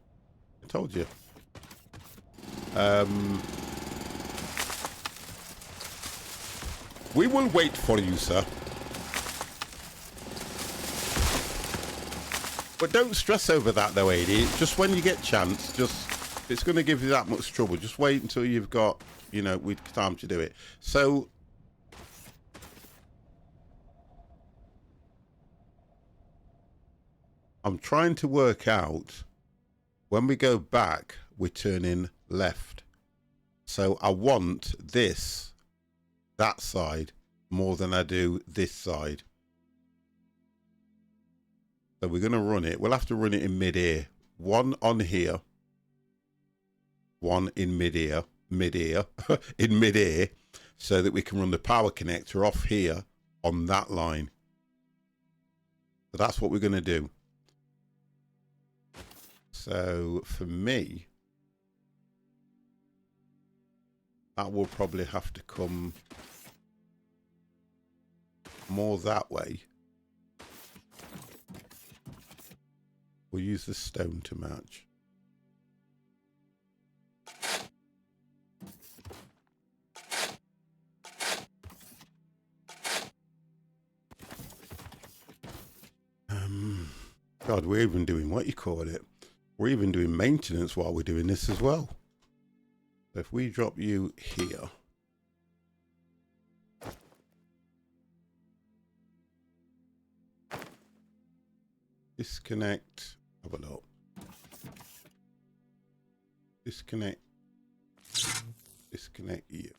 A: I told you. We will wait for you, sir. But don't stress over that, though, AD. Just when you get chance, just... If it's going to give you that much trouble, just wait until you've got, you know, with time to do it. So... I'm trying to work out... When we go back, we're turning left. So I want this, that side, more than I do this side. So we're going to run it. We'll have to run it in mid-air. One on here. One in mid-air. In mid-air. So that we can run the power connector off here on that line. So that's what we're going to do. So for me, that will probably have to come more that way. We'll use the stone to match. God, we're even doing what you call it. We're even doing maintenance while we're doing this as well. So if we drop you here. Disconnect. Have a look. Disconnect. Disconnect you.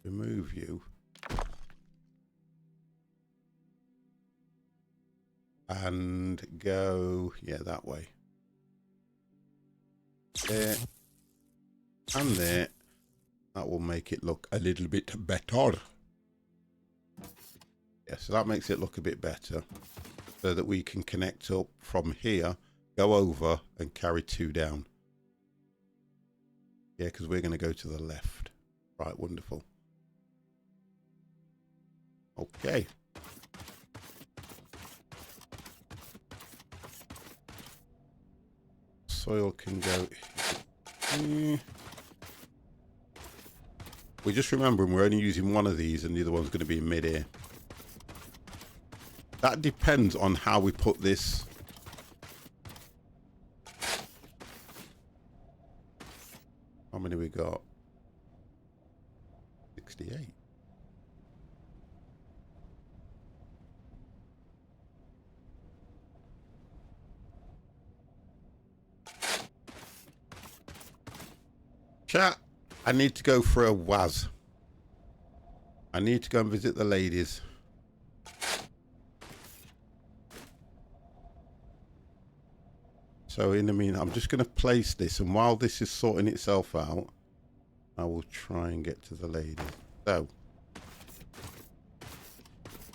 A: Remove you. And go, yeah, that way. There. And there. That will make it look a little bit better. Yeah, so that makes it look a bit better. So that we can connect up from here, go over and carry 2 down. Yeah, because we're going to go to the left. Right, wonderful. Okay. Soil can go here. We're just remembering we're only using one of these and the other one's going to be in mid-air. That depends on how we put this. How many we got? 68. Chat, I need to go for a waz. I need to go and visit the ladies. So in the meantime, I'm just going to place this, and while this is sorting itself out, I will try and get to the ladies. So,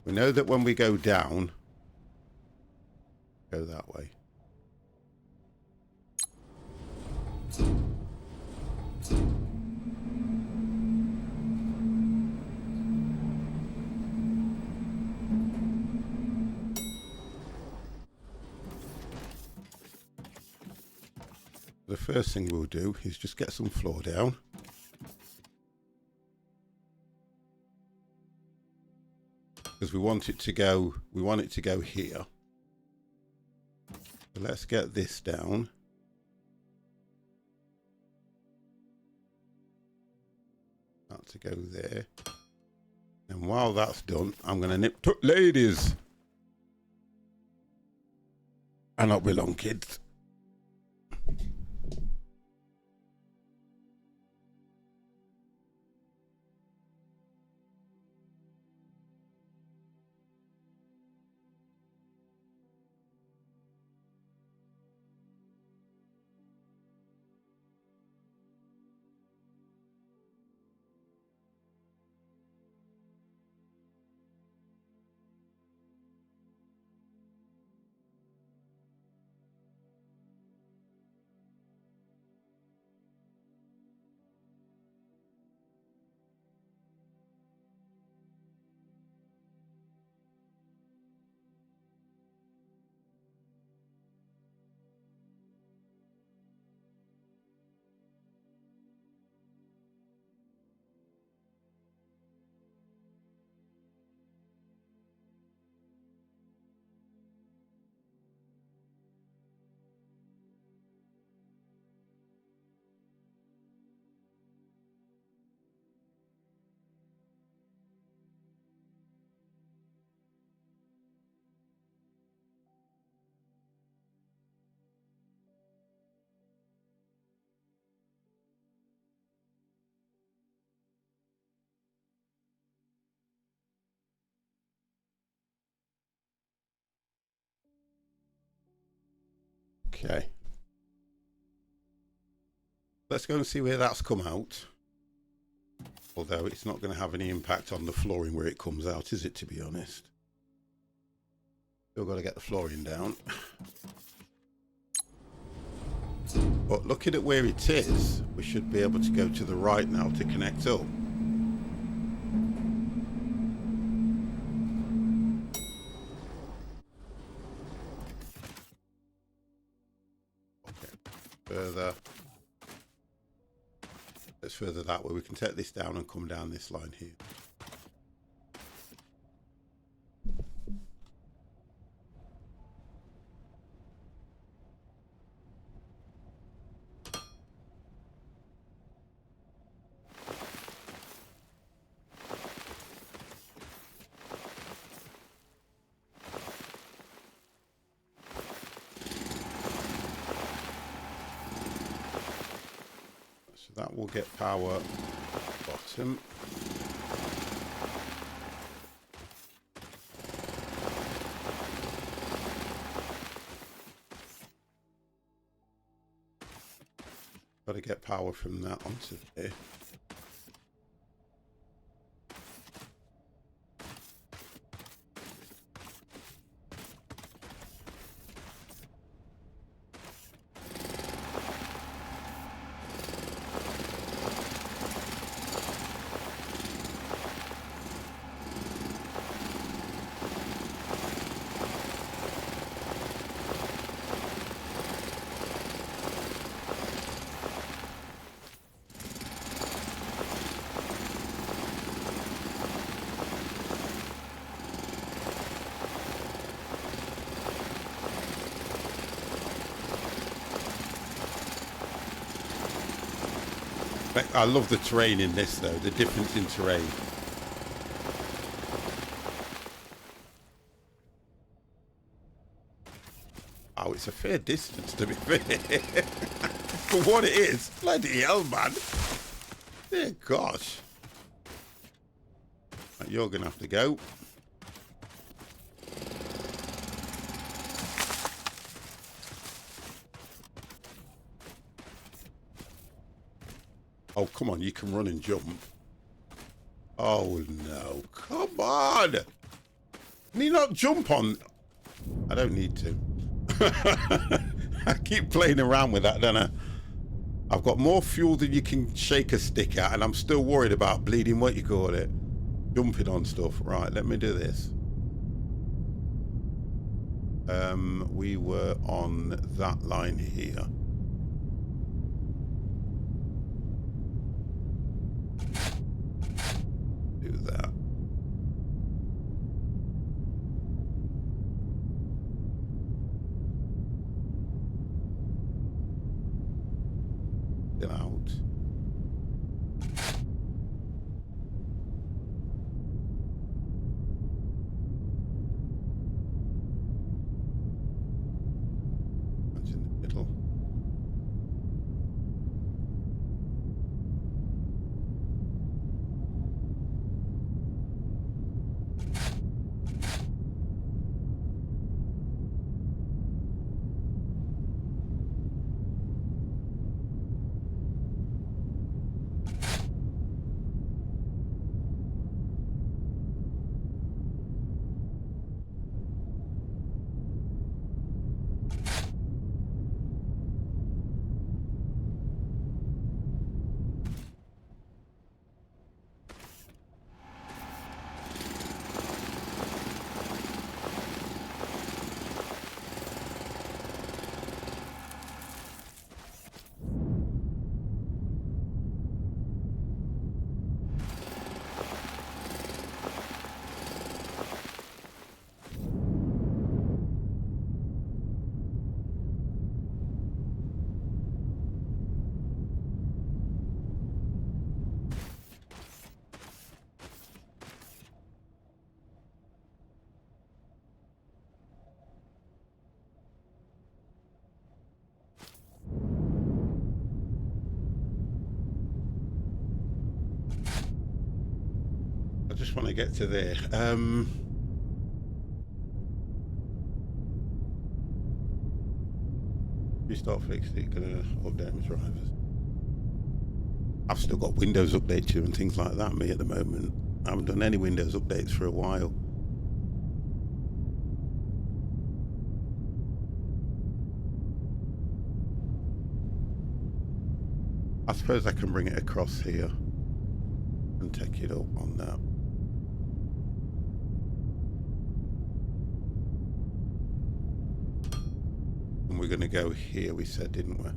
A: we know that when we go down, go that way. The first thing we'll do is just get some floor down. Because we want it to go here. So let's get this down. That to go there. And while that's done, I'm going to nip to ladies. And not be long, kids. Okay. Let's go and see where that's come out. Although it's not going to have any impact on the flooring where it comes out, is it, to be honest? Still got to get the flooring down. But looking at where it is, we should be able to go to the right now to connect up. Okay. Further. Let's further that way. We can take this down and come down this line here. That will get power bottom. Got to get power from that onto there. I love the terrain in this though, the difference in terrain. Oh, it's a fair distance to be fair. For what it is. Bloody hell, man. Dear gosh. Right, you're going to have to go. Oh, come on, you can run and jump. Oh, no. Come on. Can you not jump on? I don't need to. I keep playing around with that, don't I? I've got more fuel than you can shake a stick at, and I'm still worried about bleeding, what you call it. Jumping on stuff. Right, let me do this. We were on that line here. Do that. Get out. That's in the middle. I just want to get to there. You start fixing it, gonna update my drivers. I've still got Windows updates here and things like that, me, at the moment. I haven't done any Windows updates for a while. I suppose I can bring it across here and take it up on that. And we're going to go here, we said, didn't we?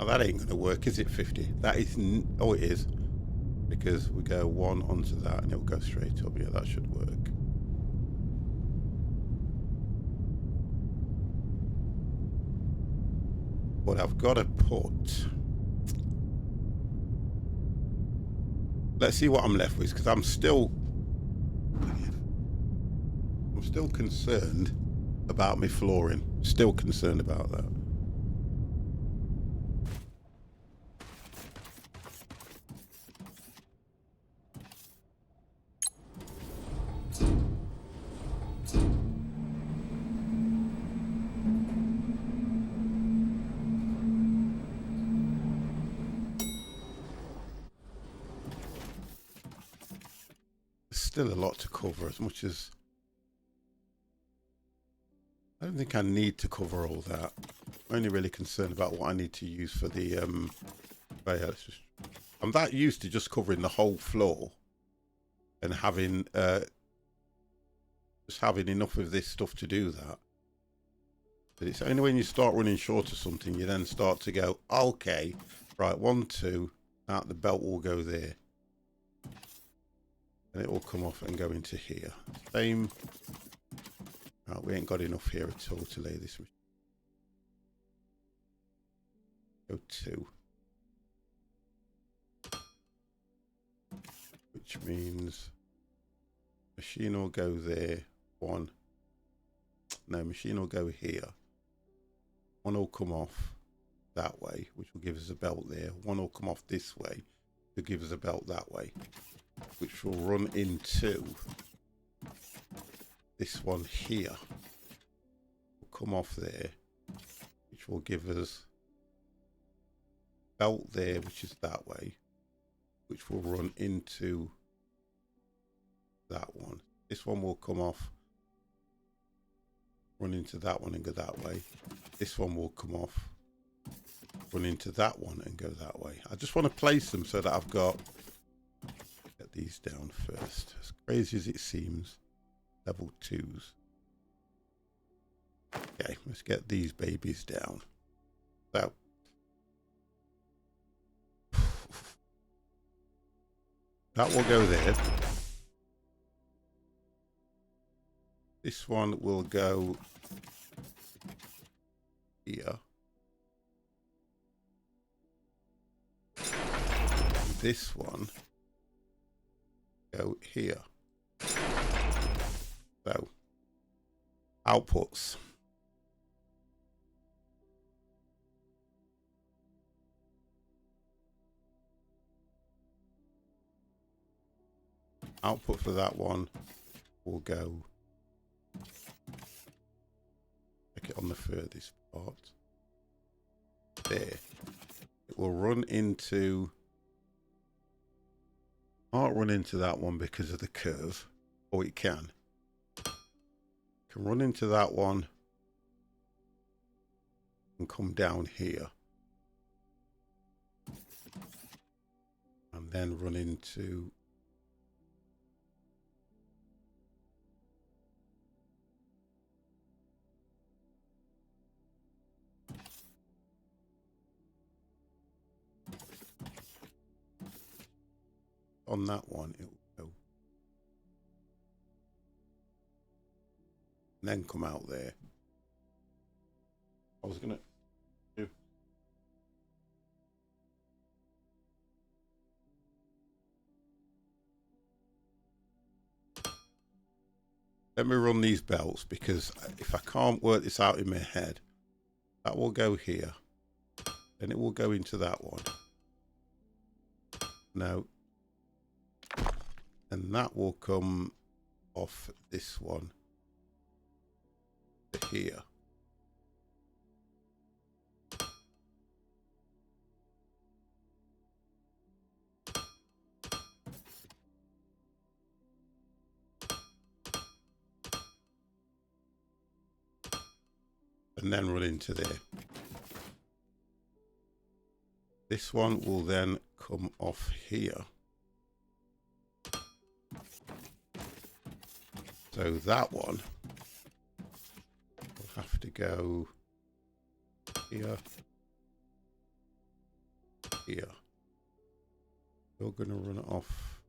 A: Oh, that ain't going to work, is it, 50? That is... Oh, it is. Because we go 1 onto that and it'll go straight up. Yeah, that should work. But I've got to put... Let's see what I'm left with, because I'm still concerned about my flooring. Still concerned about that. Still a lot to cover, as much as I don't think I need to cover all that. I'm only really concerned about what I need to use for the I'm that used to just covering the whole floor and having just having enough of this stuff to do that. But it's only when you start running short of something you then start to go, okay, right, 1, 2, out the belt will go there. And it will come off and go into here. Same. Oh, we ain't got enough here at all to lay this machine. Go 2. Which means machine will go there. 1. No, machine will go here. 1 will come off that way, which will give us a belt there. 1 will come off this way to give us a belt that way, which will run into this one here. Will come off there, which will give us belt there, which is that way, which will run into that one. This one will come off, run into that one and go that way. This one will come off, run into that one and go that way. I just want to place them so that I've got... Get these down first. As crazy as it seems, level 2s. Okay, let's get these babies down. So that will go there. This one will go here. This one go here. So outputs. Output for that one will go, make it on the furthest part. There. It will run into Can't run into that one because of the curve. Or it can. Can run into that one and come down here. And then run into on that one, it will go. And then come out there. I was gonna do. Let me run these belts, because if I can't work this out in my head, that will go here. Then it will go into that one. No. And that will come off this one to here. And then run into there. This one will then come off here. So that one will have to go here, here. You're going to run it off.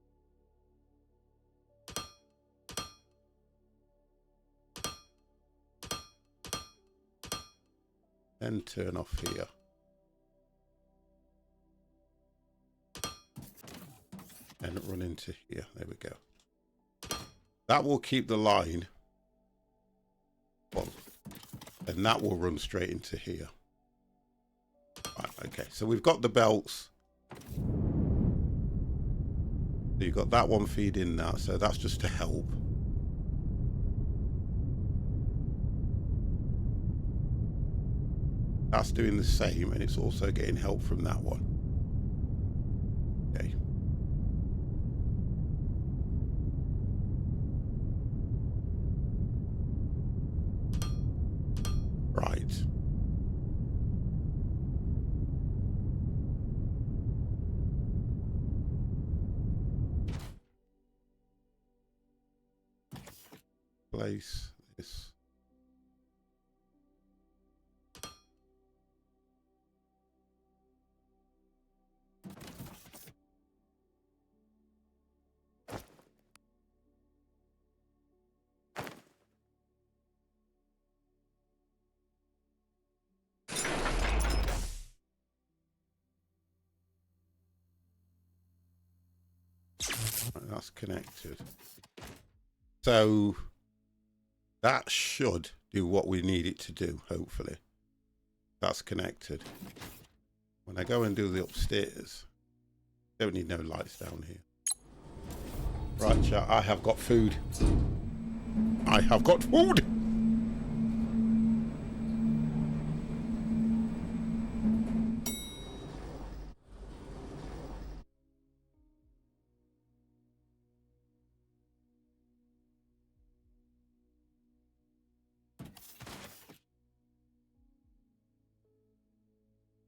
A: Then turn off here. And run into here. There we go. That will keep the line. Well, and that will run straight into here. Right, okay, so we've got the belts. So you've got that one feeding that, so that's just to help. That's doing the same, and it's also getting help from that one. Okay. Right. Place this. Right, that's connected. So that should do what we need it to do, hopefully. That's connected. When I go and do the upstairs, don't need no lights down here. Right, chat, I have got food. I have got food!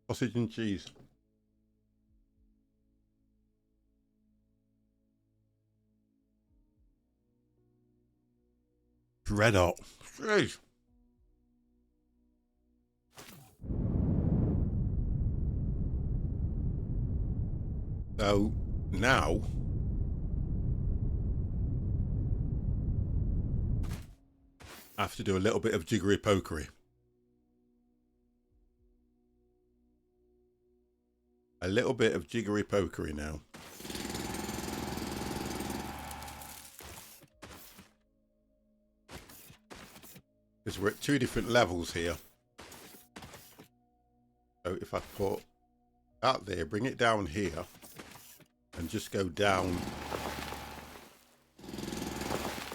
A: Sausage and cheese. Red hot. Jeez. So now I have to do a little bit of jiggery pokery. A little bit of jiggery pokery now. Because we're at two different levels here. So if I put that there, bring it down here, and just go down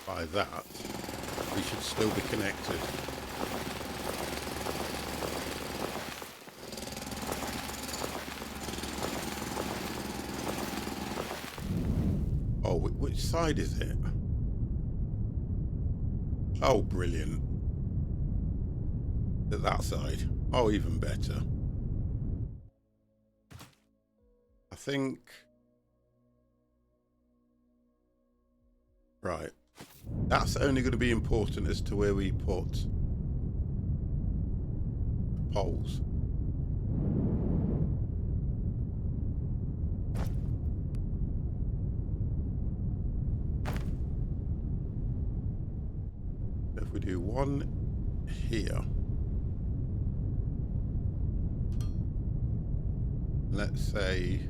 A: by that, we should still be connected. Oh, which side is it? Oh, brilliant. That side. Oh, even better. I think... Right. That's only going to be important as to where we put the poles. If we do one here, let's say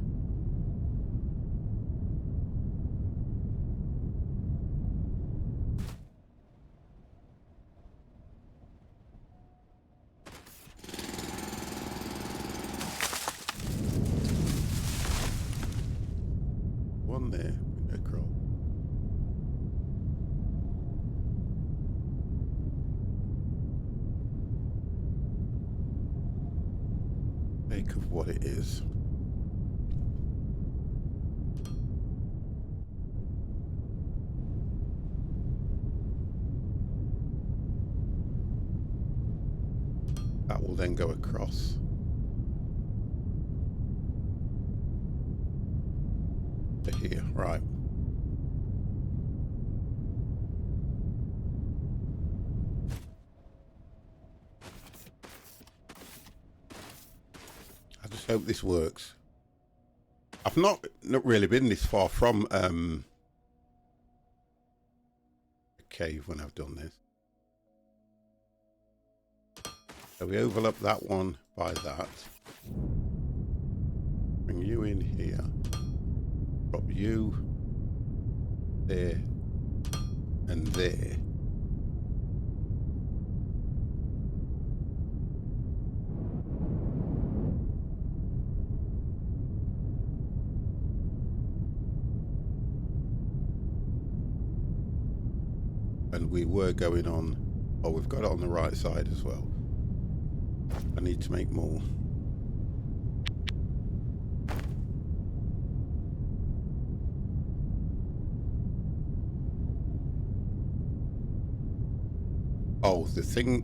A: one there, across. Make of what it is. That will then go across. To here, right. I just hope this works. I've not really been this far from a cave when I've done this. So we overlap that one by that. Bring you in here. Drop you there and there. And we were going on, oh, we've got it on the right side as well. I need to make more. Oh, the thing,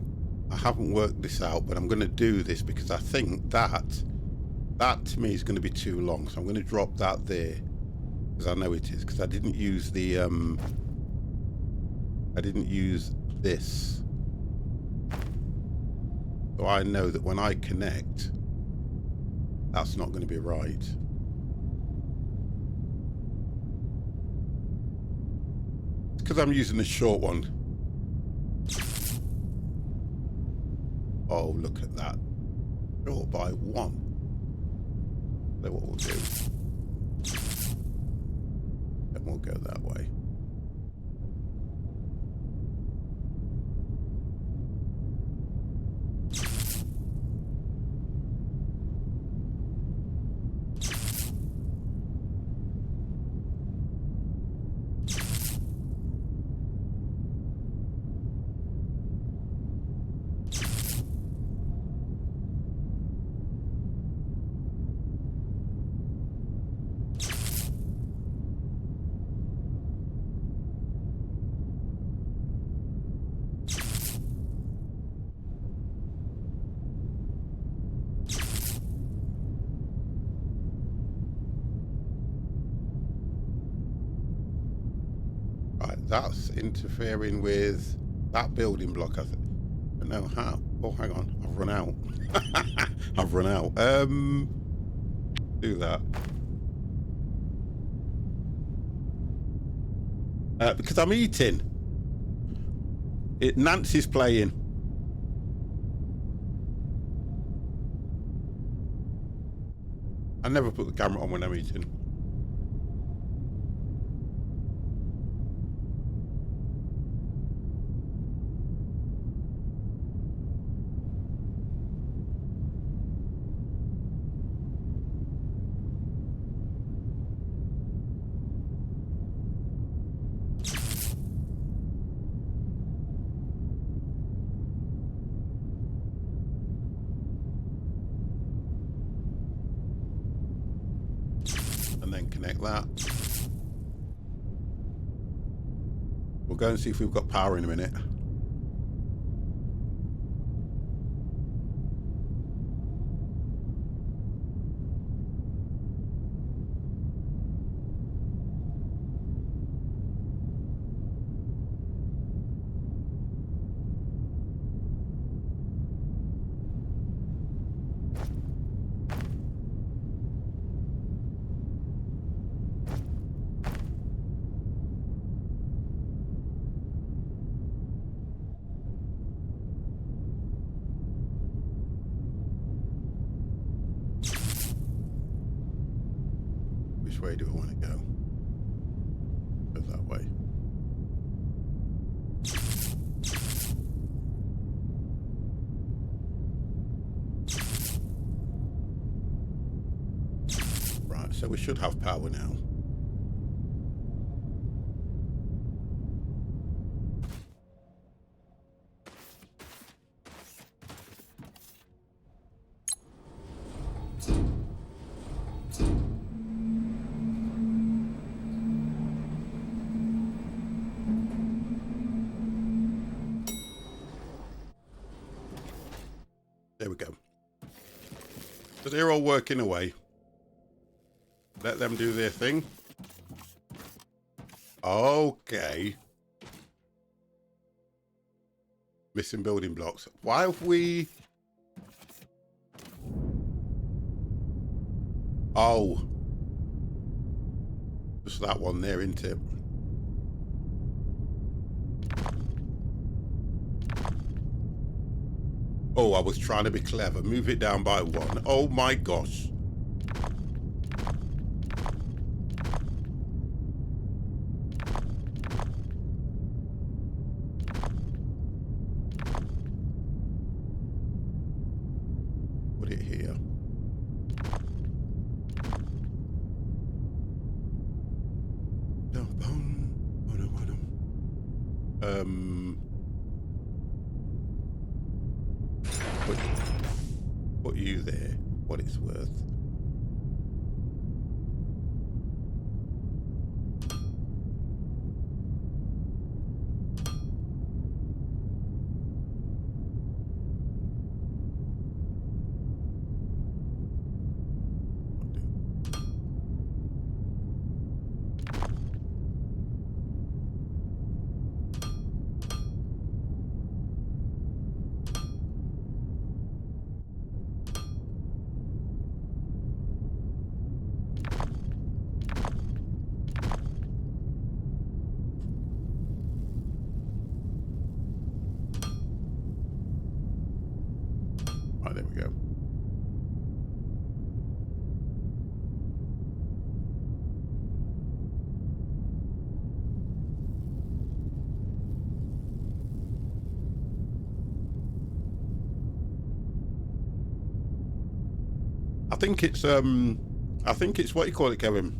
A: I haven't worked this out, but I'm going to do this because I think that to me is going to be too long. So I'm going to drop that there because I know it is, because I didn't use the, I didn't use this. So I know that when I connect, that's not going to be right. It's because I'm using the short one. Oh, look at that. Short by one. So what we'll do. Then we'll go that way. That's interfering with that building block, I think. I don't know how. Oh, hang on. I've run out. I've run out. Do that. Because I'm eating. Nancy's playing. I never put the camera on when I'm eating. And then connect that. We'll go and see if we've got power in a minute. Which way do I want to go? Go that way. Right, so we should have power now. There we go. So they're all working away. Let them do their thing. Okay. Missing building blocks. Why have we... Oh. Just that one there, isn't it? Oh, I was trying to be clever. Move it down by one. Oh my gosh. Put it here. Put you there, what it's worth. Right, there we go. I think it's what you call it, Kevin.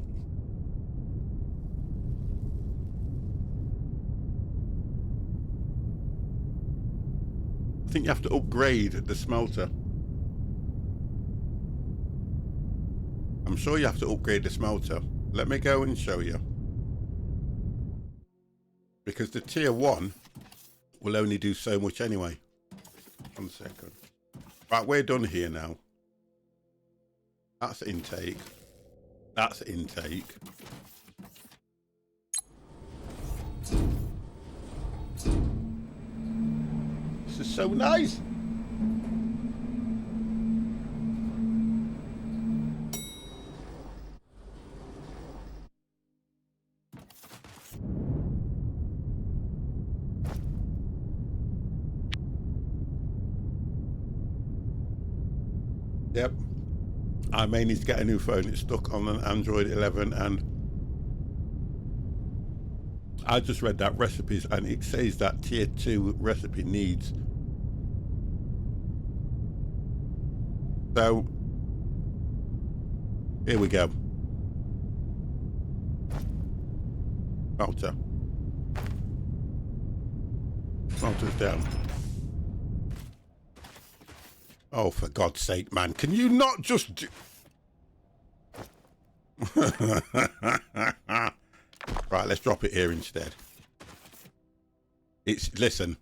A: I think you have to upgrade the smelter. I'm sure you have to upgrade the smelter. Let me go and show you. Because the tier 1 will only do so much anyway. 1 second. Right, we're done here now. That's intake. That's intake. This is so nice. Yep. I may need to get a new phone. It's stuck on an Android 11 and I just read that recipes and it says that tier 2 recipe needs. So here we go. Smelter. Smelter's down. Oh, for God's sake, man. Can you not just do... Right, let's drop it here instead. It's, listen,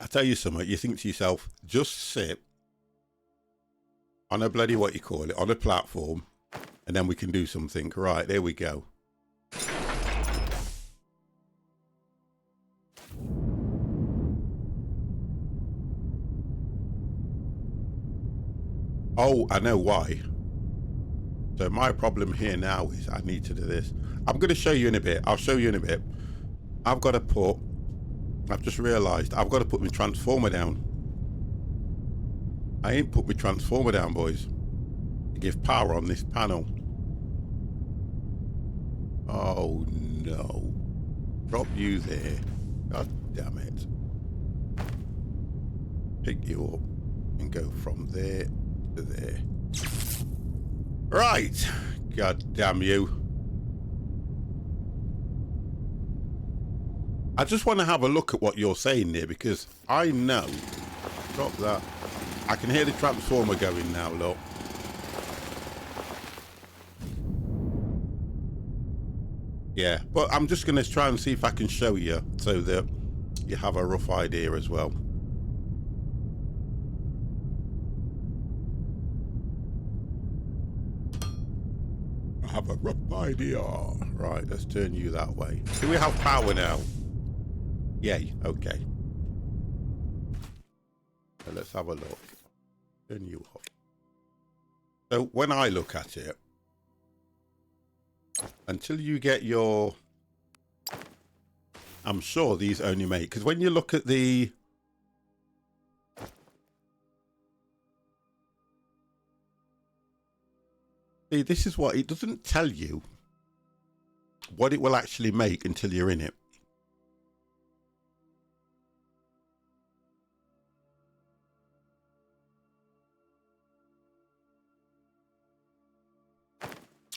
A: I tell you something, you think to yourself, just sit on a bloody, what you call it, on a platform, and then we can do something. Right, there we go. Oh, I know why. So my problem here now is I need to do this. I'm going to show you in a bit. I'll show you in a bit. I've just realised I've got to put my transformer down. I ain't put my transformer down, boys, to give power on this panel. Oh no. Drop you there. God damn it. Pick you up and go from there to there. Right. God damn you. I just want to have a look at what you're saying there, because I know. Drop that. I can hear the transformer going now, look. Yeah, but I'm just going to try and see if I can show you so that you have a rough idea as well. I have a rough idea. Right, let's turn you that way. Do we have power now? Yay, okay. So let's have a look. Turn you off. So when I look at it, until you get your... I'm sure these only make... Because when you look at the... See, this is what... It doesn't tell you what it will actually make until you're in it.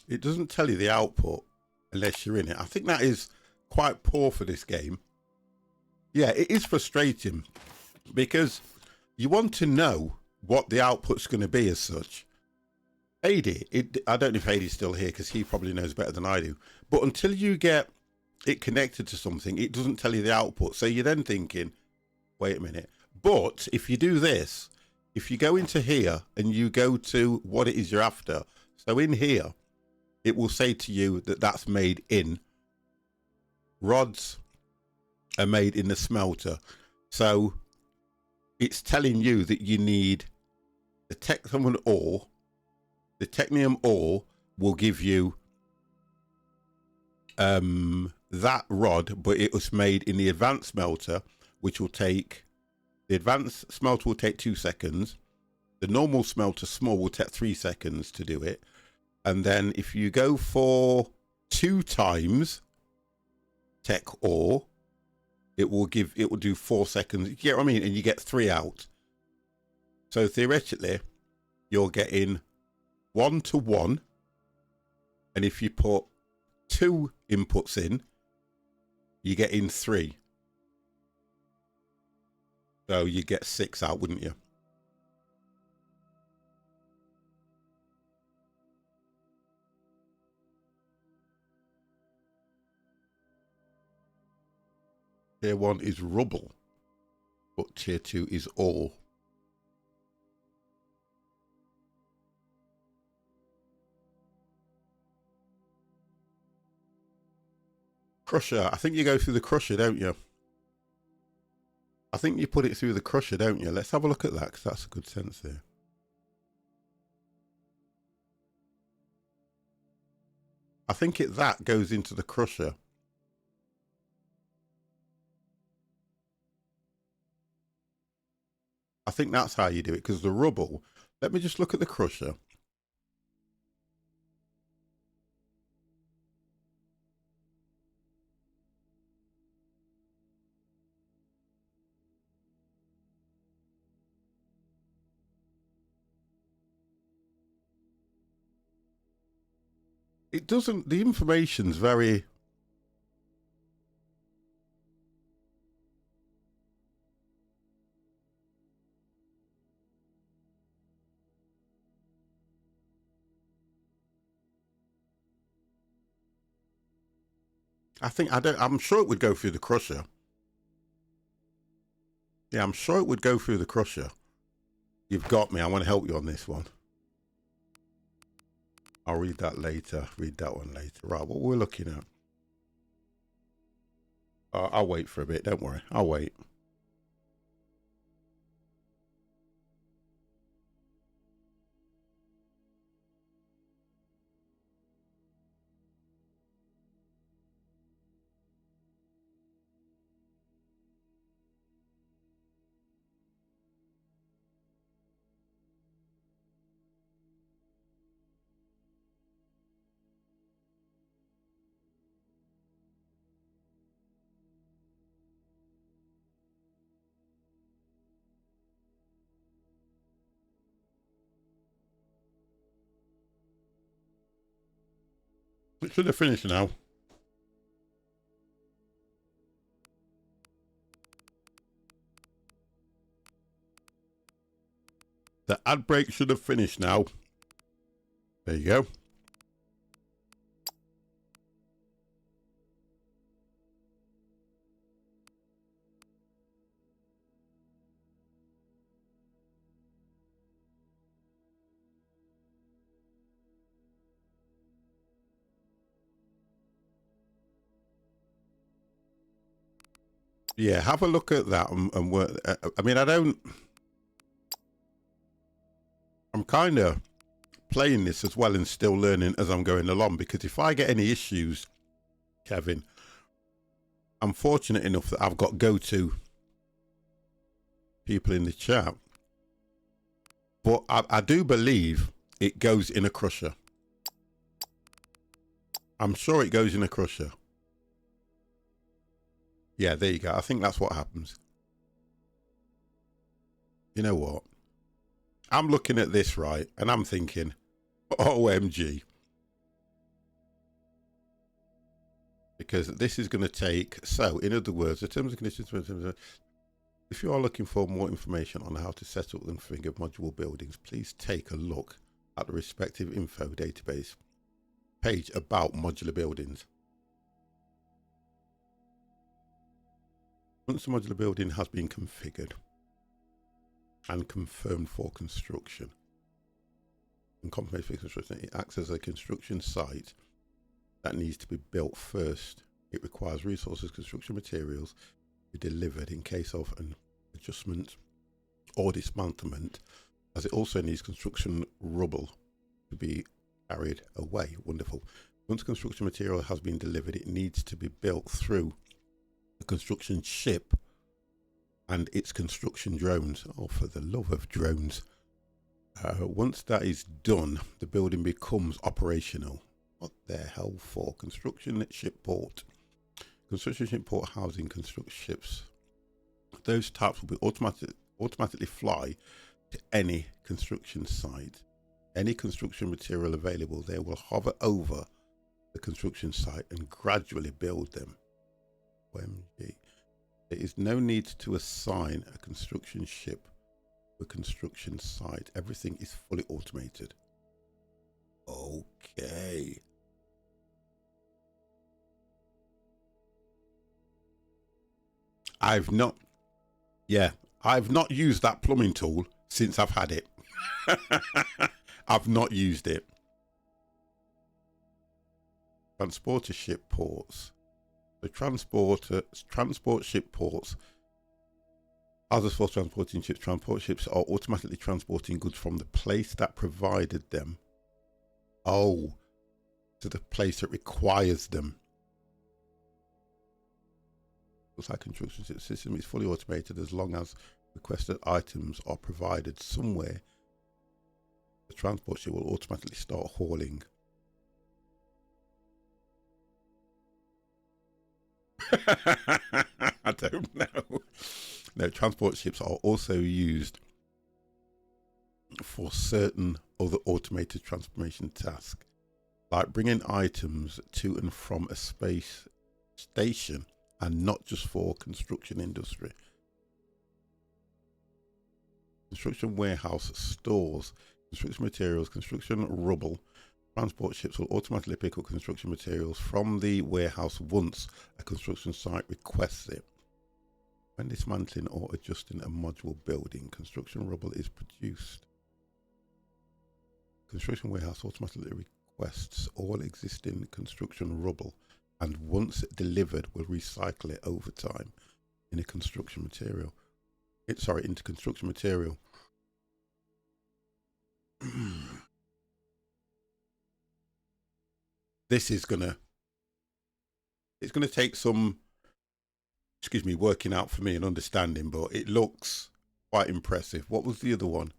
A: It doesn't tell you the output unless you're in it. I think that is quite poor for this game. Yeah, it is frustrating because you want to know what the output's going to be as such. Adi, I don't know if Adi's still here because he probably knows better than I do. But until you get it connected to something, it doesn't tell you the output. So you're then thinking, wait a minute. But if you do this, if you go into here and you go to what it is you're after, so in here, it will say to you that that's made in. Rods are made in the smelter. So it's telling you that you need the technium ore. The technium ore will give you that rod, but it was made in the advanced smelter, which will take... The advanced smelter will take 2 seconds. The normal smelter small will take 3 seconds to do it. And then if you go for 2 times tech ore, it will do 4 seconds. You get what I mean? And you get 3 out. So theoretically, you're getting 1 to 1. And if you put 2 inputs in, you're getting 3. So you get 6 out, wouldn't you? Tier 1 is rubble, but tier 2 is ore. Crusher. I think you go through the crusher, don't you? I think you put it through the crusher, don't you? Let's have a look at that, because that's a good sense there. I think that goes into the crusher. I think that's how you do it, because the rubble... Let me just look at the crusher. It doesn't... The information's very... I'm sure it would go through the crusher. Yeah, I'm sure it would go through the crusher. You've got me. I want to help you on this one. I'll read that later. Read that one later. Right, what we're looking at. I'll wait for a bit. Don't worry. I'll wait. It should have finished now. The ad break should have finished now. There you go. Yeah, have a look at that and work. I mean, I'm kind of playing this as well and still learning as I'm going along, because if I get any issues, Kevin, I'm fortunate enough that I've got go-to people in the chat. But I do believe it goes in a crusher. I'm sure it goes in a crusher. Yeah, there you go. I think that's what happens. You know what? I'm looking at this, right, and I'm thinking, OMG. Because this is going to take, so in other words, the terms and conditions, if you are looking for more information on how to set up and configure modular buildings, please take a look at the respective info database page about modular buildings. Once the modular building has been configured and confirmed for construction, and confirmation for construction, it acts as a construction site that needs to be built first. It requires resources, construction materials to be delivered in case of an adjustment or dismantlement, as it also needs construction rubble to be carried away. Wonderful. Once construction material has been delivered, it needs to be built through the construction ship and its construction drones. Oh, for the love of drones. Once that is done, the building becomes operational. What the hell for? Construction ship port. Construction ship port housing construction ships. Those types will be automatically fly to any construction site. Any construction material available, they will hover over the construction site and gradually build them. OMG. There is no need to assign a construction ship to a construction site. Everything is fully automated. Okay. I've not used that plumbing tool since I've had it. I've not used it. Transporter ship ports. The transport ship ports. Others for transporting ships. Transport ships are automatically transporting goods from the place that provided them. Oh, to the place that requires them. Looks like construction system is fully automated as long as requested items are provided somewhere. The transport ship will automatically start hauling. I don't know. No, transport ships are also used for certain other automated transformation tasks, like bringing items to and from a space station, and not just for construction industry. Construction warehouse stores construction materials, construction rubble. Transport ships will automatically pick up construction materials from the warehouse once a construction site requests it. When dismantling or adjusting a modular building, construction rubble is produced. Construction warehouse automatically requests all existing construction rubble and once delivered will recycle it over time in a construction material. Into construction material. This is it's gonna take some, working out for me and understanding, but it looks quite impressive. What was the other one?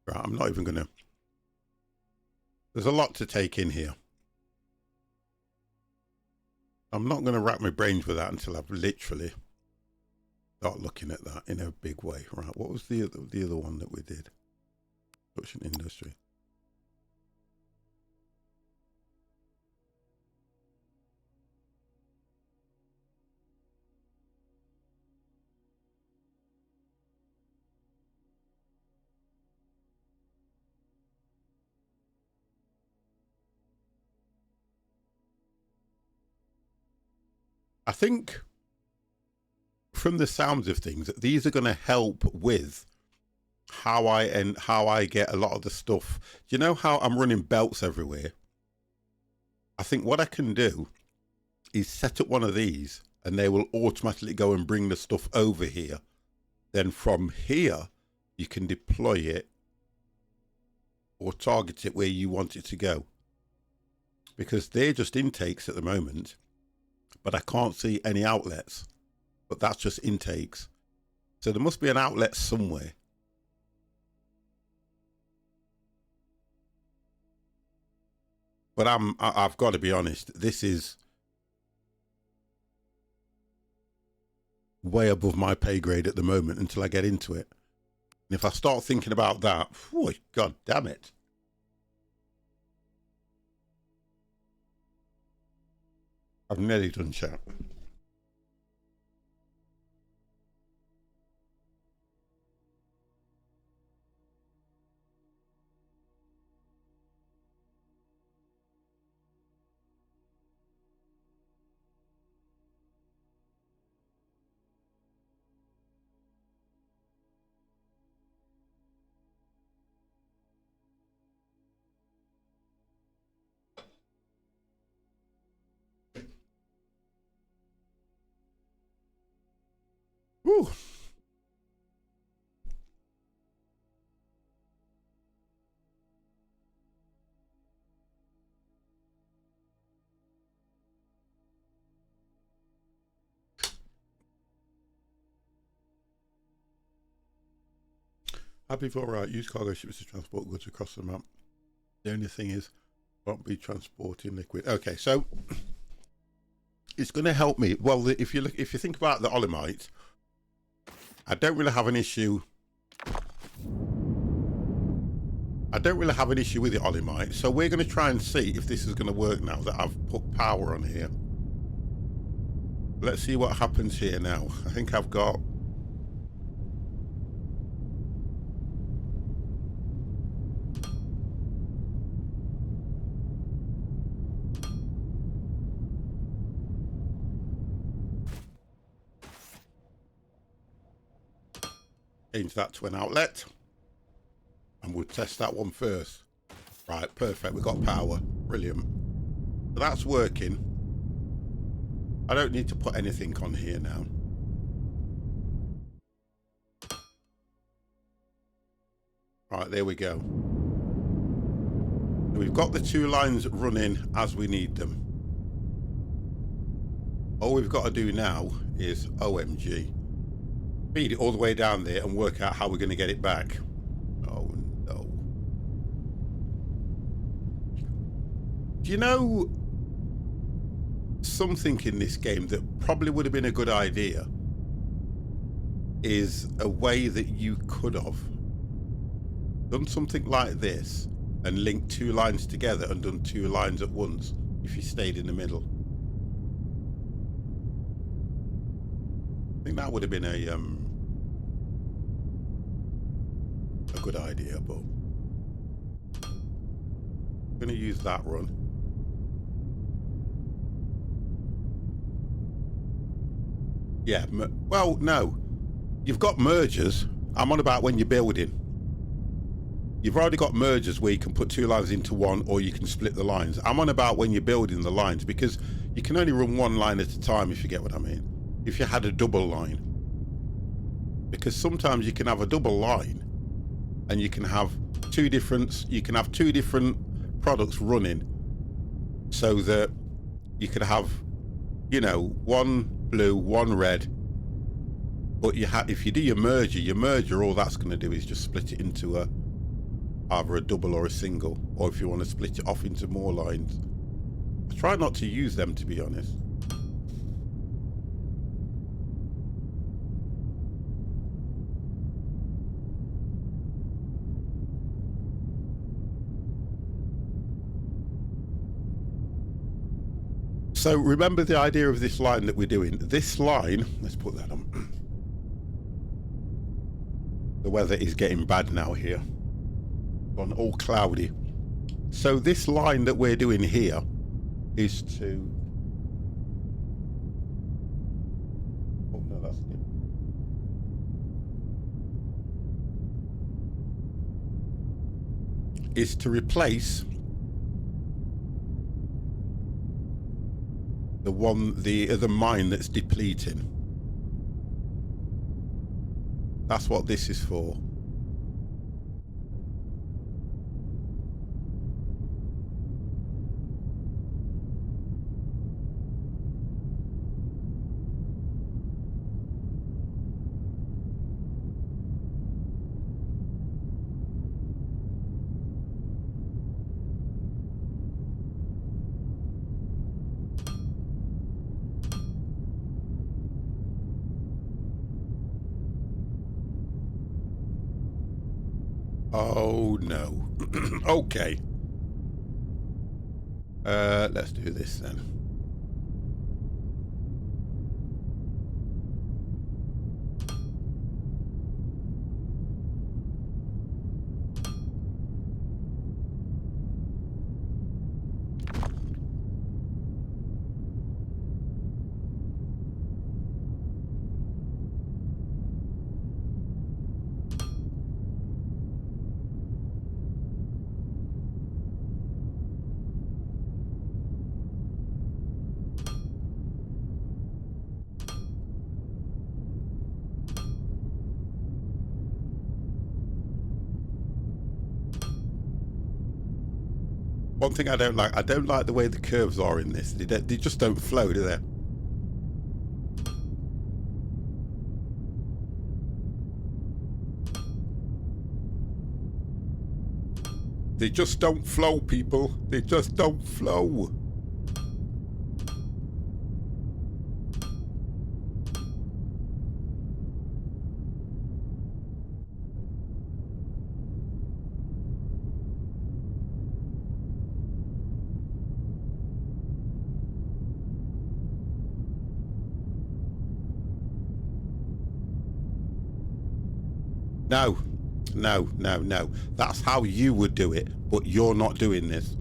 A: Right, I'm not even gonna. There's a lot to take in here. I'm not going to rack my brains with that until I've literally start looking at that in a big way. Right, what was the other one that we did? Construction industry. I think from the sounds of things, these are going to help with how I get a lot of the stuff. Do you know how I'm running belts everywhere? I think what I can do is set up one of these and they will automatically go and bring the stuff over here. Then from here, you can deploy it or target it where you want it to go. Because they're just intakes at the moment. But I can't see any outlets, but that's just intakes. So there must be an outlet somewhere. But I've got to be honest, this is way above my pay grade at the moment until I get into it. And if I start thinking about that, oh, God damn it. I've nearly done chat. Whew. Happy for right. Use cargo ships to transport goods across the map. The only thing is, won't be transporting liquid. Okay, so it's going to help me. Well, if you think about the Olimite, I don't really have an issue. I don't really have an issue with the Olimite, so we're going to try and see if this is going to work now that I've put power on here. Let's see what happens here now. I think I've got... change that to an outlet. And we'll test that one first. Right, perfect. We've got power. Brilliant. So that's working. I don't need to put anything on here now. Right, there we go. So we've got the two lines running as we need them. All we've got to do now is OMG. Feed it all the way down there and work out how we're going to get it back. Oh no. Do you know something in this game that probably would have been a good idea is a way that you could have done something like this and linked two lines together and done two lines at once if you stayed in the middle. I think that would have been a good idea, but I'm going to use that run. Yeah, well, no. You've got mergers. I'm on about when you're building. You've already got mergers where you can put two lines into one, or you can split the lines. I'm on about when you're building the lines, because you can only run one line at a time, if you get what I mean. If you had a double line. Because sometimes you can have a double line and you can have two different products running, so that you could have, you know, one blue, one red. But if you do your merger, all that's going to do is just split it into either a double or a single, or if you want to split it off into more lines. I try not to use them, to be honest. So remember the idea of this line that we're doing. This line, let's put that on. The weather is getting bad now here. Gone all cloudy. So this line that we're doing here is to... Oh no, that's it. Is to replace the other mine that's depleting. That's what this is for. Oh no. Okay. Let's do this then. One thing I don't like the way the curves are in this. They just don't flow, do they? They just don't flow, people. They just don't flow. No, no, no, no. That's how you would do it, but you're not doing this.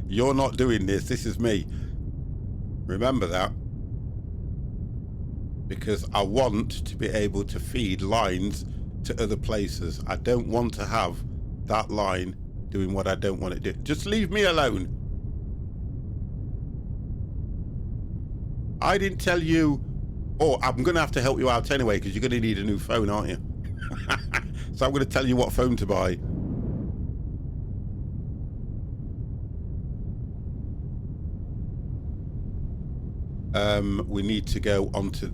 A: You're not doing this. This is me. Remember that. Because I want to be able to feed lines to other places. I don't want to have that line doing what I don't want it to do. Just leave me alone. I didn't tell you. Oh, I'm going to have to help you out anyway, because you're going to need a new phone, aren't you? So I'm going to tell you what phone to buy. We need to go onto...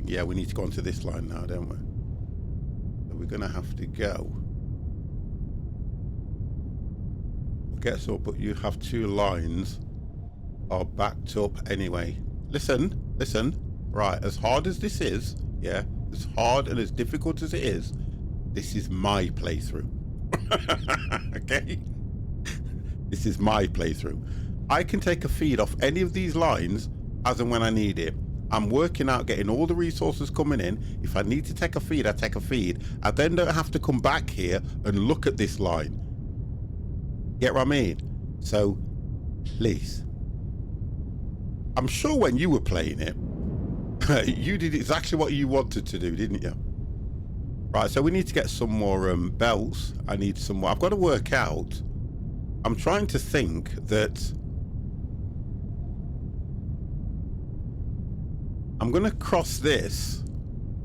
A: Yeah, we need to go onto this line now, don't we? So we're going to have to go. Guess what? But you have two lines are backed up anyway. Listen. Right, as hard as this is, yeah, as hard and as difficult as it is, this is my playthrough. Okay? This is my playthrough. I can take a feed off any of these lines as and when I need it. I'm working out getting all the resources coming in. If I need to take a feed, I take a feed. I then don't have to come back here and look at this line. Get what I mean? So, please. I'm sure when you were playing it, you did exactly what you wanted to do, didn't you? Right, so we need to get some more belts. I need some more. I've got to work out. I'm trying to think that I'm going to cross this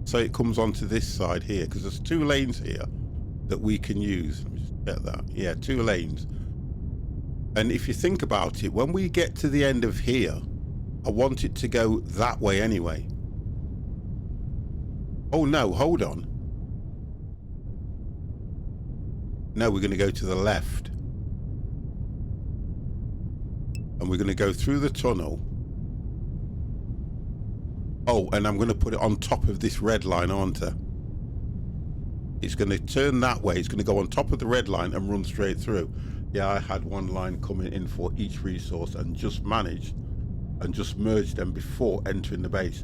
A: so it comes onto this side here, because there's 2 lanes here that we can use. Let me just get that. Yeah, 2 lanes. And if you think about it, when we get to the end of here, I want it to go that way anyway. Oh no, hold on. No, we're going to go to the left. And we're going to go through the tunnel. Oh, and I'm going to put it on top of this red line, aren't I? It's going to turn that way. It's going to go on top of the red line and run straight through. Yeah, I had 1 line coming in for each resource and just managed and just merged them before entering the base.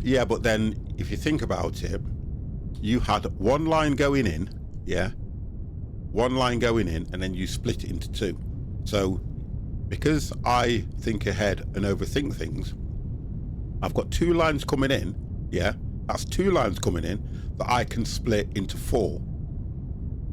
A: Yeah, but then if you think about it, you had 1 line going in, yeah? 1 line going in, and then you split it into 2. So because I think ahead and overthink things, I've got 2 lines coming in, yeah? That's 2 lines coming in that I can split into 4.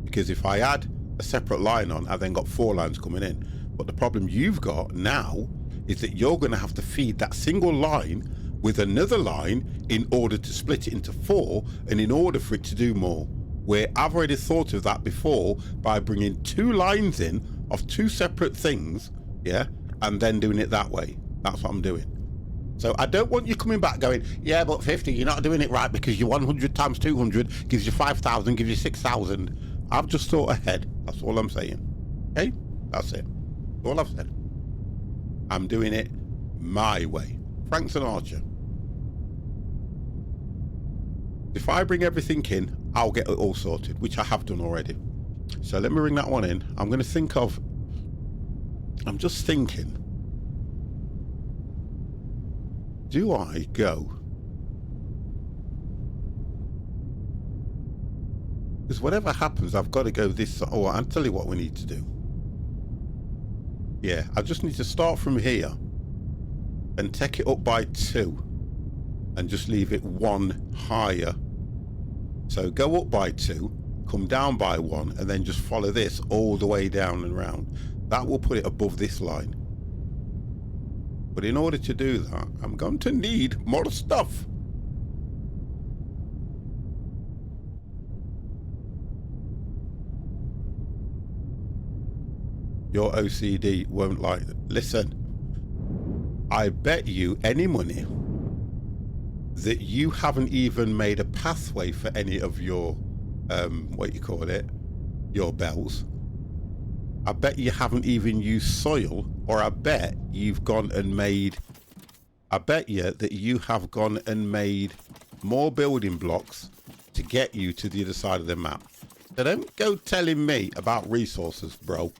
A: Because if I add a separate line on, I've then got 4 lines coming in. But the problem you've got now is that you're going to have to feed that single line with another line in order to split it into 4 and in order for it to do more. Where I've already thought of that before by bringing 2 lines in of 2 separate things, yeah, and then doing it that way. That's what I'm doing. So I don't want you coming back going, yeah, but 50, you're not doing it right because your 100 times 200 gives you 5,000, gives you 6,000. I've just thought ahead. That's all I'm saying. Okay? That's it. That's all I've said. I'm doing it my way. Franks and Archer. If I bring everything in, I'll get it all sorted, which I have done already. So let me bring that one in. I'm going to think of... I'm just thinking... Do I go? Because whatever happens, I've got to go this... Oh, I'll tell you what we need to do. Yeah, I just need to start from here and take it up by 2 and just leave it 1 higher. So go up by 2, come down by 1, and then just follow this all the way down and round. That will put it above this line. But in order to do that, I'm going to need more stuff. Your OCD won't like it. Listen, I bet you any money that you haven't even made a pathway for any of your, what you call it, your bells. I bet you haven't even used soil, or I bet you've gone and made, I bet you that you have gone and made more building blocks to get you to the other side of the map. So don't go telling me about resources, bro.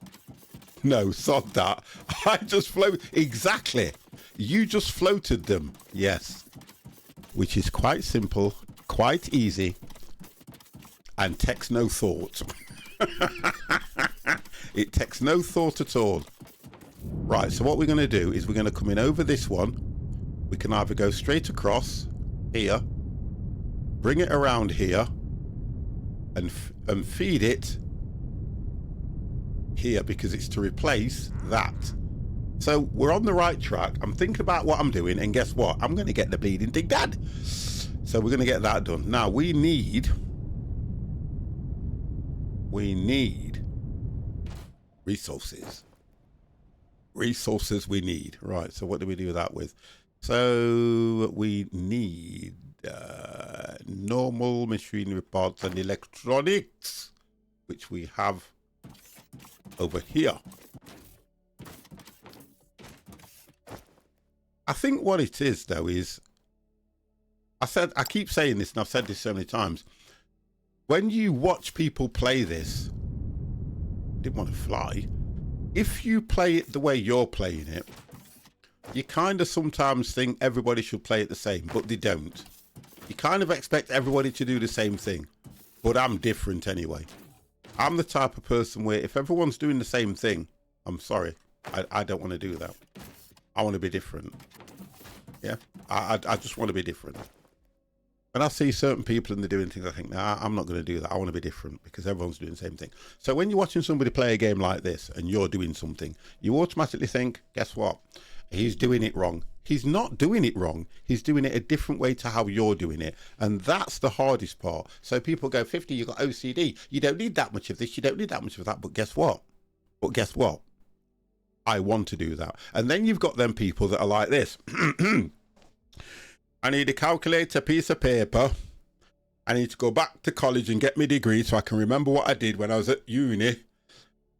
A: No, sod that. I just float. Exactly. You just floated them. Yes. Which is quite simple, quite easy, and takes no thought. It takes no thought at all. Right, so what we're going to do is we're going to come in over this one. We can either go straight across here, bring it around here, and feed it here because it's to replace that. So we're on the right track. I'm thinking about what I'm doing, and guess what? I'm going to get the bleeding thing done. So we're going to get that done. Now we need resources. Resources we need. Right, so what do we do that with? So we need normal machinery parts and electronics, which we have over here. I think what it is though is, I keep saying this and I've said this so many times. When you watch people play this, didn't want to fly. If you play it the way you're playing it, you kind of sometimes think everybody should play it the same, but they don't. You kind of expect everybody to do the same thing, but I'm different anyway. I'm the type of person where if everyone's doing the same thing, I'm sorry, I don't want to do that. I want to be different. Yeah, I just want to be different. When I see certain people and they're doing things, I think, nah, I'm not going to do that. I want to be different because everyone's doing the same thing. So when you're watching somebody play a game like this and you're doing something, you automatically think, guess what? He's doing it wrong. He's not doing it wrong. He's doing it a different way to how you're doing it. And that's the hardest part. So people go, 50, you got OCD. You don't need that much of this. You don't need that much of that. But guess what? I want to do that. And then you've got them people that are like this. I need a calculator, piece of paper. I need to go back to college and get my degree so I can remember what I did when I was at uni.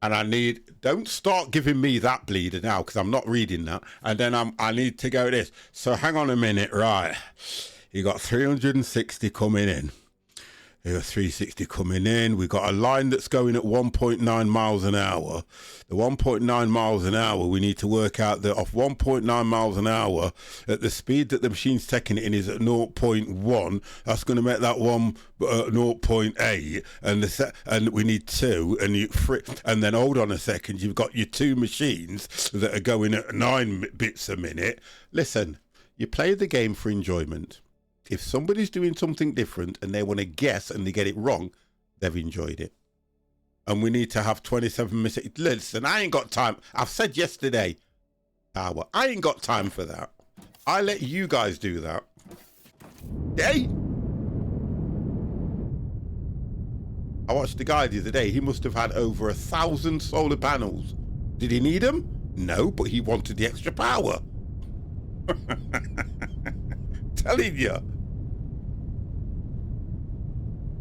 A: And don't start giving me that bleeder now because I'm not reading that. And then I need to go this. So hang on a minute, right. You got 360 coming in. You got 360 coming in. We got a line that's going at 1.9 miles an hour. The 1.9 miles an hour, we need to work out that off 1.9 miles an hour, at the speed that the machine's taking it in is at 0.1. That's going to make that 0.8. And we need 2. And then hold on a second, you've got your 2 machines that are going at 9 bits a minute. Listen, you play the game for enjoyment. If somebody's doing something different and they want to guess and they get it wrong, they've enjoyed it. And we need to have 27 minutes. Listen, I ain't got time. I've said yesterday, I ain't got time for that. I let you guys do that. Hey! I watched the guy the other day. He must have had over 1,000 solar panels. Did he need them? No, but he wanted the extra power. Telling you.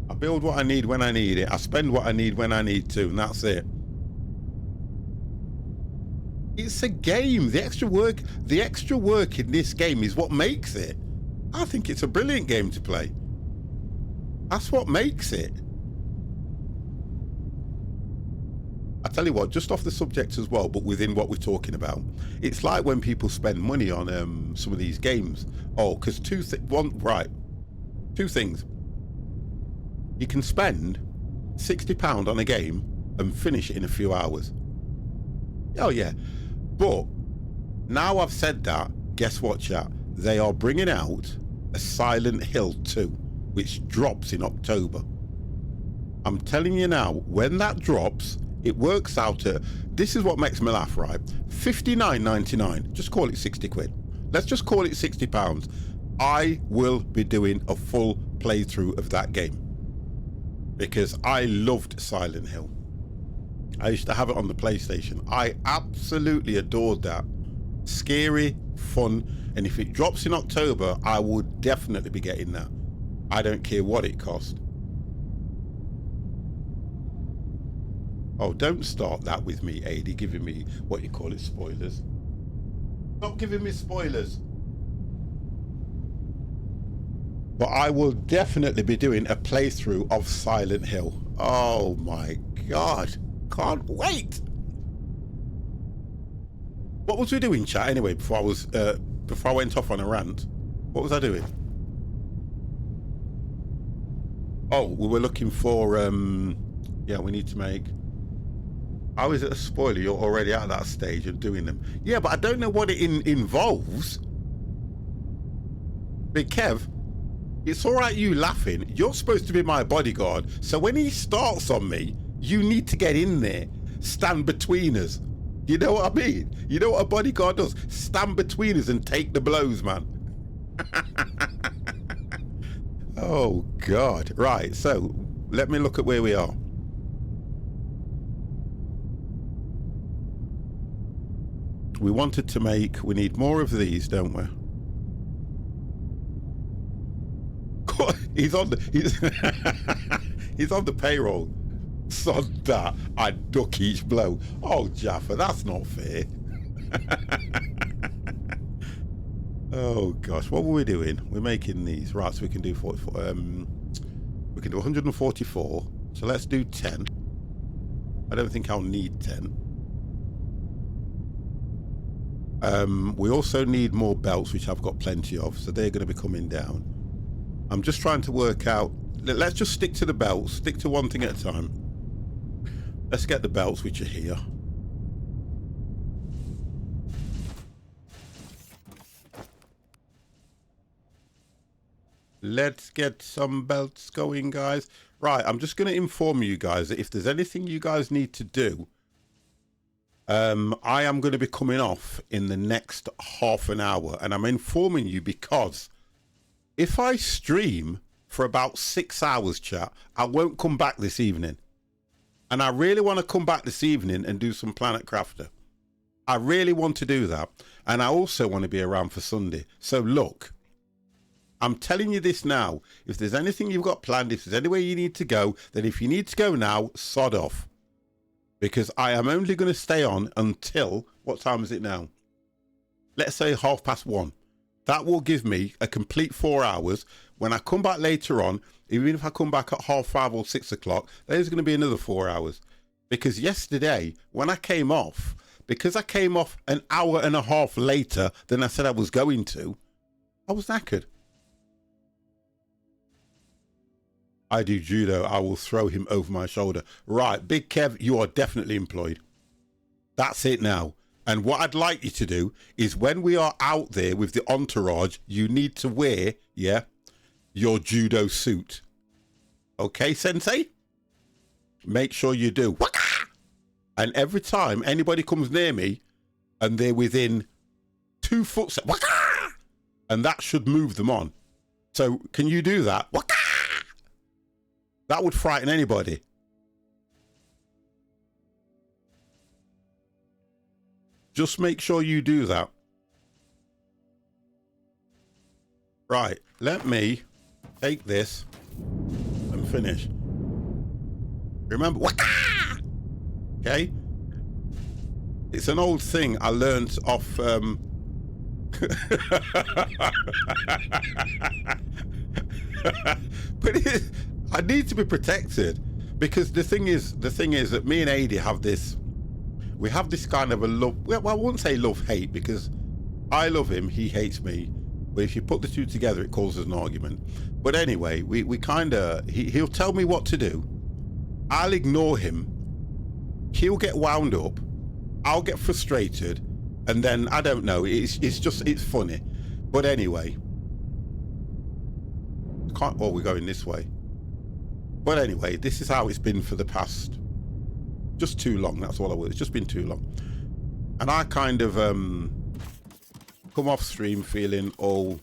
A: I build what I need when I need it. I spend what I need when I need to, and that's it. It's a game. The extra work in this game is what makes it. I think it's a brilliant game to play. That's what makes it. I tell you what, just off the subject as well, but within what we're talking about, it's like when people spend money on some of these games. Oh, because two things. You can spend £60 on a game and finish it in a few hours. Oh yeah, but now I've said that, guess what, chat? They are bringing out a Silent Hill 2, which drops in October. I'm telling you now, when that drops, it works out at, this is what makes me laugh, right? £59.99. Just call it 60 quid. Let's just call it £60. I will be doing a full playthrough of that game because I loved Silent Hill. I used to have it on the PlayStation. I absolutely adored that. Scary, fun, and if it drops in October, I would definitely be getting that. I don't care what it cost. Oh, don't start that with me, AD, giving me what you call it, spoilers. Stop giving me spoilers. But I will definitely be doing a playthrough of Silent Hill. Oh my God. Can't wait. What was we doing, chat, anyway, before I went off on a rant? What was I doing? Oh, we were looking for, yeah, we need to make... How is it a spoiler? You're already at that stage of doing them. Yeah, but I don't know what it involves. Big Kev, it's all right you laughing. You're supposed to be my bodyguard. So when he starts on me, you need to get in there. Stand between us. You know what I mean? You know what a bodyguard does? Stand between us and take the blows, man. Oh, God. Right, so let me look at where we are. We wanted to make, we need more of these, don't we? He's on the he's on the payroll. Sod that. I duck each blow. Oh, Jaffa, that's not fair. Oh gosh, what were we doing? We're making these. Right, so we can do 44. We can do 144. So let's do 10. I don't think I'll need 10. We also need more belts, which I've got plenty of, so they're going to be coming down. I'm just trying to work out. Let's just stick to the belts. Stick to one thing at a time. Let's get the belts, which are here. Let's get some belts going, guys. Right, I'm just going to inform you guys that if there's anything you guys need to do, I am going to be coming off in the next half an hour. And I'm informing you because if I stream for about 6 hours, chat, I won't come back this evening. And I really want to come back this evening and do some Planet Crafter. I really want to do that. And I also want to be around for Sunday. So look, I'm telling you this now. If there's anything you've got planned, if there's anywhere you need to go, then if you need to go now, sod off. Because I am only going to stay on until, what time is it now? Let's say 1:30. That will give me a complete 4 hours. When I come back later on, even if I come back at 5:30 or 6 o'clock, there's going to be another 4 hours. Because yesterday, when I came off, because I came off an hour and a half later than I said I was going to, I was knackered. I do judo. I will throw him over my shoulder. Right, Big Kev, you are definitely employed. That's it now. And what I'd like you to do is when we are out there with the entourage, you need to wear, yeah, your judo suit. Okay, Sensei? Make sure you do. Waka! And every time anybody comes near me and they're within 2 foot, waka! And that should move them on. So can you do that? Waka! That would frighten anybody. Just make sure you do that. Right, let me take this and finish. Remember, waka! Okay? It's an old thing I learned off but I need to be protected because the thing is that me and AD have this, we have this kind of a love, well, I wouldn't say love-hate because I love him, he hates me, but if you put the two together it causes an argument. But anyway, we kind of, he'll tell me what to do, I'll ignore him, he'll get wound up, I'll get frustrated, and then I don't know, it's funny. But anyway, we're going this way. But anyway, this is how it's been for the past, just too long, that's all I will. It's just been too long. And I kind of come off stream feeling all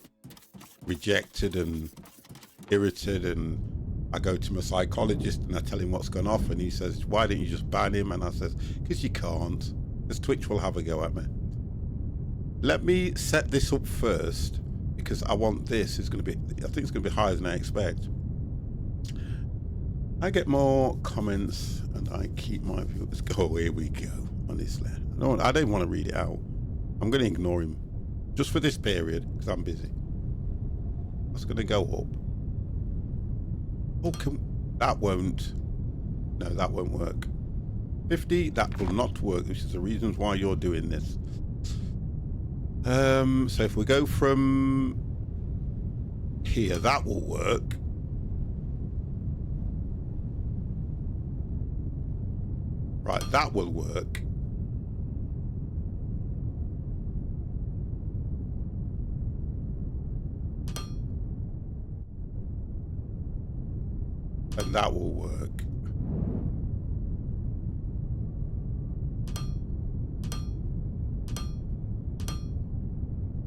A: rejected and irritated, and I go to my psychologist and I tell him what's gone off, and he says, why didn't you just ban him? And I says, because you can't, because Twitch will have a go at me. Let me set this up first, because I want this, it's going to be, I think it's going to be higher than I expect. I get more comments and I keep my viewers. Oh, here we go. Honestly, I don't want to read it out. I'm going to ignore him just for this period because I'm busy. That's going to go up. Oh, that won't. No, that won't work. 50. That will not work. Which is the reasons why you're doing this. So if we go from here, that will work. Right, that will work. And that will work.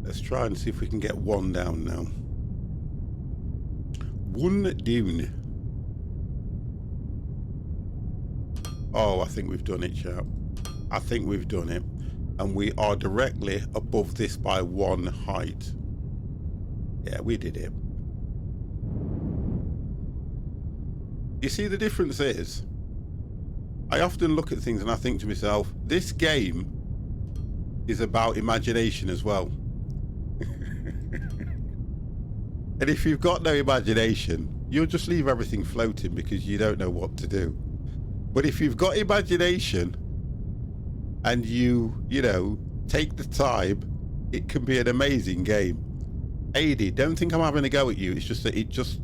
A: Let's try and see if we can get one down now. One down. Oh, I think we've done it, chap. I think we've done it. And we are directly above this by 1 height. Yeah, we did it. You see, the difference is, I often look at things and I think to myself, this game is about imagination as well. And if you've got no imagination, you'll just leave everything floating because you don't know what to do. But if you've got imagination and you know, take the time, it can be an amazing game. AD, don't think I'm having a go at you. It's just that it just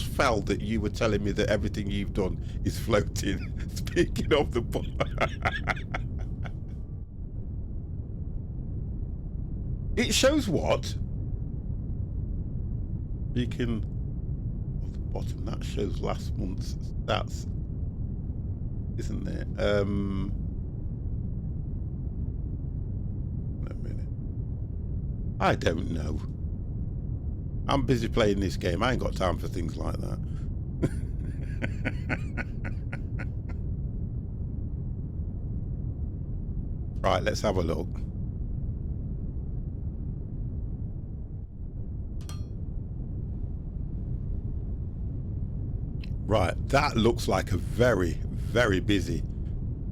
A: felt that you were telling me that everything you've done is floating. Speaking of the it shows what? Speaking of the bottom, that shows last month's stats, isn't it? A minute. I don't know. I'm busy playing this game. I ain't got time for things like that. Right, let's have a look. Right, that looks like a very, very busy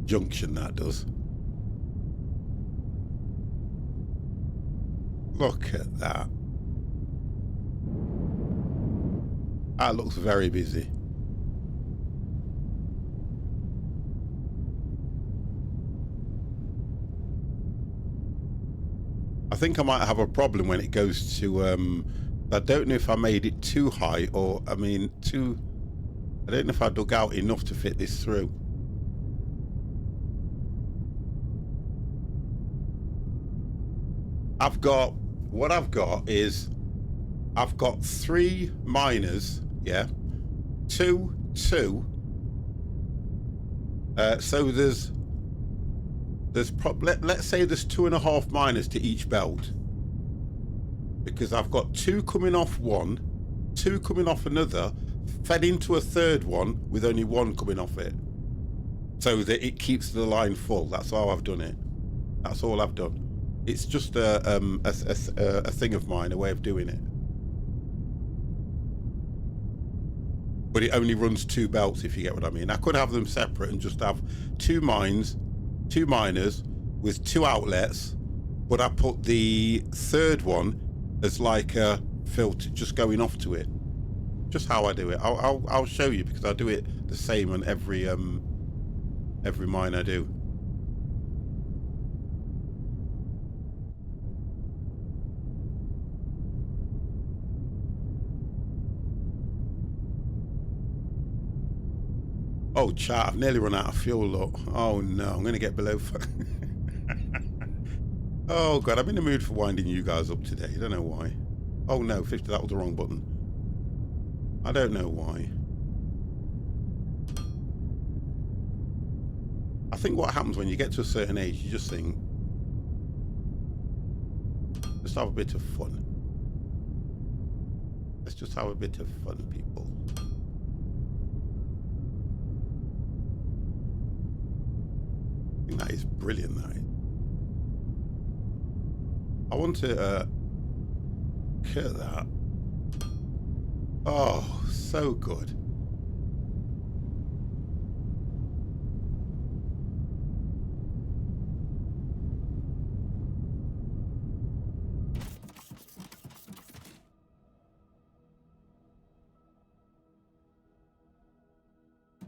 A: junction, that does. Look at that. That looks very busy. I think I might have a problem when it goes to, I don't know if I made it too high or, I mean, I don't know if I dug out enough to fit this through. What I've got is, I've got 3 miners, yeah, 2. So let's say there's 2.5 miners to each belt, because I've got 2 coming off one, 2 coming off another, fed into a third one with only 1 coming off it, so that it keeps the line full. That's how I've done it. That's all I've done. It's just a thing of mine, a way of doing it. But it only runs 2 belts, if you get what I mean. I could have them separate and just have 2 miners with 2 outlets, but I put the third one as like a filter just going off to it. Just how I do it. I'll show you, because I do it the same on every mine I do. Oh, chat, I've nearly run out of fuel, look. Oh no, I'm going to get below. Oh God, I'm in the mood for winding you guys up today. I don't know why. Oh no, 50, that was the wrong button. I don't know why. I think what happens when you get to a certain age, you just think, let's have a bit of fun. Let's just have a bit of fun, people. I think that is brilliant, that is. I want to look at that. Oh, so good.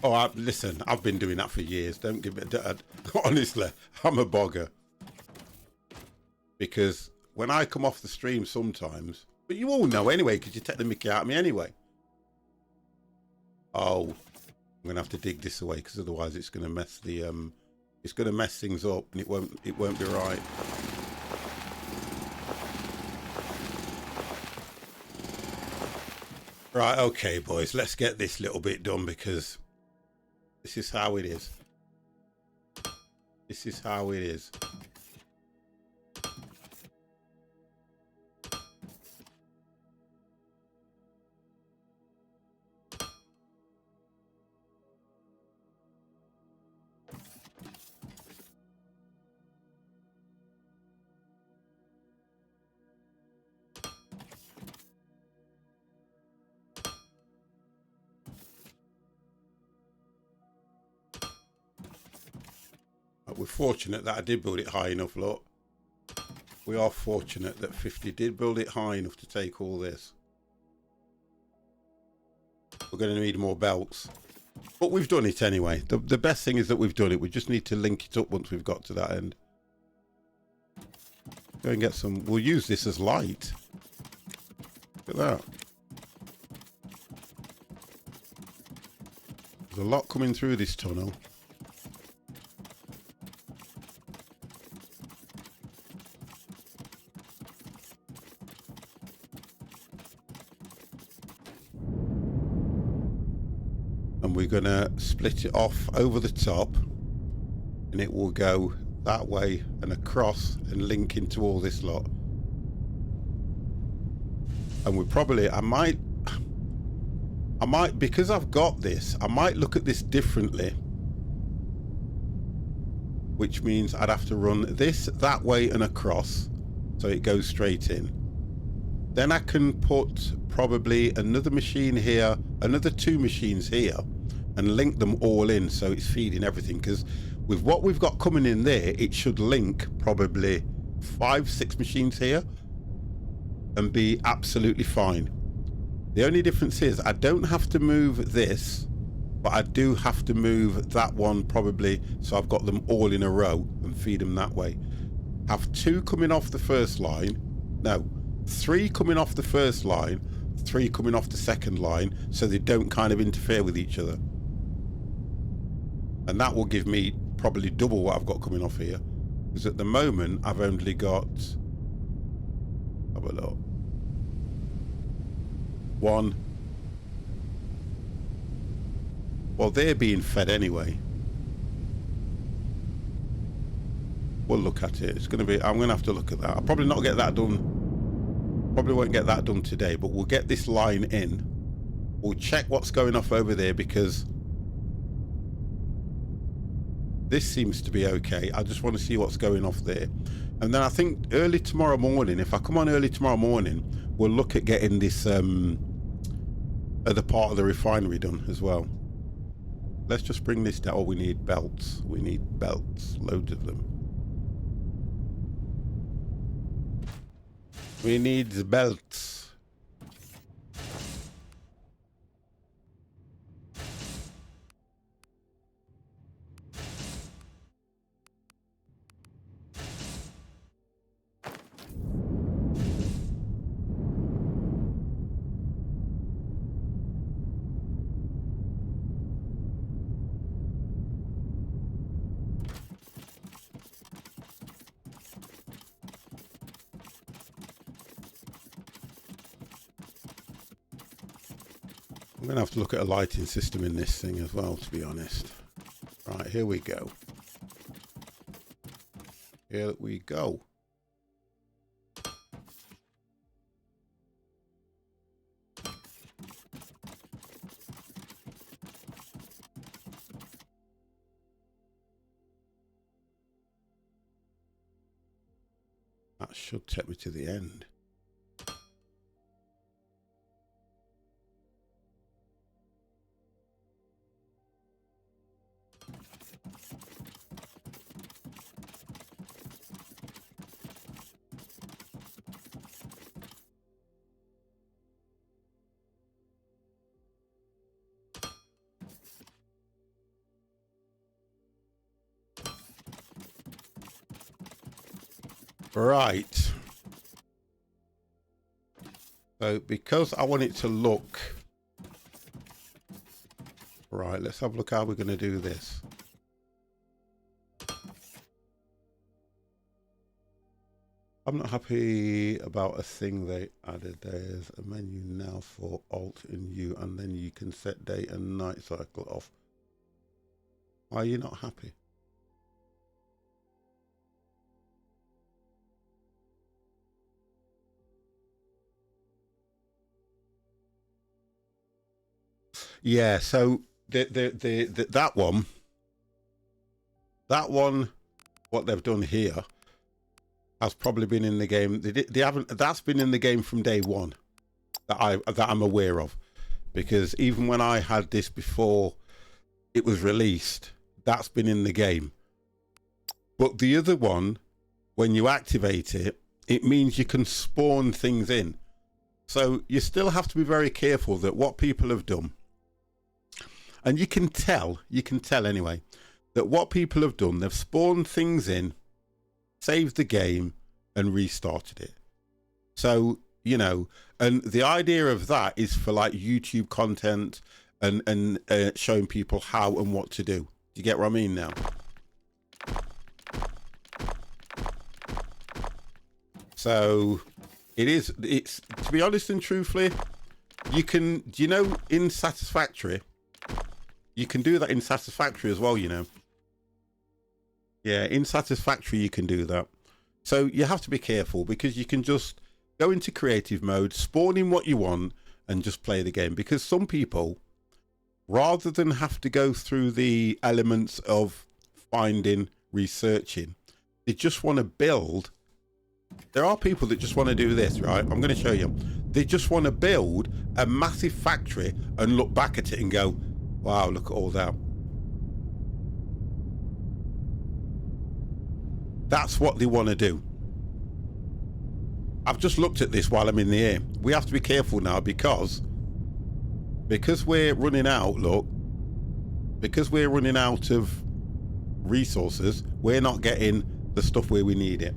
A: Oh, listen, I've been doing that for years. Don't give me honestly, I'm a bogger. Because when I come off the stream sometimes, but you all know anyway, because you take the mickey out of me anyway. Oh, I'm gonna have to dig this away, because otherwise it's gonna mess the it's gonna mess things up, and it won't be right. Right, okay, boys, let's get this little bit done, because this is how it is. This is how it is. But we're fortunate that I did build it high enough, look. We are fortunate that 50 did build it high enough to take all this. We're going to need more belts. But we've done it anyway. The best thing is that we've done it. We just need to link it up once we've got to that end. Go and get some. We'll use this as light. Look at that. There's a lot coming through this tunnel. And we're going to split it off over the top, and it will go that way and across and link into all this lot. And we probably, I might, because I've got this, I might look at this differently, which means I'd have to run this that way and across so it goes straight in. Then I can put probably another machine here, another 2 machines here, and link them all in so it's feeding everything, because with what we've got coming in there, it should link probably 5-6 machines here and be absolutely fine. The only difference is I don't have to move this, but I do have to move that one probably, so I've got them all in a row and feed them that way. Have 2 coming off the first line, no, 3 coming off the first line, 3 coming off the second line, so they don't kind of interfere with each other. And that will give me probably double what I've got coming off here, because at the moment I've only got, have a look, 1. Well, they're being fed anyway. We'll look at it. It's going to be, I'm going to have to look at that. I'll probably not get that done. Probably won't get that done today, but we'll get this line in. We'll check what's going off over there, because this seems to be okay. I just want to see what's going off there. And then I think early tomorrow morning, if I come on early tomorrow morning, we'll look at getting this other part of the refinery done as well. Let's just bring this down. Oh, we need belts. We need belts. Loads of them. We need belts. I'm going to have to look at a lighting system in this thing as well, to be honest. Right, here we go. Here we go. That should take me to the end. Right. So because I want it to look right, let's have a look how we're going to do this. I'm not happy about a thing they added. There's a menu now for Alt and U, and then you can set day and night cycle off. Why are you not happy? Yeah, so that one, what they've done here has probably been in the game. They haven't. That's been in the game from day one that I'm aware of, because even when I had this before it was released, that's been in the game. But the other one, when you activate it, it means you can spawn things in. So you still have to be very careful that what people have done, and you can tell anyway, that what people have done, they've spawned things in, saved the game, and restarted it. So, you know, and the idea of that is for like YouTube content and showing people how and what to do. Do you get what I mean now? So it's, to be honest and truthfully, you can, do you know, in Satisfactory, you can do that in Satisfactory as well, you know. Yeah, in Satisfactory you can do that. So you have to be careful, because you can just go into creative mode, spawn in what you want, and just play the game. Because some people, rather than have to go through the elements of finding, researching, they just want to build. There are people that just want to do this, right? I'm going to show you. They just want to build a massive factory and look back at it and go, wow, look at all that. That's what they want to do. I've just looked at this while I'm in the air. We have to be careful now, because we're running out, look, because we're running out of resources, we're not getting the stuff where we need it.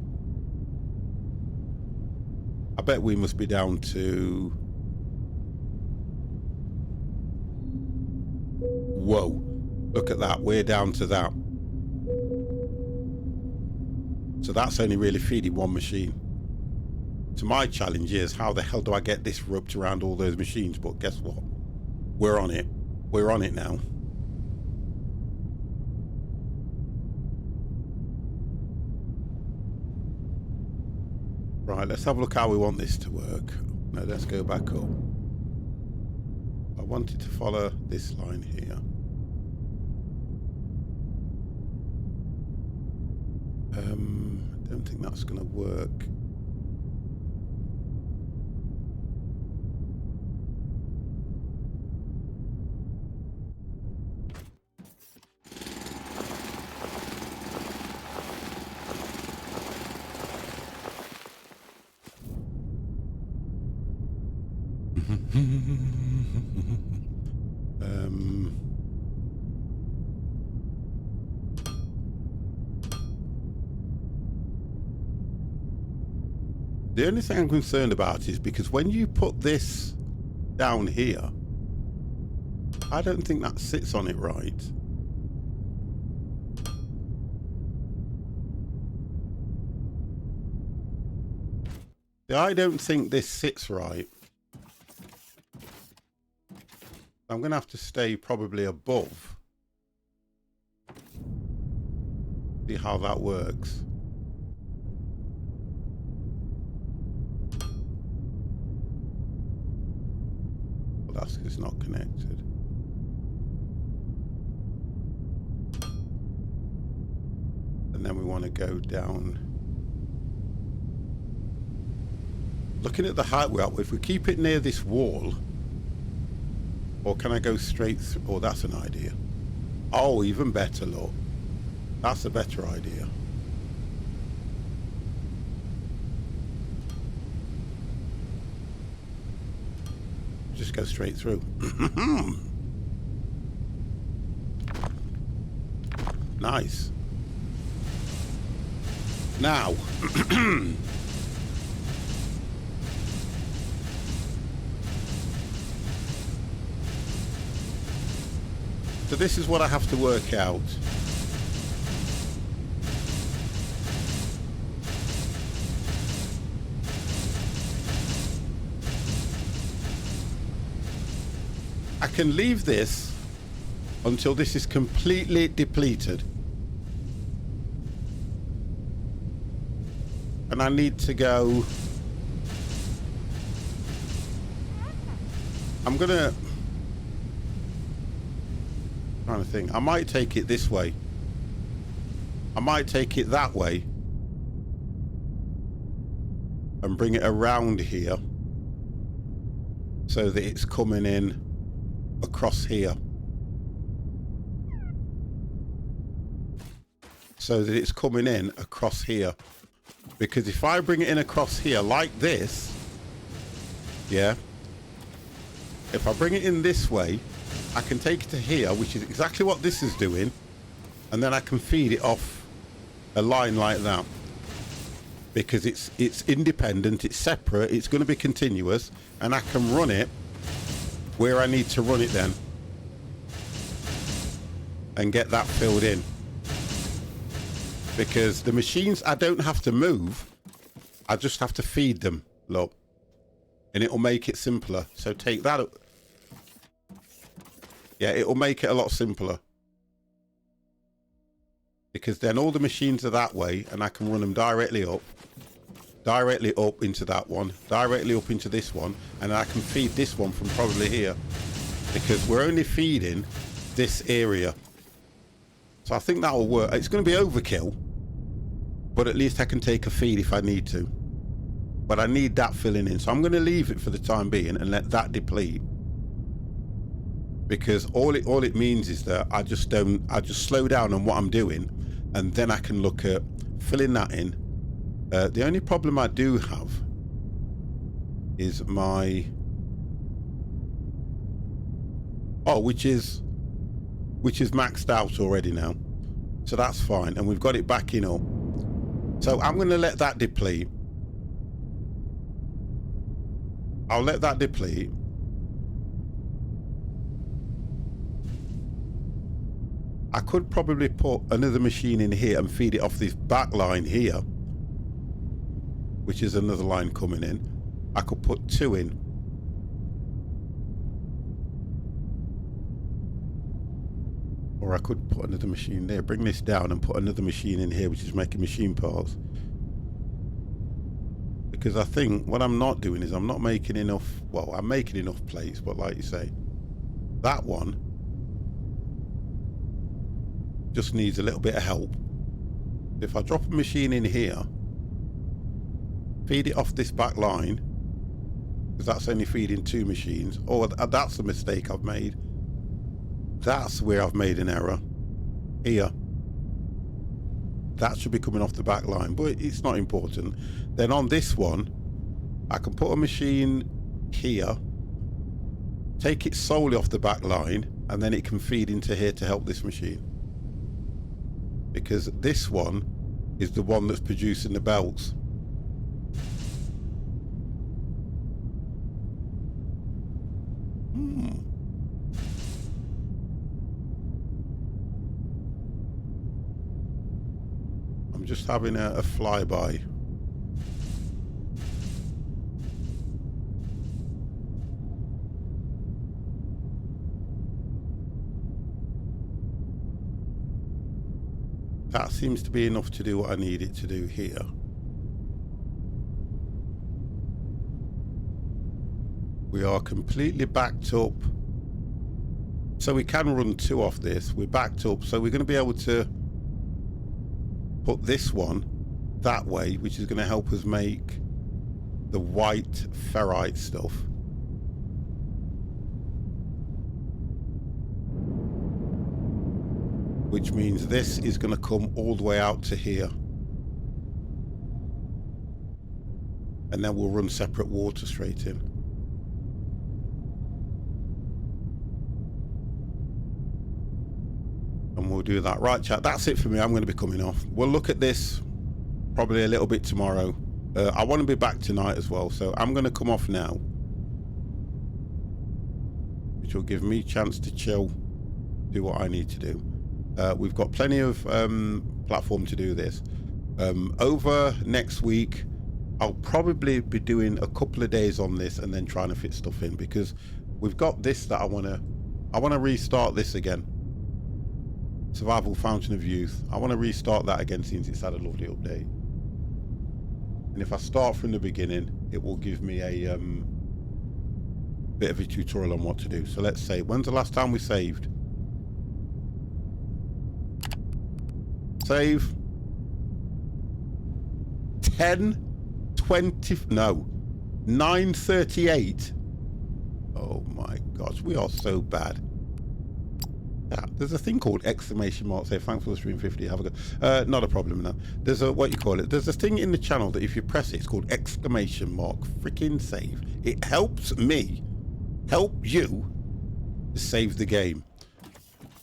A: I bet we must be down to... Whoa, look at that, we're down to that. So that's only really feeding one machine. So my challenge is, how the hell do I get this rubbed around all those machines? But guess what? We're on it. We're on it now. Right, let's have a look how we want this to work. No, let's go back up. I wanted to follow this line here. I don't think that's going to work. The only thing I'm concerned about is because when you put this down here, I don't think that sits on it right. I don't think this sits right. I'm going to have to stay probably above. See how that works. Well, that's because it's not connected. And then we want to go down. Looking at the height we're at, if we keep it near this wall, or can I go straight through? Oh, that's an idea. Oh, even better, look. That's a better idea. Just go straight through. Nice. Now. So this is what I have to work out. I can leave this until this is completely depleted. And I need to go... I'm gonna... trying to think. I might take it this way. I might take it that way and bring it around here so that it's coming in across here. so that it's coming in across here. Because if I bring it in across here like this, yeah, if I bring it in this way, I can take it to here, which is exactly what this is doing, and then I can feed it off a line like that. Because it's independent, it's separate, it's going to be continuous, and I can run it where I need to run it then, and get that filled in. Because the machines, I don't have to move, I just have to feed them, look, and it'll make it simpler. So take that up. Yeah, it'll make it a lot simpler, because then all the machines are that way, and I can run them directly up into that one, directly up into this one, and I can feed this one from probably here, because we're only feeding this area. So I think that will work. It's going to be overkill, but at least I can take a feed if I need to. But I need that filling in, so I'm going to leave it for the time being and let that deplete, because all it means is that I just slow down on what I'm doing, and then I can look at filling that in. The only problem I do have is my which is maxed out already now, so that's fine, and we've got it backing up. So I'm going to let that deplete. I'll let that deplete. I could probably put another machine in here and feed it off this back line here, which is another line coming in. I could put 2 in. Or I could put another machine there, bring this down and put another machine in here, which is making machine parts. Because I think what I'm not doing is I'm not making enough, well, I'm making enough plates, but like you say, that one just needs a little bit of help. If I drop a machine in here, feed it off this back line, because that's only feeding 2 machines. Oh, that's a mistake I've made. That's where I've made an error. Here. That should be coming off the back line, but it's not important. Then on this one, I can put a machine here, take it solely off the back line, and then it can feed into here to help this machine. Because this one is the one that's producing the belts. I'm just having a flyby. That seems to be enough to do what I need it to do here. We are completely backed up. So we can run 2 off this. We're backed up, so we're going to be able to put this one that way, which is going to help us make the white ferrite stuff. Which means this is going to come all the way out to here. And then we'll run separate water straight in. And we'll do that. Right, chat, that's it for me. I'm going to be coming off. We'll look at this probably a little bit tomorrow. I want to be back tonight as well, so I'm going to come off now, which will give me a chance to chill, do what I need to do. We've got plenty of platform to do this. Over next week, I'll probably be doing a couple of days on this and then trying to fit stuff in, because we've got this that I want to restart this again. Survival Fountain of Youth. I want to restart that again since it's had a lovely update. And if I start from the beginning, it will give me a bit of a tutorial on what to do. So let's say, when's the last time we saved? Save. 10:20, no, 9:38. Oh my gosh, we are so bad. Yeah, there's a thing called exclamation mark. Say thanks for the stream 50. Have a good. Not a problem now. There's a what you call it. There's a thing in the channel that if you press it, it's called exclamation mark. Freaking save. It helps me help you to save the game.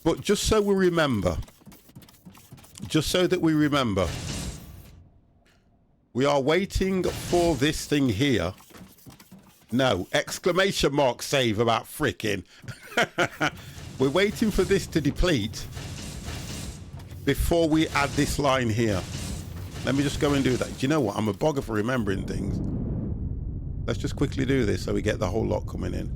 A: But just so we remember, just so that we remember, we are waiting for this thing here. No, exclamation mark save about freaking. We're waiting for this to deplete before we add this line here. Let me just go and do that. Do you know what? I'm a bogger for remembering things. Let's just quickly do this so we get the whole lot coming in.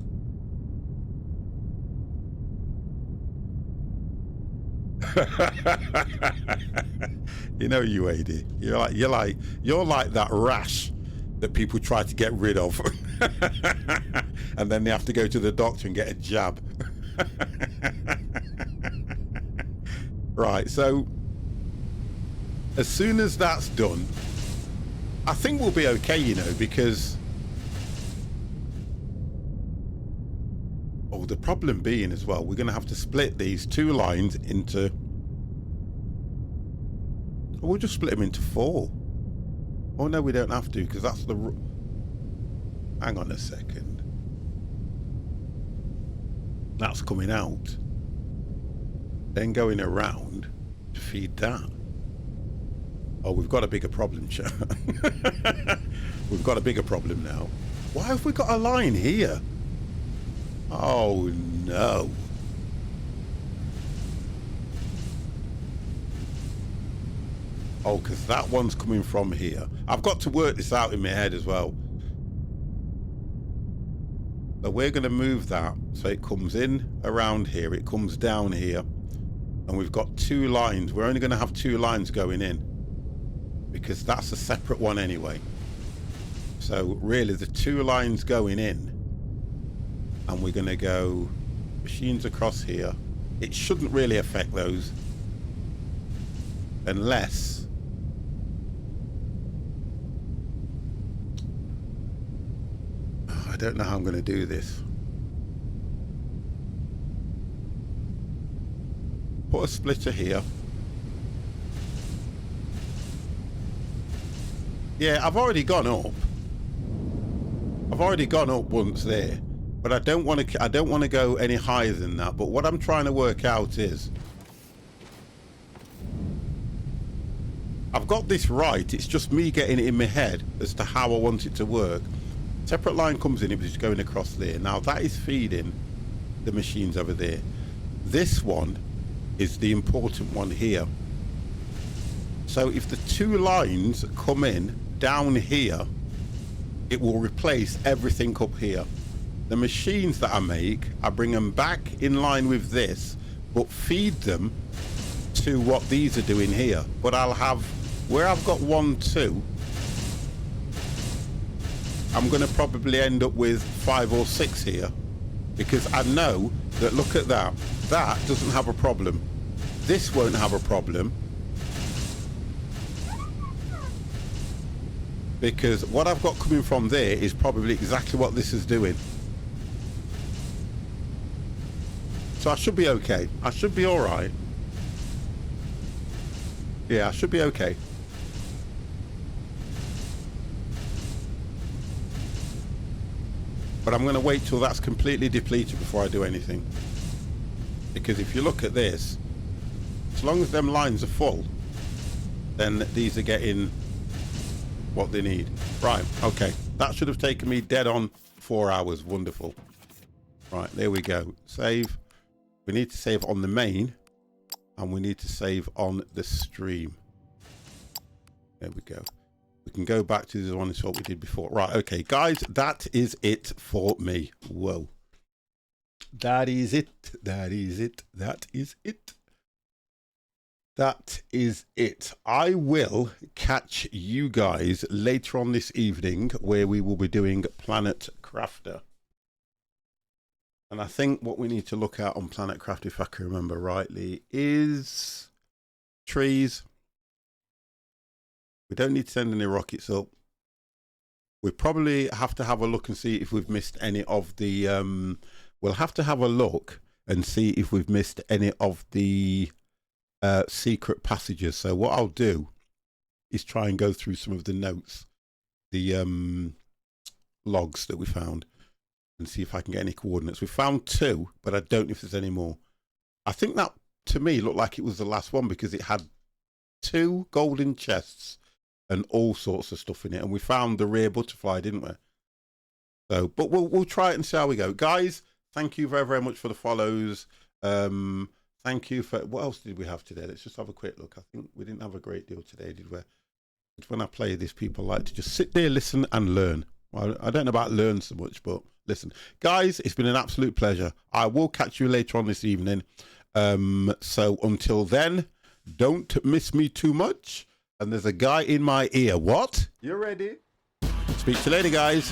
A: You know you, AD. You're like that rash that people try to get rid of, and then they have to go to the doctor and get a jab. Right, so as soon as that's done, I think we'll be okay, you know, because the problem being as well, we're going to have to split these two lines into, we'll just split them into 4. Oh no, we don't have to, because that's the, hang on a second, that's coming out, then going around to feed that. Oh, we've got a bigger problem, chat. We've got a bigger problem now. Why have we got a line here? Oh no. Oh, because that one's coming from here. I've got to work this out in my head as well. So we're going to move that so it comes in around here, it comes down here, and we've got 2 lines. We're only going to have 2 lines going in because that's a separate one anyway. So really the 2 lines going in, and we're going to go machines across here. It shouldn't really affect those unless I don't know how I'm going to do this. Put a splitter here. Yeah, I've already gone up. I've already gone up once there, but I don't want to go any higher than that. But what I'm trying to work out is, I've got this right. It's just me getting it in my head as to how I want it to work. Separate line comes in, it was just going across there. Now that is feeding the machines over there. This one is the important one here. So if the 2 lines come in down here, it will replace everything up here. The machines that I make, I bring them back in line with this, but feed them to what these are doing here. But I'll have, where I've got 1, 2, I'm going to probably end up with 5 or 6 here, because I know that, look at that, that doesn't have a problem. This won't have a problem, because what I've got coming from there is probably exactly what this is doing. So I should be okay. I should be all right. Yeah, I should be okay. But I'm going to wait till that's completely depleted before I do anything. Because if you look at this, as long as them lines are full, then these are getting what they need. Right, okay. That should have taken me dead on 4 hours. Wonderful. Right, there we go. Save. We need to save on the main, and we need to save on the stream. There we go. We can go back to the one that's what we did before. Right, okay, guys, that is it for me. Whoa. That is it. That is it. That is it. That is it. I will catch you guys later on this evening where we will be doing Planet Crafter. And I think what we need to look at on Planet Crafter, if I can remember rightly, is trees. We don't need to send any rockets up. We probably have to have a look and see if we've missed any of the... we'll have to have a look and see if we've missed any of the secret passages. So what I'll do is try and go through some of the notes, the logs that we found, and see if I can get any coordinates. We found 2, but I don't know if there's any more. I think that, to me, looked like it was the last one because it had 2 golden chests and all sorts of stuff in it. And we found the rare butterfly, didn't we? So, but we'll try it and see how we go. Guys, thank you very, very much for the follows. Thank you for, what else did we have today? Let's just have a quick look. I think we didn't have a great deal today, did we? When I play this, people like to just sit there, listen and learn. Well, I don't know about learn so much, but listen. Guys, it's been an absolute pleasure. I will catch you later on this evening. So until then, don't miss me too much. And there's a guy in my ear. What? You ready? Speak to you later, guys.